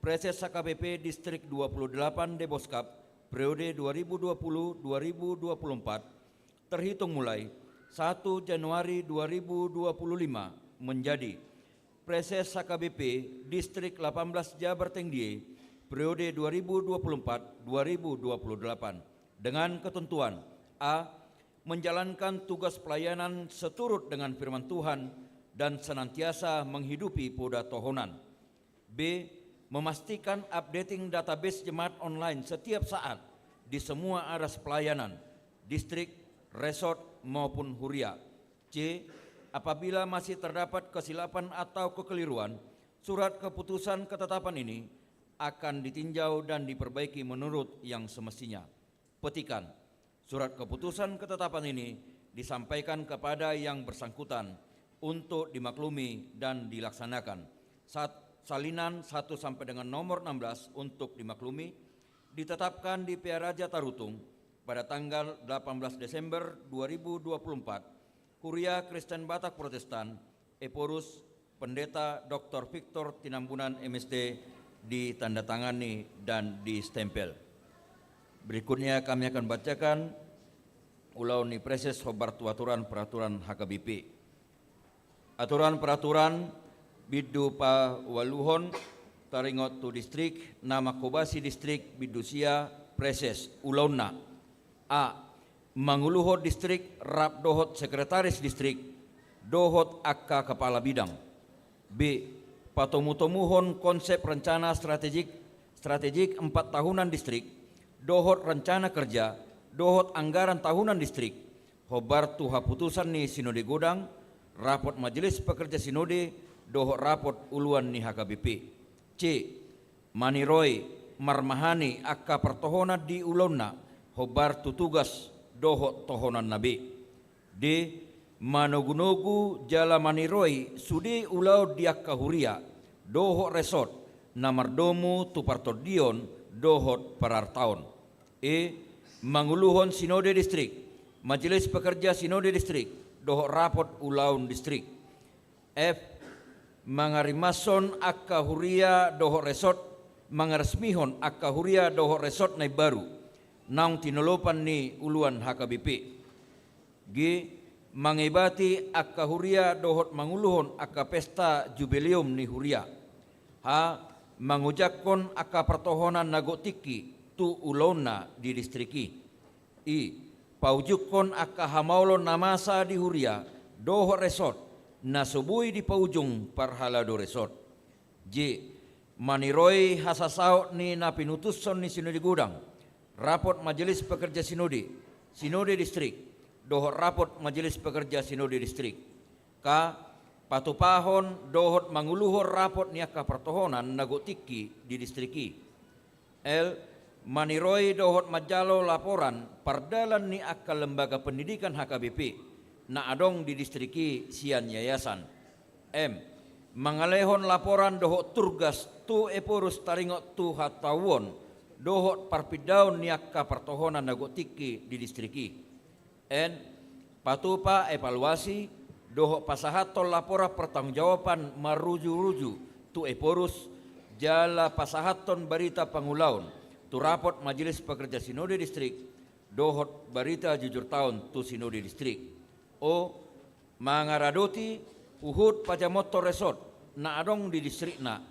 Preses HKBP Distrik 28 Deboskap, periode 2020-2024, terhitung mulai 1 Januari 2025 menjadi Preses HKBP Distrik 18 Jabar Teng Die, periode 2024-2028 dengan ketentuan A. Menjalankan tugas pelayanan seturut dengan firman Tuhan dan senantiasa menghidupi poda tohonan. B. Memastikan updating database jemaat online setiap saat di semua aras pelayanan, distrik, resort, maupun huria. C. Apabila masih terdapat kesilapan atau kekeliruan, surat keputusan ketetapan ini akan ditinjau dan diperbaiki menurut yang semestinya. Petikan, surat keputusan ketetapan ini disampaikan kepada yang bersangkutan untuk dimaklumi dan dilaksanakan. Salinan 1 sampai dengan nomor 16 untuk dimaklumi ditetapkan di Piaraja Tarutung pada tanggal 18 Desember 2024, Huria Kristen Batak Protestan, Eporus Pendeta Dr. Victor Tinambunan MSD ditandatangani dan distempel. Berikutnya kami akan bacakan ulau ni preses hobar aturan peraturan HKBP. Aturan peraturan bidu pa waluhon taringot tu distrik nama kobasi distrik bidusia preses ulauna. A. Manguluhot distrik rap dohot sekretaris distrik dohot akka kepala bidang. B. Patomu-tomuhon konsep rencana strategik 4 tahunan distrik dohot rencana kerja dohot anggaran tahunan distrik hobar tuha putusan ni sinode godang rapot majelis pekerja sinode dohot rapot uluan ni HKBP. C. Maniroi marmahani akka pertohona di ulonna hobar tutugas dohot tohonan nabi. D. Manogunogu jala maniroi sudi ulau diakka huria dohot resort namardomu tupartodion dohot parartaon. E. Manguluhon sinode distrik majelis pekerja sinode distrik dohot rapot ulaun distrik. F. Mangarimason akka huria dohot resort mangaresmihon akka huria dohot resort nai baru naung tinolopan ni uluan HKBP. G. Mangibati akka huria dohot manguluhon akka pesta jubileum ni huria. H. Mangujakon akka pertohonan nagotiki tu ulona di distriki. I. Paujukon akka hamaulon namasa di huria dohot resort nasubui di paujung parhalado resort. J. Maniroi hasasaut ni napinutuson ni sinode gudang rapot majelis pekerja sinode distrik dohot rapot majelis pekerja sinode distrik. K. Patupahon dohot manguluhor rapot niaka pertohonan nagotiki di distriki. L. Maniroi dohot majalo laporan pardalan ni akka lembaga pendidikan HKBP na adong di distriki sian yayasan. M. Mangalehon laporan dohot turgas tu eporus taringot tu hatawon dohot parpidaun niaka pertohonan nagotiki di distriki. N. Patupa evaluasi dohot pasahatol lapora pertanggungjawaban maruju-ruju tu eporus jala pasahaton berita pangulaun tu rapot majelis pekerja sinode distrik dohot berita jujur tahun tu sinode distrik. O. Mangaradoti uhud pajamotor resort na adong di distrikna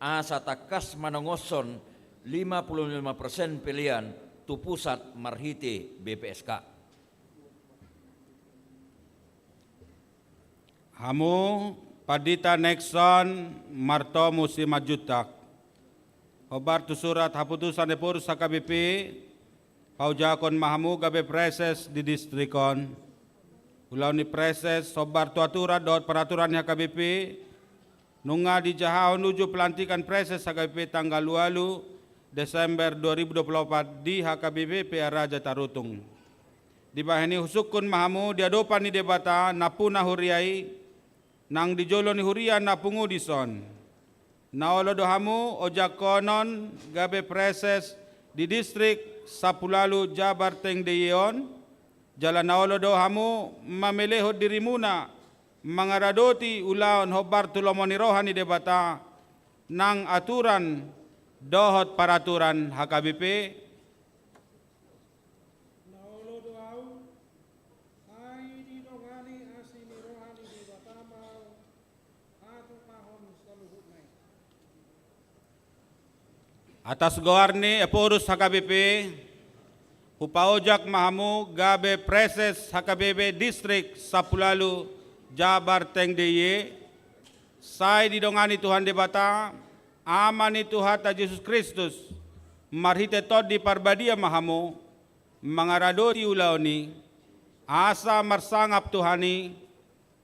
asa takas manongoson 55% pilihan tu pusat marhite BPSK. Hamu padita Nexon Marto Musi Majutak. Hobar tu surat haputusan epurus HKBP paujakon mahamu gabe preses di distrikon. Ulau ni preses hobar tu aturan dot peraturan HKBP nunga di jahau nuju pelantikan preses HKBP tanggal 2 Desember 2024 di HKBP PA Raja Tarutung. Di bahani husukun mahamu diadopan ni debata napuna huriai nang dijolo ni huria na pungu dison. Naolo dohamu ojak konon gabe preses di distrik Sapulalu Jabar Teng Deyon. Jalan naolo dohamu mameleho dirimuna mangaradoti ulaon hobar tulomoni rohani debata nang aturan dohot peraturan HKBP. Atas goarni epurus HKBP hupaojak mahamu gabe preses HKBP distrik Sapulalu Jabar Teng Deye sai didongani Tuhan debata amani Tuhan Yesus Kristus marhite tod di parbadia mahamu mangaradoti ulaoni asa marsangap Tuhani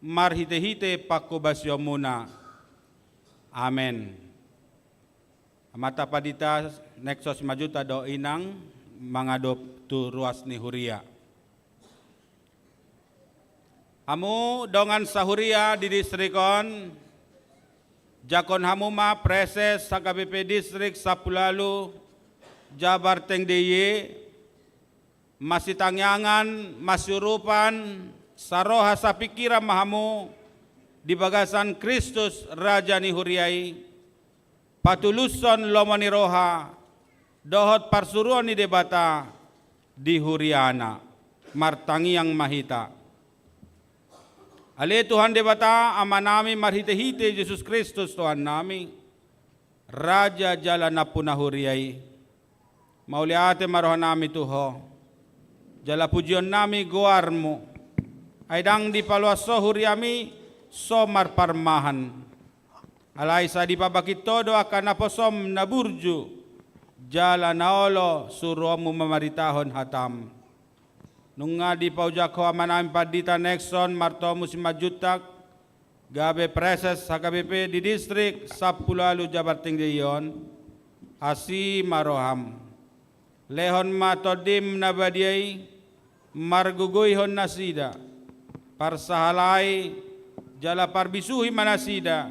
marhite-hite pakubasyo muna. Amen. Mata padita Nexos majuta do inang mangadop tu ruas ni huria. Hamu dongan sahuria di distrikon jakon hamuma preses HKBP distrik Sapulalu Jabar Teng Deye masih tangyangan masyurupan saroha sapikira mahamu di bagasan Kristus Raja ni huriai patuluson lomoni roha dohot parsuruan ni debata di huriana martangi yang mahita. Ale Tuhan debata amanami marhite-hite Yesus Kristus Tuhan nami Raja jalan apuna huriai. Mauliate marohanami Tuho. Jala pujion nami goarmu. Aidang di paluaso huriami somar parmahan. Alai sa di pabakit todo akan naposom na burju. Jala naolo suruamu mamaritahon hatam. Nunga di paujako amanami padita Nexon martomu simajutak. Gabe preses HKBP di distrik Sapulalu Jabar Tinggiyon. Asi maroham. Lehon matodim nabadiai. Marguguihon nasida. Parsahalai jala parbisuhi manasida.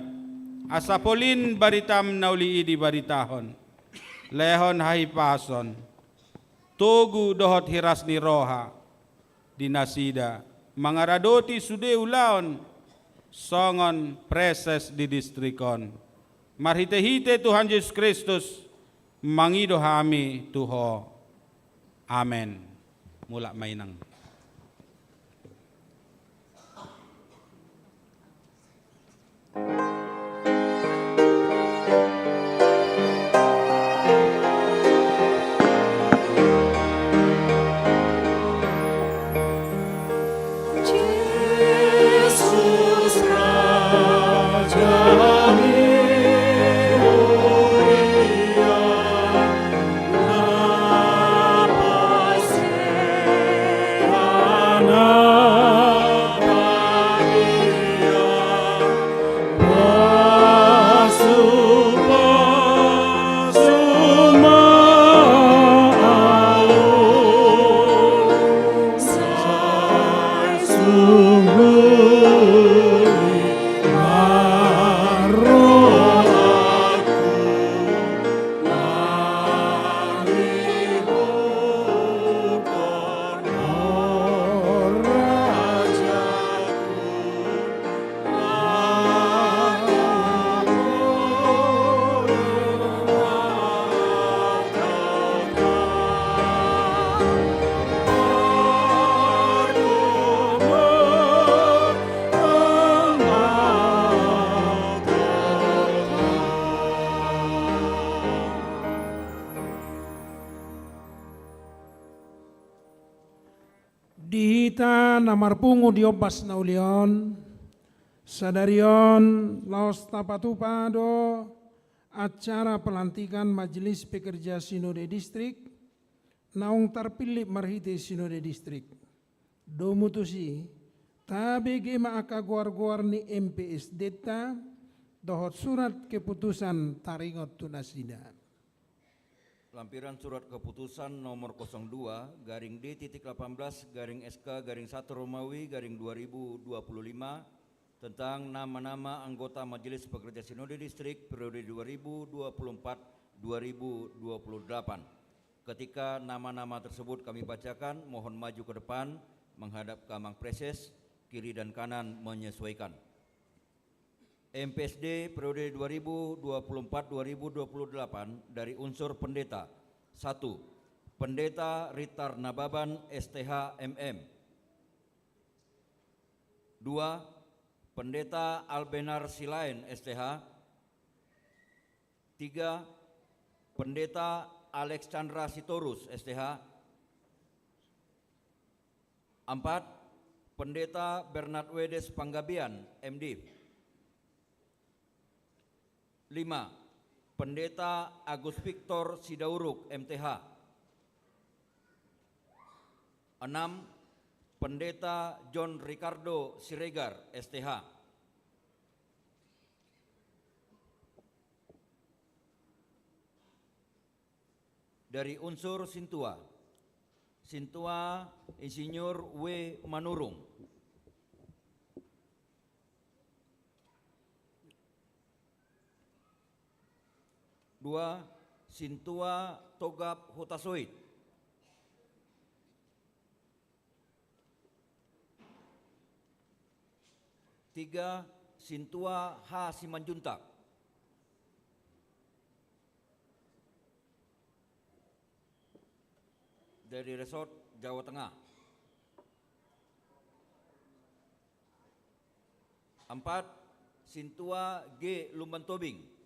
Asapolin baritam nauli di baritahon. Lehon haipason. Tugu dohot hiras ni roha. Dinasida. Mangaradoti sude ulaon. Songon preses di distrikon. Marhite-hite Tuhan Yesus Kristus. Mangido hami Tuho. Amen. Mula mainang. Dihita namarpungu diobas naulion, sadarion laos tapatupado acara pelantikan Majelis Pekerja Sinode Distrik, naung terpilih marhite Sinode Distrik. Domutusi, tabege maaka guar-guar ni MPS Deta, dohot surat keputusan taringot tunasida. Lampiran surat keputusan nomor 02 garing D.18 garing SK garing 1 Romawi garing 2025 tentang nama-nama anggota Majelis Pekerja Sinode Distrik periode 2024-2028. Ketika nama-nama tersebut kami bacakan, mohon maju ke depan menghadap ke Amang Preses, kiri dan kanan menyesuaikan. MPSD periode 2024-2028 dari unsur pendeta. 1. Pendeta Ritar Nababan STH MM. 2. Pendeta Albenar Silain STH. 3. Pendeta Alex Chandra Sitorus STH. 4. Pendeta Bernard Wedes Panggabian MD. 5. Pendeta Agus Victor Sidauruk MTH. 6. Pendeta John Ricardo Siregar STH. 7. Dari unsur Sintua, Sintua Insinyur W. Manurung. 2. Sintua Togap Hutasoit. 3. Sintua H. Simanjuntak. 4. Dari Resort Jawa Tengah. 4. Sintua G. Lumban Tobing.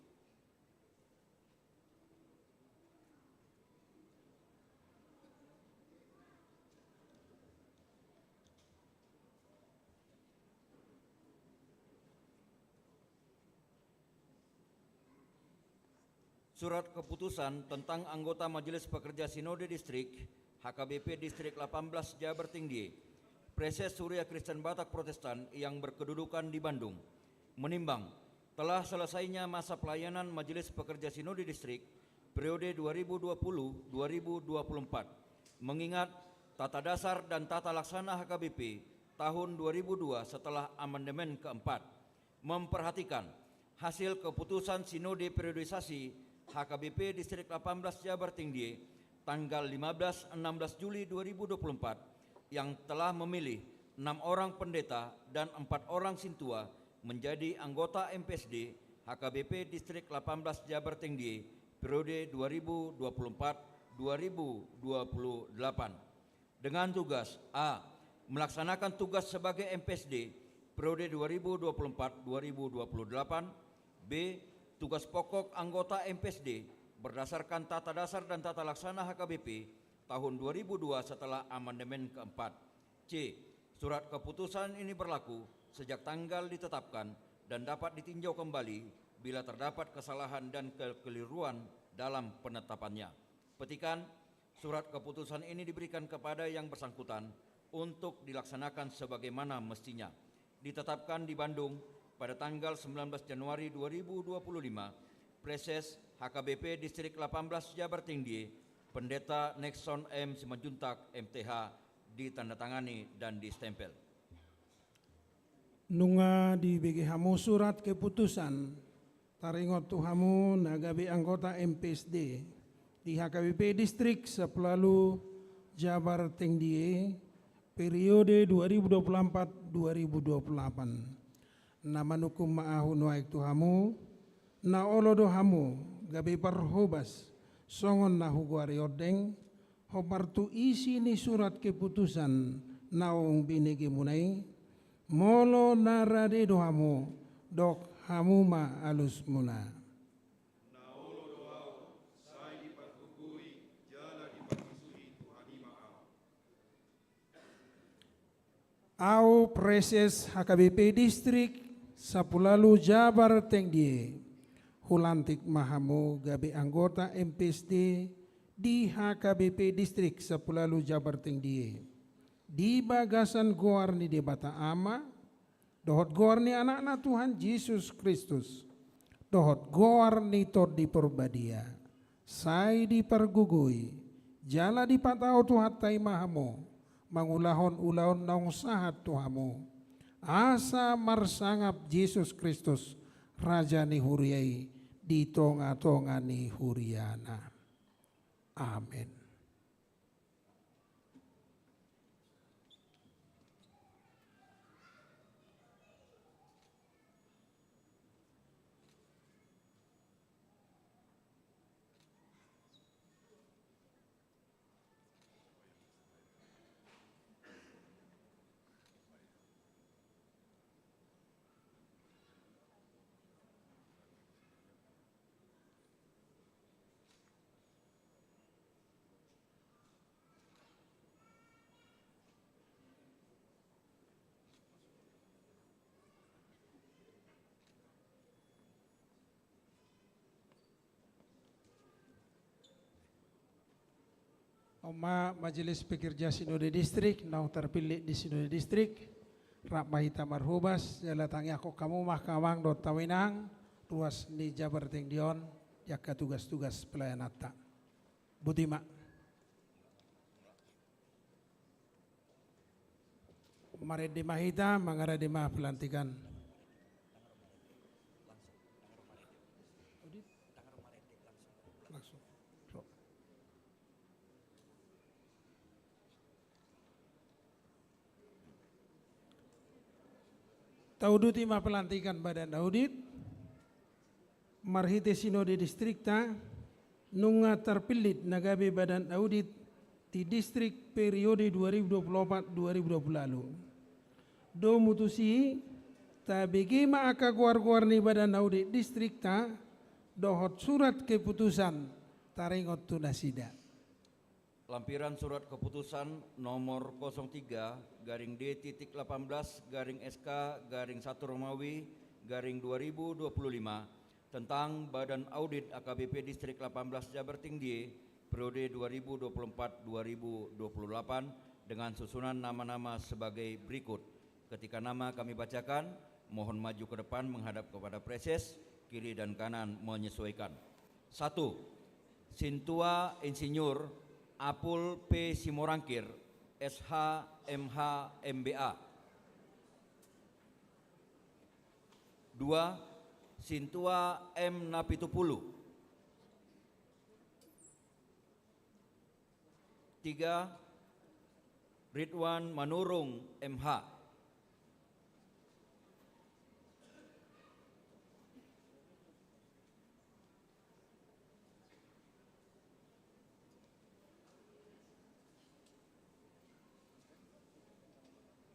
Surat keputusan tentang anggota Majelis Pekerja Sinode Distrik HKBP Distrik 18 Jabar Tinggi, Preses Surya Kristen Batak Protestan yang berkedudukan di Bandung, menimbang telah selesainya masa pelayanan Majelis Pekerja Sinode Distrik periode 2020-2024, mengingat Tata Dasar dan Tata Laksana HKBP tahun 2002 setelah amandemen keempat, memperhatikan hasil keputusan Sinode Periodisasi HKBP Distrik 18 Jabar Tinggi tanggal 15-16 Juli 2024 yang telah memilih 6 orang pendeta dan 4 orang sintua menjadi anggota MPSD HKBP Distrik 18 Jabar Tinggi periode 2024-2028 dengan tugas A. Melaksanakan tugas sebagai MPSD periode 2024-2028. B. Tugas pokok anggota MPSD berdasarkan Tata Dasar dan Tata Laksana HKBP tahun 2002 setelah amandemen keempat. C. Surat keputusan ini berlaku sejak tanggal ditetapkan dan dapat ditinjau kembali bila terdapat kesalahan dan kekeliruan dalam penetapannya. Petikan, surat keputusan ini diberikan kepada yang bersangkutan untuk dilaksanakan sebagaimana mestinya. Ditetapkan di Bandung pada tanggal 19 Januari 2025, Preses HKBP Distrik 18 Jabar Tinggi, Pendeta Nexon M. Simanjuntak MTH, ditandatangani dan distempel. Nunga di bagi hamu surat keputusan taringot tuhamu nagabi anggota MPSD di HKBP Distrik 10 Jabar Tinggi periode 2024-2028. Nama nukum ma'ahu nuaik tuhamu na olodo hamu gabi parhobas songon na huguari odeng hopartu isi ni surat keputusan naung binigi munai molo narade dohamu dok hamu ma alus muna. Au Preses HKBP Distrik 10 Jabar Tinggi hulantik mahamu gabi anggota MPSD di HKBP Distrik 10 Jabar Tinggi di bagasan goar ni debata ama dohot goar ni anak-anak Tuhan Yesus Kristus dohot goar ni tod di perbadia sai di pergugui jala di patau Tuhan tai mahamu mangulahon-ulahon naung sahat Tuhamu asa marsangap Yesus Kristus Raja ni huriai di tonga-tonga ni huriana. Amin. Oma Majelis Pekerja Sinode Distrik nau terpilih di Sinode Distrik Rak Mahita Marhubas jala tangi aku kamu mahkamang dot tawinang ruas di Jabar Tingdion jaka tugas-tugas pelayanan tak Butima Mari di Mahita mangara di mah pelantikan Taudut ima pelantikan badan audit marhite Sinode Distrikta nunga terpilih nagabe badan audit di distrik periode 2024-2020 lalu. Do mutusi ta begima aka guar-guar ni badan audit distrikta dohot surat keputusan taringot tunasida. Lampiran surat keputusan nomor 03/D.18/SK/1 Romawi/2025 tentang Badan Audit AKBP Distrik 18 Jabar Tinggi periode 2024-2028 dengan susunan nama-nama sebagai berikut. Ketika nama kami bacakan, mohon maju ke depan menghadap kepada preses, kiri dan kanan menyesuaikan. 1. Sintua Insinyur Apul P. Simorangkir, SH, MH, MBA. 2. Sintua M. Napitupulu. 3. Ridwan Manurung, MH. 4.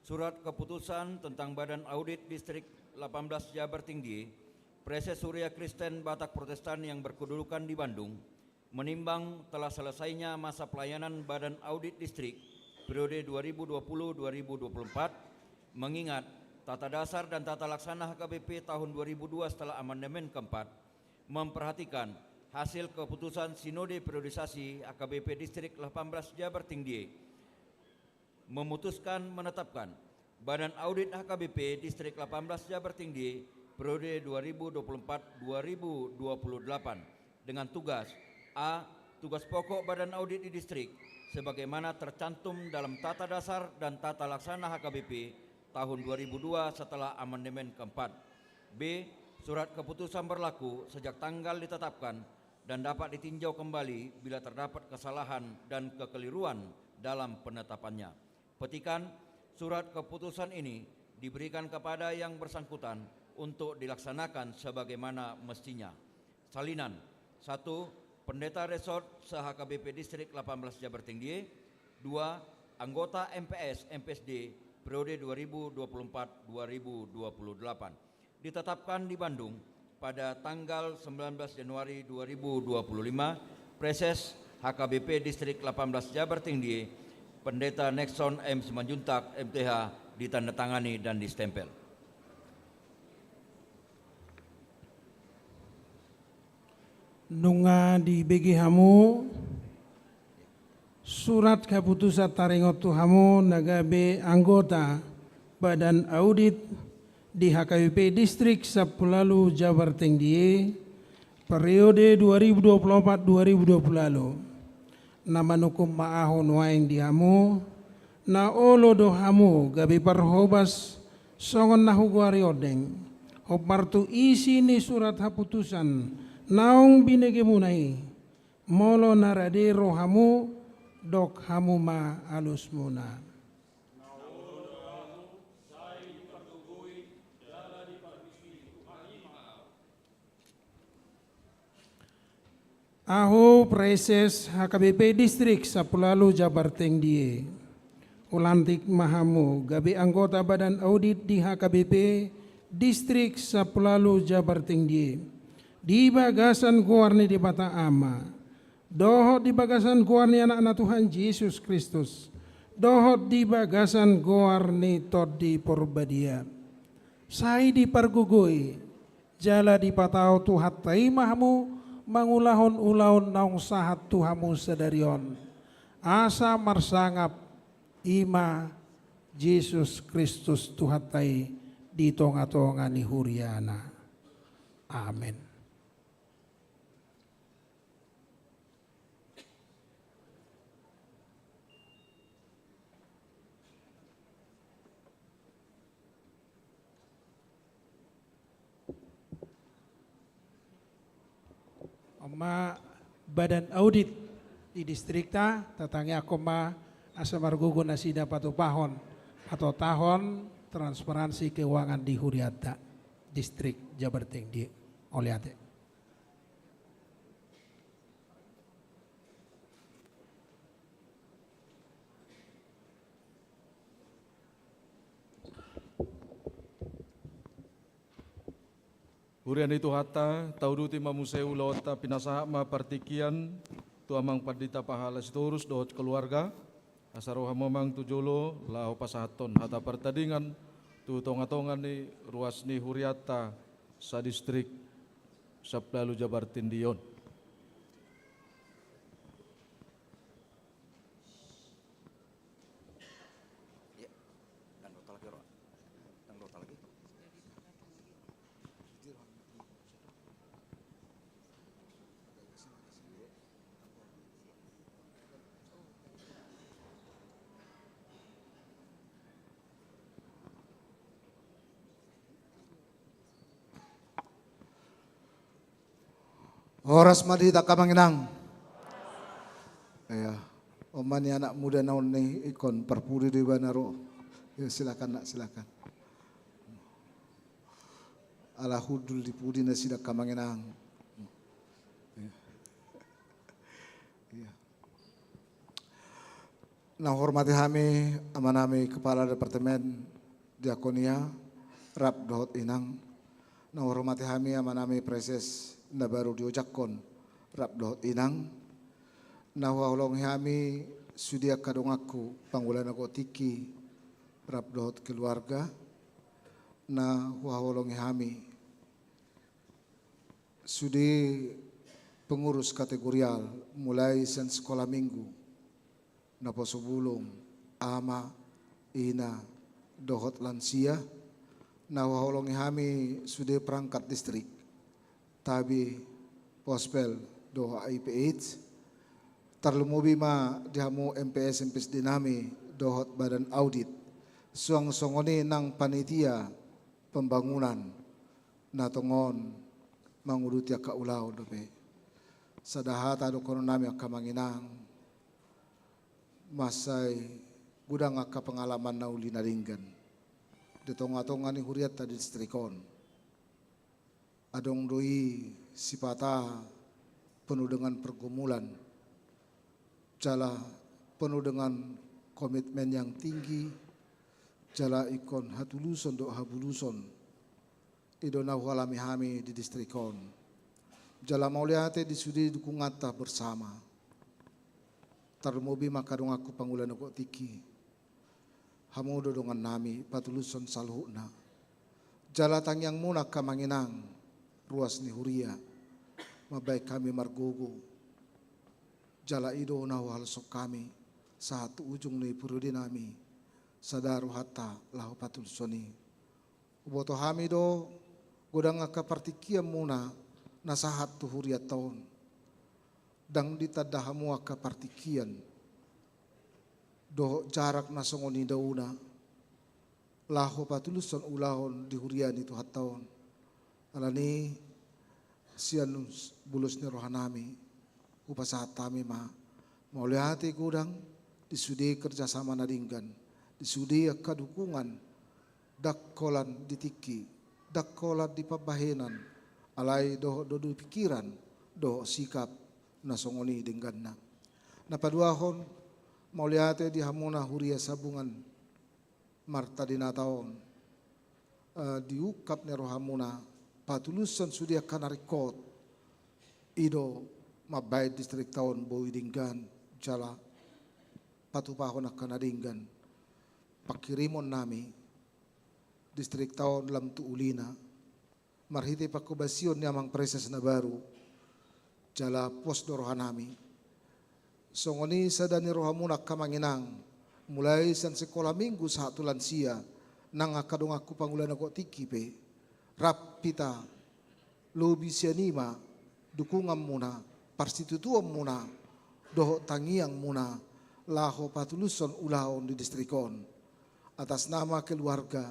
Surat keputusan tentang Badan Audit Distrik 18 Jabar Tinggi, Preses Surya Kristen Batak Protestan yang berkedudukan di Bandung, menimbang telah selesainya masa pelayanan Badan Audit Distrik periode 2020-2024, mengingat tata dasar dan tata laksana HKBP tahun 2002 setelah amandemen keempat, memperhatikan hasil keputusan Sinode Periodisasi HKBP Distrik 18 Jabar Tinggi, memutuskan menetapkan Badan Audit HKBP Distrik 18 Jabar Tinggi periode 2024-2028 dengan tugas: A. Tugas pokok Badan Audit di distrik sebagaimana tercantum dalam tata dasar dan tata laksana HKBP tahun 2002 setelah amandemen keempat. B. Surat keputusan berlaku sejak tanggal ditetapkan dan dapat ditinjau kembali bila terdapat kesalahan dan kekeliruan dalam penetapannya. Petikan: surat keputusan ini diberikan kepada yang bersangkutan untuk dilaksanakan sebagaimana mestinya. Salinan: 1. Pendeta Resort se-HKBP Distrik 18 Jabar Tinggi. 2. Anggota MPS MPSD periode 2024-2028. Ditetapkan di Bandung pada tanggal 19 Januari 2025. Preses HKBP Distrik 18 Jabar Tinggi, Pendeta Nexon M. Simanjuntak MTH, ditandatangani dan distempel. Nunga di begi hamu surat keputusan taringot tu hamu nagabe anggota Badan Audit di HKBP Distrik 10 Jabar Tinggi periode 2024-2020 nama nukum maahon waing di hamu na olo do hamu gabi parhobas songon nahuguari odeng hopartu isi ni surat keputusan naung binege munai molo narade rohamu dok hamu ma alus muna. Aho Preses HKBP Distrik 10 Jabar Tinggi ulantik mahamu gabi anggota Badan Audit di HKBP Distrik 10 Jabar Tinggi di bagasan kuarni di bata ama, dohot di bagasan kuarni anak-anak Tuhan Yesus Kristus, dohot di bagasan kuarni tod di porbadia. Sai di pargugui, jala di patau tuhat taimahmu, mangulahon-ulahon naung sahat Tuhamu sedarion. Asa marsangap ima Yesus Kristus tuhat tai di tonga-tonga ni huriana. Amin. Ma Badan Audit di distrikta tatangnya koma asa margugo nasida patupahon atau tahun transparansi keuangan di Huriata Distrik Jabar Tinggi oleh ate. Hurian itu hata, tauduti mamuseu lota pinasaha ma partikian, tu amang padita pahala siturus dohot keluarga, asaroha mamang tu jolo, lao pasahaton, hata pertandingan, tu tonga-tonga ni ruas ni Huriata sa distrik Sablalu Jabar Tindion. Horas madita kamanginang. Ya, omani anak muda naon nih ikon perpuri di banaro. Ya, silakan nak, silakan. Ala hudul di pudi na sida kamanginang. Ya. Nah, hormati kami amanami Kepala Departemen Diakonia Rap Dohot Inang. Nah, hormati kami amanami Preses na baru diojakon Rap Dohot Inang. Na waulong kami sudia kadong aku panggulan ako tiki Rap Dohot keluarga. Na waulong kami sudi pengurus kategorial mulai sen sekolah minggu na posubulong ama ina dohot lansia. Na waulong kami sudi perangkat distrik tabi pospel do IPH tarlumubi ma dihamu MPS dinami dohot badan audit suang-songoni nang panitia pembangunan na tongon mangurutia kaulaw dope sadahata do kono nami akamanginang masai gudang aka pengalaman na uli naringgan detonga-tonga ni huriat ta distrikon adong doi sipata penuh dengan pergumulan, jala penuh dengan komitmen yang tinggi, jala ikon hatuluson do habuluson, idona walami hami di distrikon, jala mauliate disudi dukungata bersama, tarmobi makadong aku pangulan ako tiki, hamudo dengan nami patuluson salhuna, jala tangyang muna kamanginang, ruas ni huria mabay kami margogo jala ido na halsok kami sa hatu ujung ni purudi nami sadaru hatta lahu patul soni uboto hami do godang aka partikia muna nasahat tu huria taon dang ditadahamu aka partikian do jarak nasongoni dauna lahu patuluson ulahon di huria ni tu hataon alani sian bulus ni rohanami upasahat kami mau lihati gudang disudi kerjasama naringgan disudi akka dukungan dakkolan ditiki dakkolan di pabahenan alai doh dodu pikiran doh sikap nasongoni dengganna napaduahon mau lihati di hamuna huria sabungan marta dinataon diukap ni rohamuna patulusan sudia kana rekod ido mabay distrik taon boy dinggan jala patupahon na kanadinggan pakirimon nami distrik taon lam tuulina marhiti pakubasyon ni amang preses na baru jala pos dorohan nami songoni sadani rohamuna kamanginang mulai san sekolah minggu sa tulansia nang akadong aku pangulan ako tikipe rap pita lobi sianima dukungan muna parstitutuan muna doho tangiang muna laho patuluson ulaon di distrikon atas nama keluarga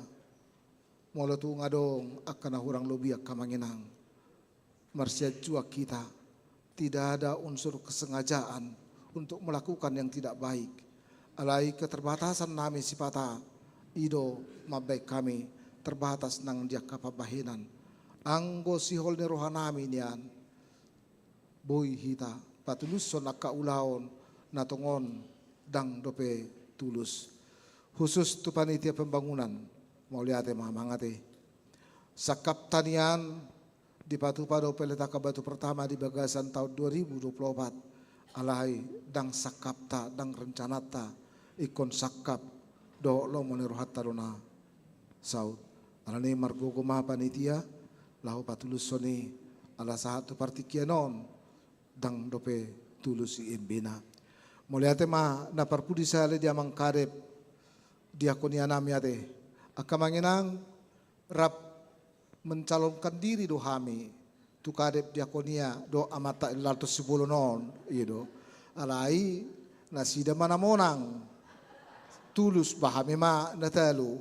molotu ngadong akan hurang lobi akamanginang marsiat jua kita tidak ada unsur kesengajaan untuk melakukan yang tidak baik alai keterbatasan nami sipata ido mabaik kami terbatas nang dia kapabahinan anggo sihol ni rohanami nian boy hita patuluson akka ulaon natongon dang dope tulus khusus tu panitia pembangunan mau lihat mamangate sakap tanian di Patupado peletaka batu pertama di Bagasan tahun 2024 alai dang sakapta dang rencanata ikon sakap do lo monirohatta dona saud alani margogo ma panitia lahu patulus soni ala satu partikianon dang dope tulus si imbina. Moliate ma na parpudi sale dia mangkarep diakonia nami ate. Akamanginang rap mencalonkan diri do hami tu kadep diakonia do amata ilalto sibulonon ido alai nasida mana monang tulus bahami ma natalu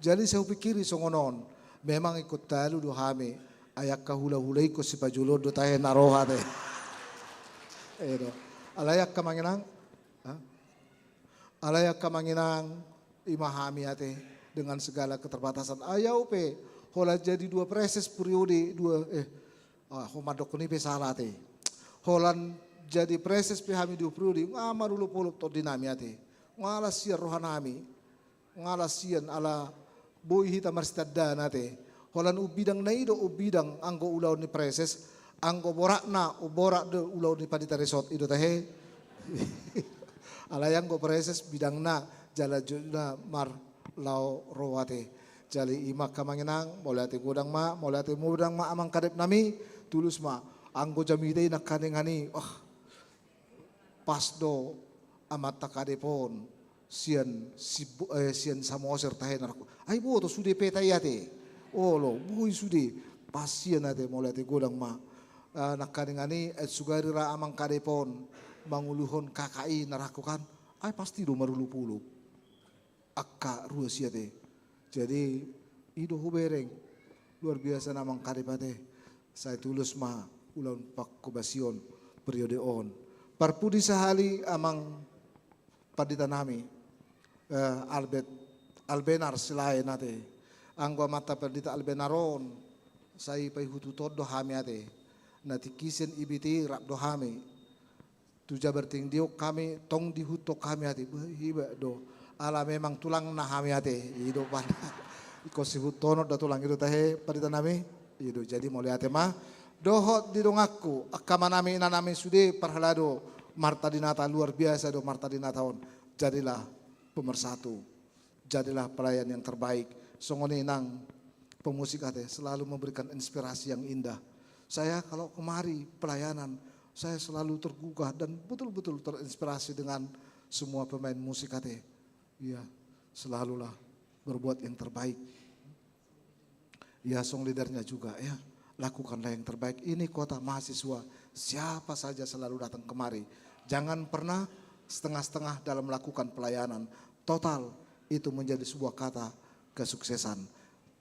jadi saya pikiri songonon memang ikut talu do hami ayak kahula-hulai ko si pajulo do tahe naroha te ido alayak kamanginang alayak kamanginang imahami ate dengan segala keterbatasan ayau pe hola jadi dua preses periode dua homadok ini pe salah te holan jadi preses pe hami dua periode ngamarulu polop to dinami ate ngalas sian rohanami ngalas sian ala boy hita marstadda nate holan ubidang naido ubidang anggo ulau ni preses anggo borakna borak de ulau ni padita resort ido tahe alayang go preses bidang na jala juna mar lau rowate jali imak kamanginang molate godang ma molate mudang ma amang kadep nami tulus ma anggo jamite nak kanengani pas do amat takadepon sian sian samoser tahe naraku ai bo to sude petayate lo bui sude pasien ate molate godang ma nak kanengani sugari ra amang kadepon manguluhon KKI narakukan ai pasti do marulu pulu akka rua siate jadi ido hubereng luar biasa namang karipate saya tulus ma ulang pak kobasion periode on parpudi sahali amang padita nami albenar silai nate anggo mata padita albenaron sai pai hutu todo hami ate nati kisen ibiti rap do hami tuja berting diok kami tong dihutok kami ate hiba do ala memang tulang na hami ate ido pada iko sibut tono da tulang itu tahe padita nami ido jadi mulai ate mah dohot di dongaku akama nami nanami sude parhalado marta dinata luar biasa do marta dinata on jadilah pemersatu jadilah pelayan yang terbaik songone nang pemusik ate selalu memberikan inspirasi yang indah saya kalau kemari pelayanan saya selalu tergugah dan betul-betul terinspirasi dengan semua pemain musik ate. Ya, selalulah berbuat yang terbaik. Ya, song leadernya juga ya, lakukanlah yang terbaik. Ini kota mahasiswa, siapa saja selalu datang kemari. Jangan pernah setengah-setengah dalam melakukan pelayanan. Total itu menjadi sebuah kata kesuksesan.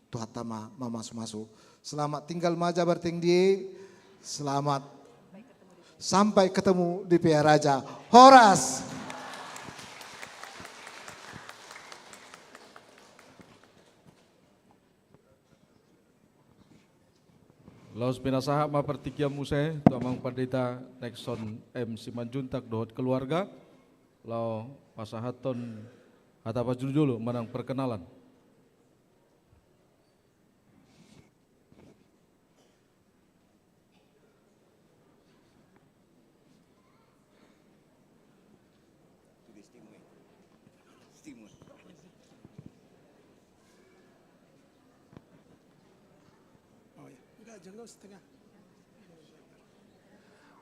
Tuhan tama mama sumasu. Selamat tinggal majabar tinggi. Selamat sampai ketemu di PA Raja. Horas. Laos pinasaha ma partikia muse tamang pandita Nexon M Simanjuntak dohot keluarga lau pasahaton hata dulu menang perkenalan.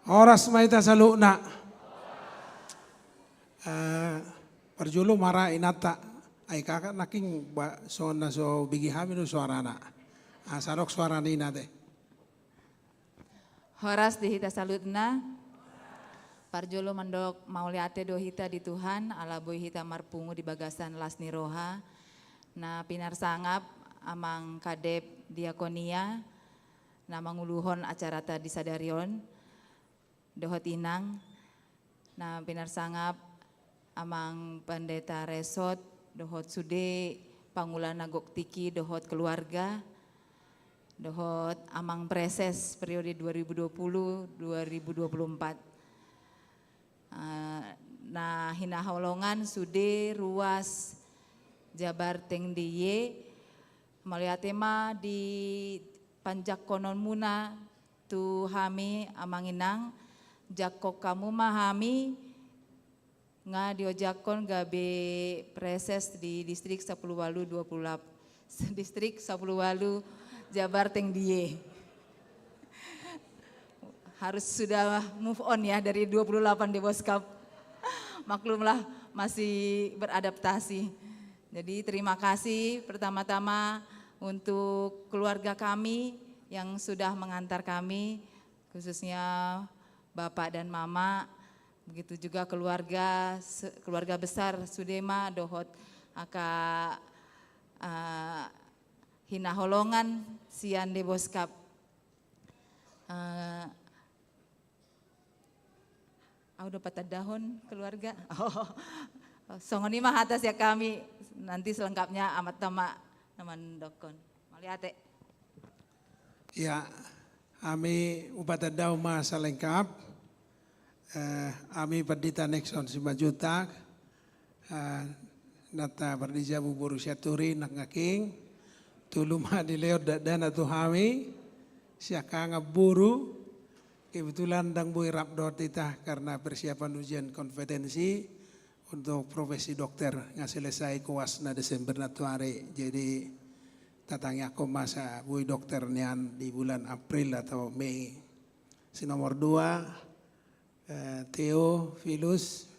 Oras maita saluna. Perjulu mara inata. Ay kakak naking so na so bigi hami no suarana. Sarok suara ni nate. Horas dihita salutna. Parjolo mandok mauliate do hita di Tuhan. Ala boy hita marpungu di bagasan lasni roha. Na pinar sangap amang kadep diakonia. Na manguluhon acara tadi sadarion dohot inang na pinarsangap amang pendeta resort dohot sude pangulan nagok tiki dohot keluarga dohot amang preses periode 2020-2024 na hinaholongan sude ruas Jabar Teng Diye melihat tema di panjak konon muna tu hami amanginang jakok kamu mahami nga diojakon gabe preses di distrik 10 Walu 28 distrik 10 Walu Jabar Teng Diye harus sudah move on ya dari 28 di Boskap. Maklumlah masih beradaptasi. Jadi terima kasih pertama-tama untuk keluarga kami yang sudah mengantar kami, khususnya Bapak dan Mama, begitu juga keluarga besar Sudema, Dohot, Aka Hina Holongan, Sian de Boskap. Udah patah dahon keluarga. Songoni mah atas ya kami, nanti selengkapnya amat tama naman dokon. Maliate. Ya, kami upata daw masa lengkap. Kami perdita Nexon Simajutak. Nata perdija buburu syaturi nak ngaking. Tuluma di leod dana tu kami. Siaka ngaburu. Kebetulan dang bui rapdot itah karena persiapan ujian kompetensi untuk profesi dokter yang selesai kuas na Desember natuari. Jadi tatangnya aku masa bui dokter nian di bulan April atau Mei. Si nomor 2 Theo Filus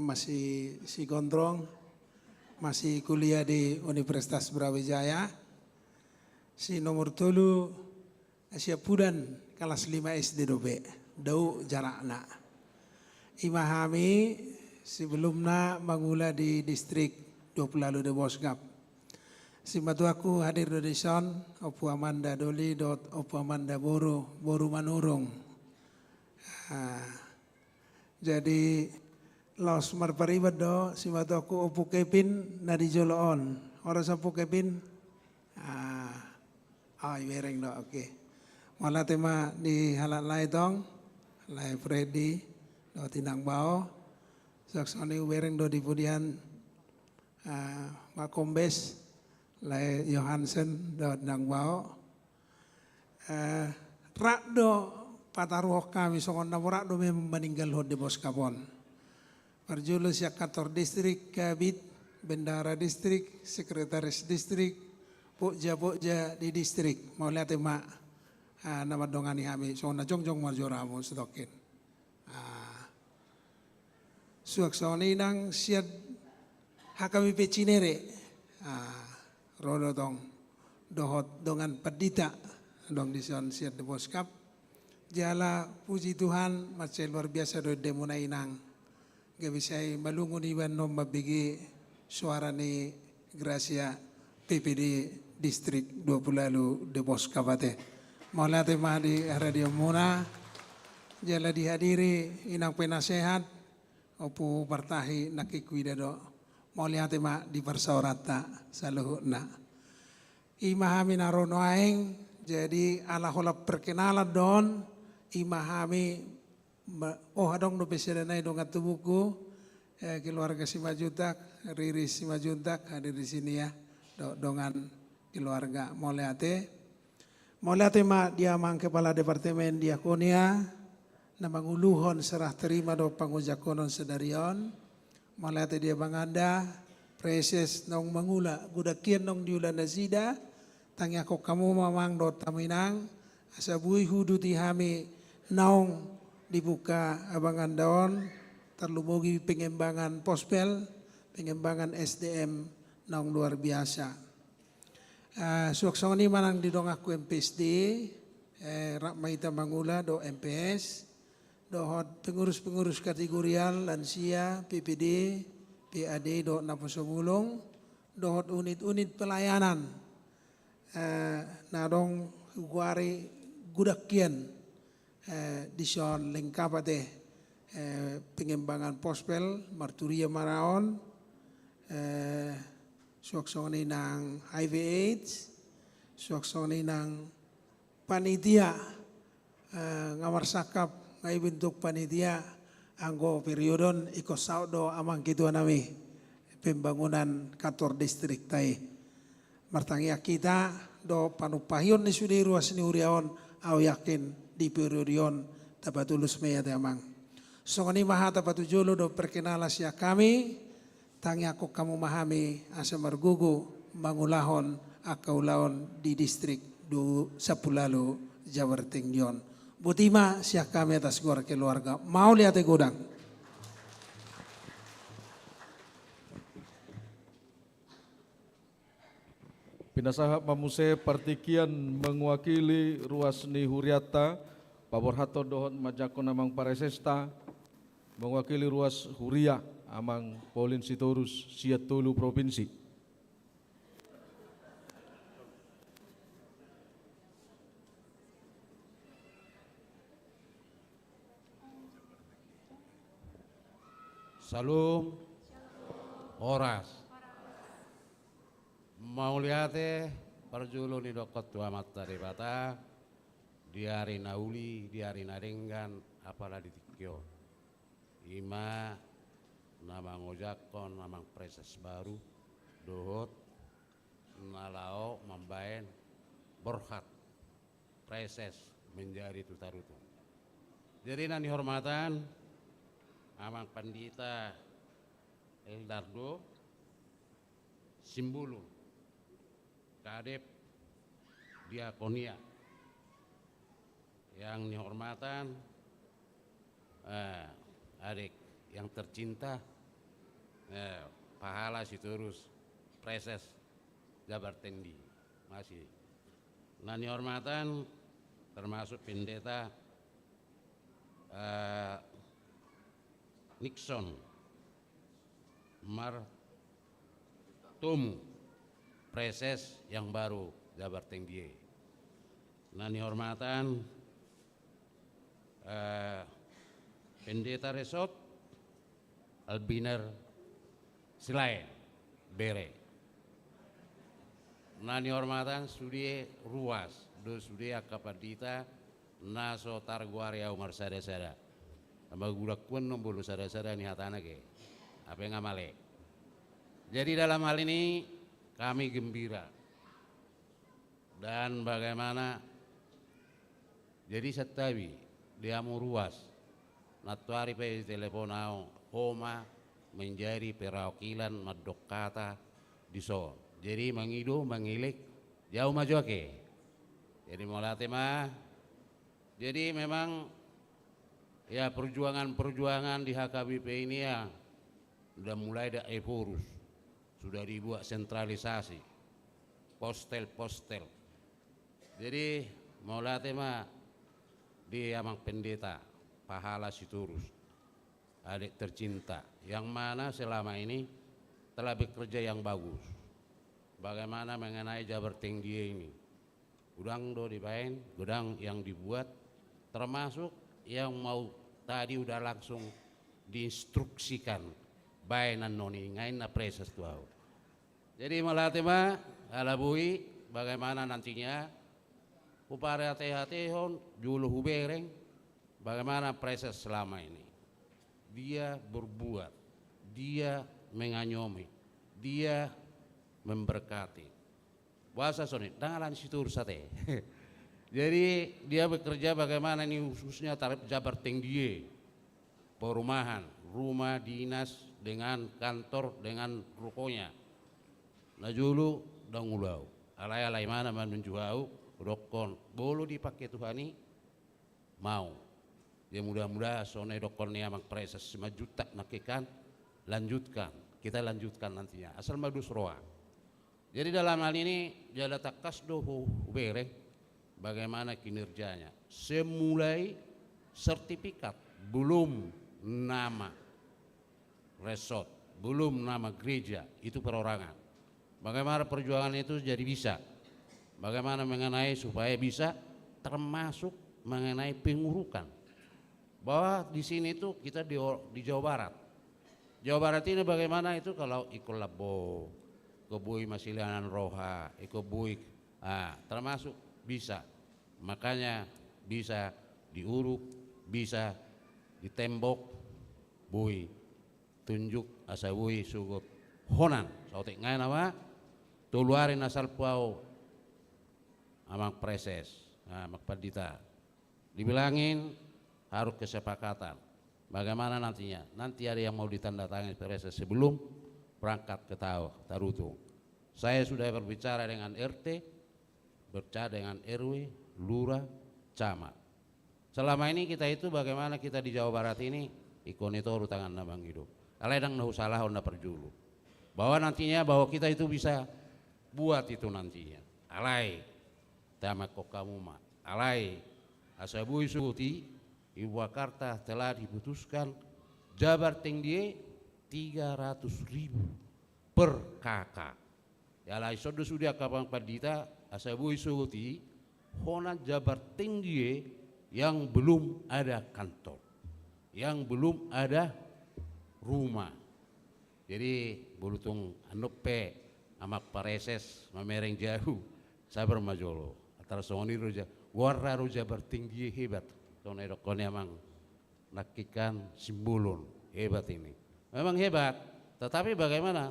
masih si gondrong, masih kuliah di Universitas Brawijaya. Si nomor 3 Siapudan kelas 5 SD dobe, dau jarakna. Imahami sebelumnya mangula di distrik 20 de Boskap. Simatu aku hadir di son, opu Amanda Doli dot opu Amanda Boru Manurung. Jadi los marparibat do simatu aku opu Kevin na di Joloon. Orang sapu Kevin? Wereng do oke. Wala tema di halat lai tong, lai Freddy, do tinang bao, saksoni wereng do di pudian Makombes, lai Johansen do tinang bao, rak do pataruh kami songon namurak do memang meninggal hod di Boskapon. Perjulus ya kantor distrik, kabit, bendara distrik, sekretaris distrik, pokja di distrik, mau lihat tema. Nama dongani kami, so na jongjong marjoramu sedokin. Suaksoni nang siad hakami pecinere, rodo tong dohot dongan pedita dong dison siad de Boskap. Jala puji Tuhan macam luar biasa do demunai nang. Gabisai malungun iban nom mabigi suara ni Gracia PPD distrik 20 de Boskap ate. Maulah tema di Radio Muna, jala dihadiri inang penasehat, opu partahi nakikui dado, maulah tema di persaurata saluhuna. Imahami narono aeng, jadi ala holap perkenalan don, imahami, adong do pesedanai dong atubuku, keluarga Simajutak, Riri Simajutak hadir di sini ya, dongan keluarga maulah te. Mula tema dia mang kepala departemen diakonia, nama nguluhon serah terima do pangujakonon sedarion. Mula dia banganda, preses nong mangula, gudakian nong diulan nazida, tanya ko kamu mamang do taminang, asabui hudu tihami naong dibuka abangandaon, terlumugi pengembangan pospel, pengembangan SDM naong luar biasa. Suaksoni manang di dong aku MPSD, rak maita mangula do MPS, dohot pengurus kategorial lansia, PPD, PAD do naposomulong, dohot unit-unit pelayanan, nadong guari gudakian, dison lengkap ate, pengembangan pospel, marturia maraon, suaksoni nang HIV/AIDS, suaksoni nang panitia, ngamar sakap ngai bentuk panitia, anggo periodon iko saudo amang kitu nami pembangunan kantor distrik tai. Martangia kita do panupahion ni sudi ruas ni uriaon, au yakin di periodion tapatulus meya te amang. Songoni maha tapatujolo do perkenala sia kami, tangi aku kamu mahami asa margugu mangulahon akaulaon di distrik du Sapulalu Jawa Tinggion. Butima siak kami atas keluarga. Mau lihat godang. Pinasaha Mamuse Partikian mewakili ruas ni Huriata, Pabor Hato Dohon Majako Namang Paresesta, mewakili ruas Huria, Amang Polin Sitorus, Siatulu Provinsi. Salum, Oras. Mau lihat perjulu ni dokot tua mata di bata, di hari nauli, di hari naringgan, apalah di tikyo. Ima, nama ngojakon, nama preses baru, dohot, nalao, membaen, berhat, preses menjadi tutarutu. Jadi nani hormatan, Amang Pandita Eldardo Simbulu Kadep Diakonia yang dihormatan adik yang tercinta Pahala Sitorus Preses Jabar Tendi masih nani hormatan termasuk pendeta Nixon Martomu Preses yang baru Jabar Tendi. Nani hormatan Pendeta Resort Albiner Silae Bere. Nani hormatan studi ruas do studi akapadita naso targuaria umar sada-sada. Tambah gudak pun nombolu sada-sada ni hatana ke. Apa yang ngamale. Jadi dalam hal ini kami gembira. Dan bagaimana jadi setabi dia mau ruas. Natuari pe teleponau homa menjadi perwakilan madokata di so. Jadi mengidu mengilik jauh maju ke. Jadi mulai tema. Jadi memang ya perjuangan di HKBP ini ya sudah mulai ada evorus, sudah dibuat sentralisasi, postel. Jadi mulai tema di Amang Pendeta Pahala Sitorus, adik tercinta, yang mana selama ini telah bekerja yang bagus. Bagaimana mengenai Jabar Tendi ini, gudang do dibain, gudang yang dibuat, termasuk yang mau tadi udah langsung diinstruksikan bainan noni ngain na preses tuau. Jadi malatema alabui bagaimana nantinya upara hati-hatihon julu hubereng bagaimana preses selama ini. Dia berbuat, dia menganyomi, dia memberkati. Bahasa soni dangalan situr sate. Jadi dia bekerja bagaimana ini khususnya tarif Jabar Tendi, perumahan, rumah dinas dengan kantor dengan rukonya. Nah julu dangulau, alai mana menunjuau, dokon, bolu dipakai Tuhani, mau. Dia mudah-mudahan sone dokon ni amang preses 5 juta nakikan, lanjutkan, kita lanjutkan nantinya. Asal madus roa. Jadi dalam hal ini jala takas dohu bereng. Bagaimana kinerjanya semulai sertifikat belum nama resort belum nama gereja itu perorangan bagaimana perjuangan itu jadi bisa bagaimana mengenai supaya bisa termasuk mengenai pengurukan bahwa di sini itu kita di Jawa Barat ini bagaimana itu kalau ikut labo kebui masilianan roha ikut bui termasuk bisa, makanya bisa diuruk, bisa ditembok, bui, tunjuk asa bui sugut honan, sautik ngai nama, tuluarin asal puau, amang preses, mak Pandita, dibilangin harus kesepakatan, bagaimana nantinya, nanti ada yang mau ditandatangani preses sebelum berangkat ke Tarutung. Saya sudah berbicara dengan RT, berbicara dengan RW, Lurah, Camat. Selama ini kita itu bagaimana kita di Jawa Barat ini ikon itu tangan nabang hidup. Aledang nahu salah onda perjulu. Bahwa nantinya bahwa kita itu bisa buat itu nantinya. Alai tamak kamu mak. Alai asabui suti Ibu Jakarta telah diputuskan Jabar tinggi 300.000 per kakak. Ya lah isodo sudah kapang padita asabui suti hona Jabar tinggi yang belum ada kantor, yang belum ada rumah. Jadi bulutung anope amak pareses mamereng jauh sabar majolo antara soni roja warna roja bertinggi hebat tone dokone amang nakikan simbulun hebat ini memang hebat, tetapi bagaimana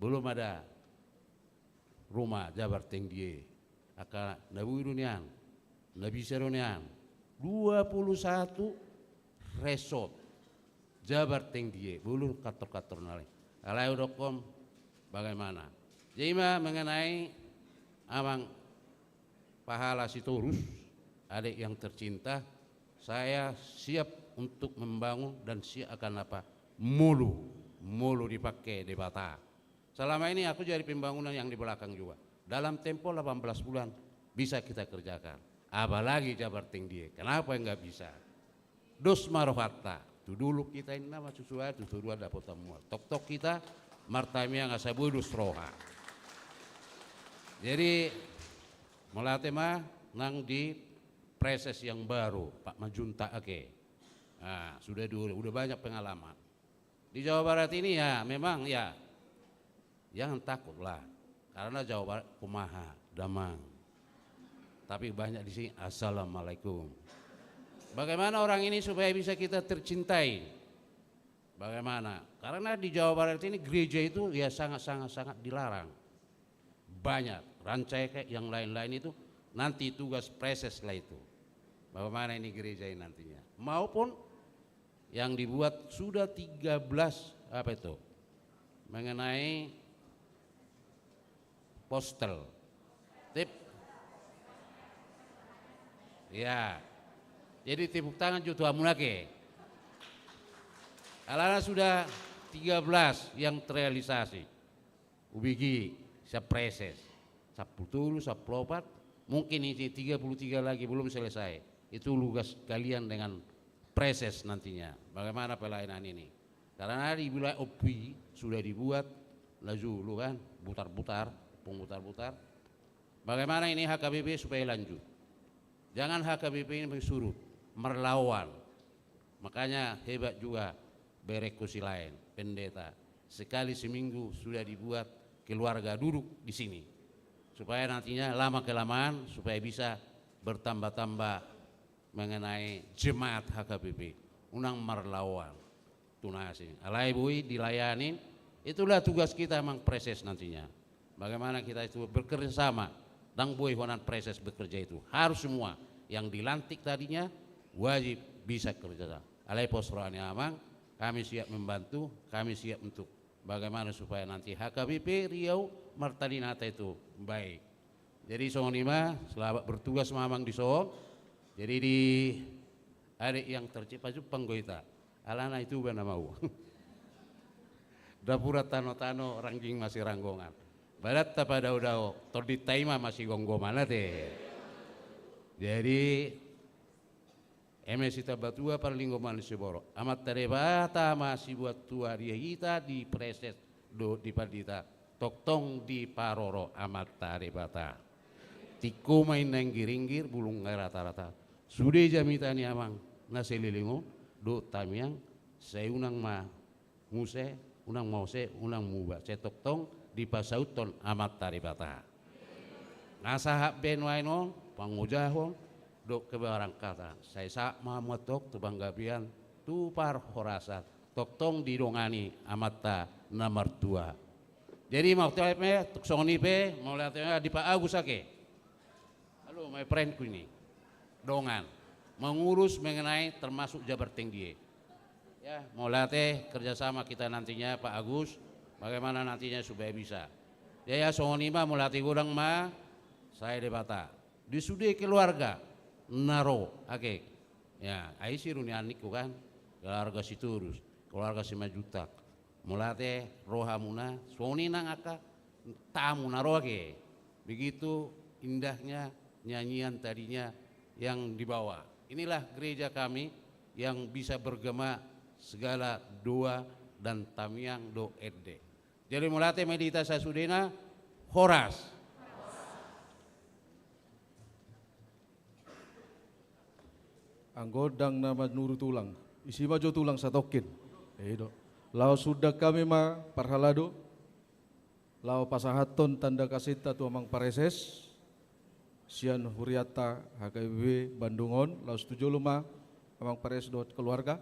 belum ada rumah Jabar tinggi aka nabu dunian nabi seronian 21 resort Jabar tinggi belum kantor-kantor nale alai.com bagaimana Jima mengenai amang pahala Sitorus adik yang tercinta, saya siap untuk membangun dan siap akan apa mulu dipakai di Bata. Selama ini aku jadi pembangunan yang di belakang juga dalam tempo 18 bulan bisa kita kerjakan, apalagi Jabar tinggi kenapa enggak bisa dos marohata itu dulu kita ini nama susuai itu dua dapat temuan tok kita martamia ngasabudus roha. Jadi mulai tema nang di proses yang baru Pak Majunta Ake. Nah, udah banyak pengalaman. Di Jawa Barat ini ya memang ya jangan takutlah karena Jawa Barat kumaha damang. Tapi banyak di sini assalamualaikum. Bagaimana orang ini supaya bisa kita tercintai? Bagaimana? Karena di Jawa Barat ini gereja itu ya sangat dilarang. Banyak rancai kayak yang lain-lain itu nanti tugas preses lah itu. Bagaimana ini gereja ini nantinya? Maupun yang dibuat sudah 13 apa itu? Mengenai postel. Tip. Ya. Jadi tepuk tangan juta mulake. Alana sudah 13 yang terrealisasi. Ubigi sepreses. 10, 14, mungkin ini 33 lagi belum selesai. Itu tugas kalian dengan preses nantinya. Bagaimana pelayanan ini? Karena di wilayah OPI sudah dibuat laju kan, putar-putar. Bagaimana ini HKBP supaya lanjut? Jangan HKBP ini surut, merlawan. Makanya hebat juga berekusi lain, pendeta. Sekali seminggu sudah dibuat keluarga duduk di sini. Supaya nantinya lama kelamaan supaya bisa bertambah-tambah mengenai jemaat HKBP. Unang merlawan. Tunasi. Alai bui dilayanin. Itulah tugas kita emang preses nantinya. Bagaimana kita itu bekerja sama. Dan bui honan preses bekerja itu. Harus semua yang dilantik tadinya wajib bisa kerja. Alai posroani amang. Kami siap membantu. Kami siap untuk bagaimana supaya nanti HKBP Riau Martalinata itu baik. Jadi Songonima selamat bertugas mamang di Soong. Jadi di adik yang tercipta itu penggoita. Alana itu benar mau. Dapura tano-tano rangging masih ranggongan. Barat pada udah tordit taima masih gonggoman teh. Jadi MS kita batua perlinggoman seboro. Amat terebata masih buat tua dia kita di preses do di padita. Toktong di paroro amat terebata. Tiko main nang giringgir bulung rata-rata. Sudah jamitani amang nasi lilingo do tamiang saya unang ma muse unang mause unang muba saya toktong di pasauton amat terebata. Nasahak ben waino pangujahong dok kebarang kata saya sak mamotok tebanggapian tu par horasa toktong didongani amatta nomor 2. Jadi mau telepnya tuk songoni pe mau lihatnya di Pak Agus ake. Halo my friend ku ini dongan mengurus mengenai termasuk Jabar tinggi. Ya mau lihatnya kerjasama kita nantinya Pak Agus bagaimana nantinya supaya bisa. Ya songoni mah mau latih gudang mah saya debata di sudi keluarga. Naro, oke. Ya, ai sirunian niku kan keluarga Siturus, keluarga Simajutak. Mulate rohamuna soni nang aka tamu naroke. Begitu indahnya nyanyian tadinya yang dibawa. Inilah gereja kami yang bisa bergema segala doa dan tamiang do edde. Jadi mulate medita sasudena horas. Anggodang nama nuru tulang, isi maju tulang satokin. Edo. Lao sudah kami ma parhalado, lao pasahaton tanda kasita tu amang pareses, sian huriata HKBP Bandungon, lao setuju luma amang pares dot keluarga.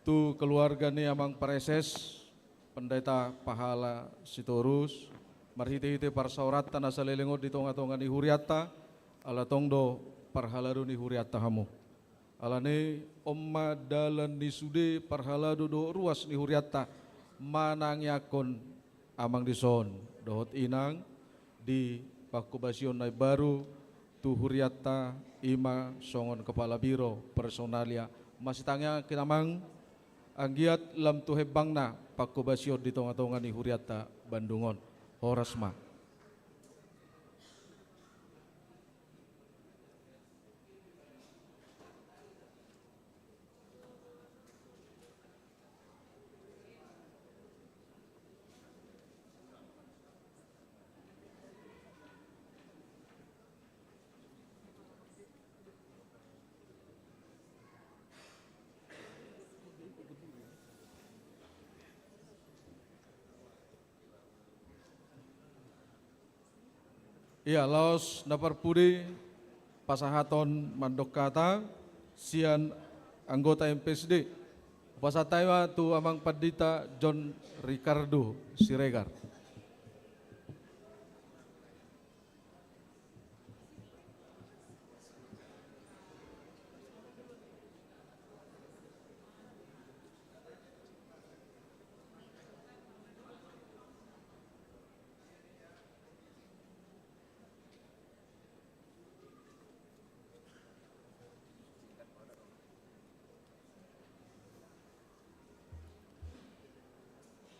Tu keluarga ni amang pareses pendeta pahala Sitorus marhite-hite parsaurat tanah salelengot di tonga-tonga ni huriata ala tongdo parhalado ni huriata hamu alane omma dalan ni sude parhalado do ruas ni huriata manang yakon amang dison dohot inang di pakubasion nai baru tu huriata ima songon kepala biro personalia masih tanya kinamang anggiat lam tuhe bangna pakubasyon di tonga-tonga ni huriata Bandungon horasma. Iya, laos naparpudi pasahaton mandok kata sian anggota MPSD pasataiwa tu amang padita John Ricardo Siregar.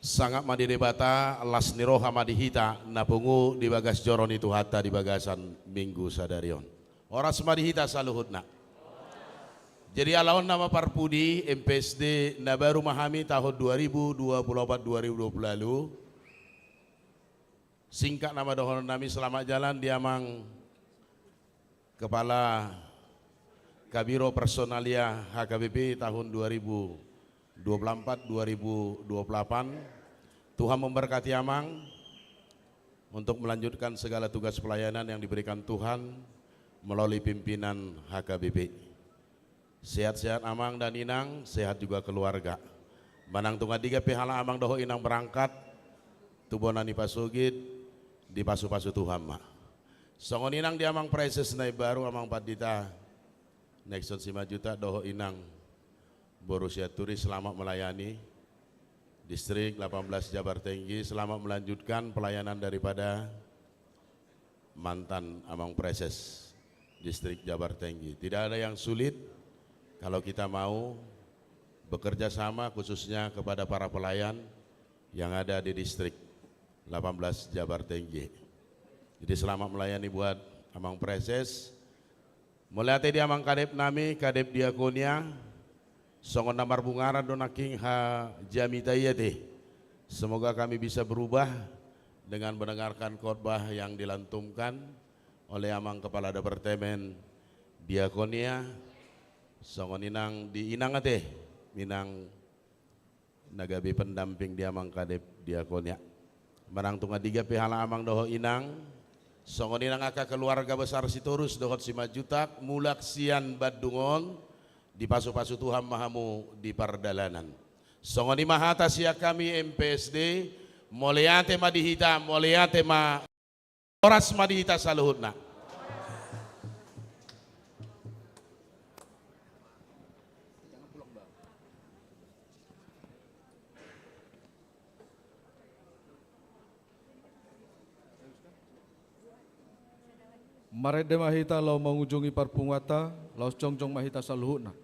Sangat madi debata las niroha madi hita napungu di bagas joron itu hatta di bagasan minggu sadarion. Oras madi hita saluhutna. Jadi alawan nama parpudi MPSD na baru memahami tahun 2024-2020 lalu. Singkat nama dohon nami selamat jalan diamang kepala Kabiro Personalia HKBP tahun 2024-2028. Tuhan memberkati amang untuk melanjutkan segala tugas pelayanan yang diberikan Tuhan melalui pimpinan HKBP. Sehat-sehat amang dan inang, sehat juga keluarga. Manang tunga diga pihala amang doho inang berangkat, tubonani pasugid, di pasu-pasu Tuhan ma. Songon inang di amang preses nai baru amang padita, Nexon 5 juta doho inang, Borussia Turis selamat melayani. Distrik 18 Jabar Tinggi selamat melanjutkan pelayanan daripada mantan Amang Preses Distrik Jabar Tinggi. Tidak ada yang sulit kalau kita mau bekerja sama khususnya kepada para pelayan yang ada di Distrik 18 Jabar Tinggi. Jadi selamat melayani buat Amang Preses. Mulai di Amang Kadep nami, Kadep Diakonia, songon namar bungara donaking ha jamitayate. Semoga kami bisa berubah dengan mendengarkan khotbah yang dilantumkan oleh amang kepala departemen diakonia songon inang di inang ate minang nagabi pendamping di amang kadep diakonia. Manang tunga diga pihala amang doho inang songon inang aka keluarga besar Sitorus dohot 5 jutak mulak sian Bandungon di pasu-pasu Tuhan mahamu di pardalanan. Songoni mahata siya kami MPSD Moleate madihita, moleate ma oras madihita saluhutna. Marede mahita lau mengunjungi parpungwata, lau jongjong mahita saluhutna.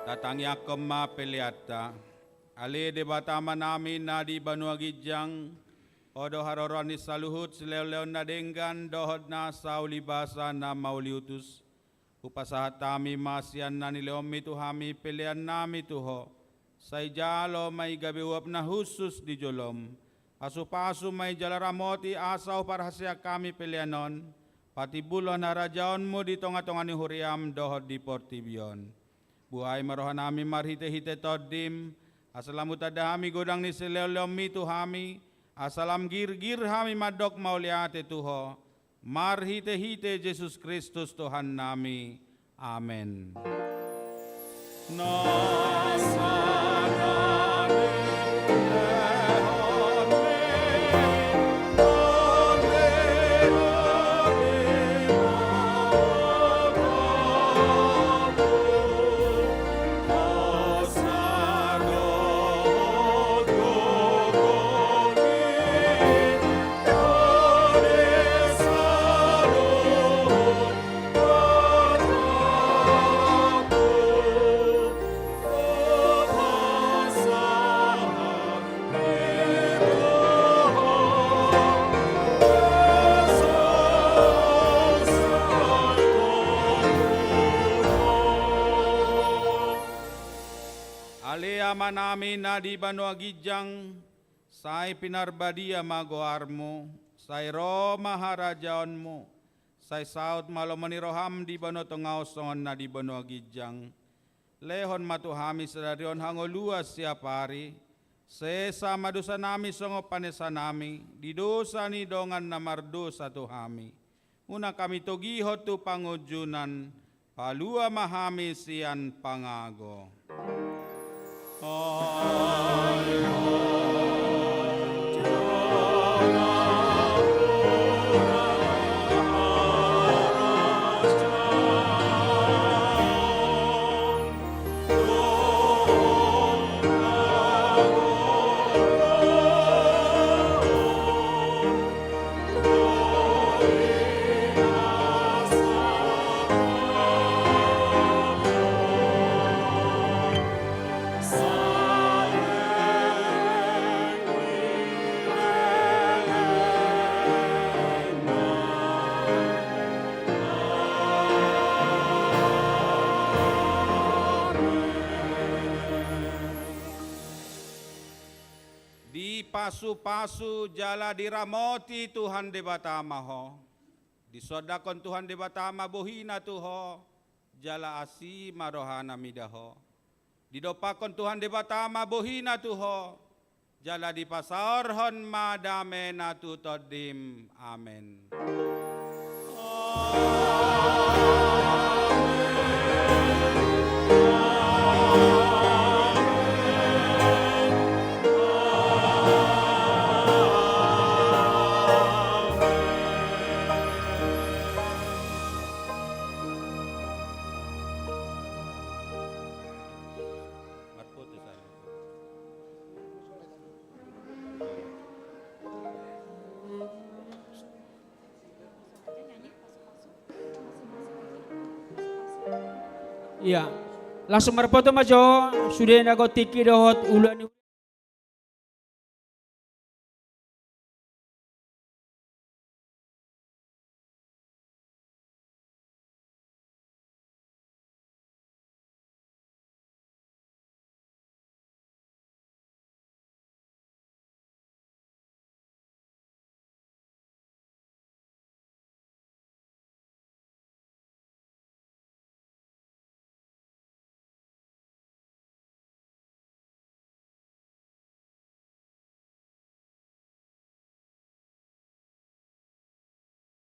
Datangi akema peliata, ali debatama nami nadi Banua Gijang, odo harorani saluhut sileo-leo nadenggan dohod na sauli basa na mauliutus, upasahatami masian nani leomi tuhami pelian nami tuho, say jalo may gabiwap na husus di jolom, asupasu may jalaramoti asaw parhasya kami pelianon, pati bulon na rajaon mo di tonga-tonga ni huriam dohod di portibion. Buhay marohan nami marhite-hite todim, asalam utadami godang ni sileo-leo mitu hami, asalam gir-gir hami madok mauliate tuho, marhite-hite Jesus Kristus Tuhan nami. Amen. Ama namin na di Banua Gijang, say pinarbadia magoarmo, say Roma harajaon mo, say saut malomani roham di Banua Tongauson na di Banua Gijang, lehon matuhami sadarion hangoluas siapari, sesa madusa nami songo panesa nami, di dosa ni dongan na mardosa tuhami, una kami togihot tu pangujunan, palua mahami sian pangago. Pasu-pasu jala diramoti Tuhan debatamaho. Disodakon Tuhan debata mabohina tuho, jala asi marohana midaho. Didopakon Tuhan debata mabohina tuho, jala dipasaorhon madamena tutodim. Amen. Iya. Langsung merpoto majo sudah nagotiki dohot uluan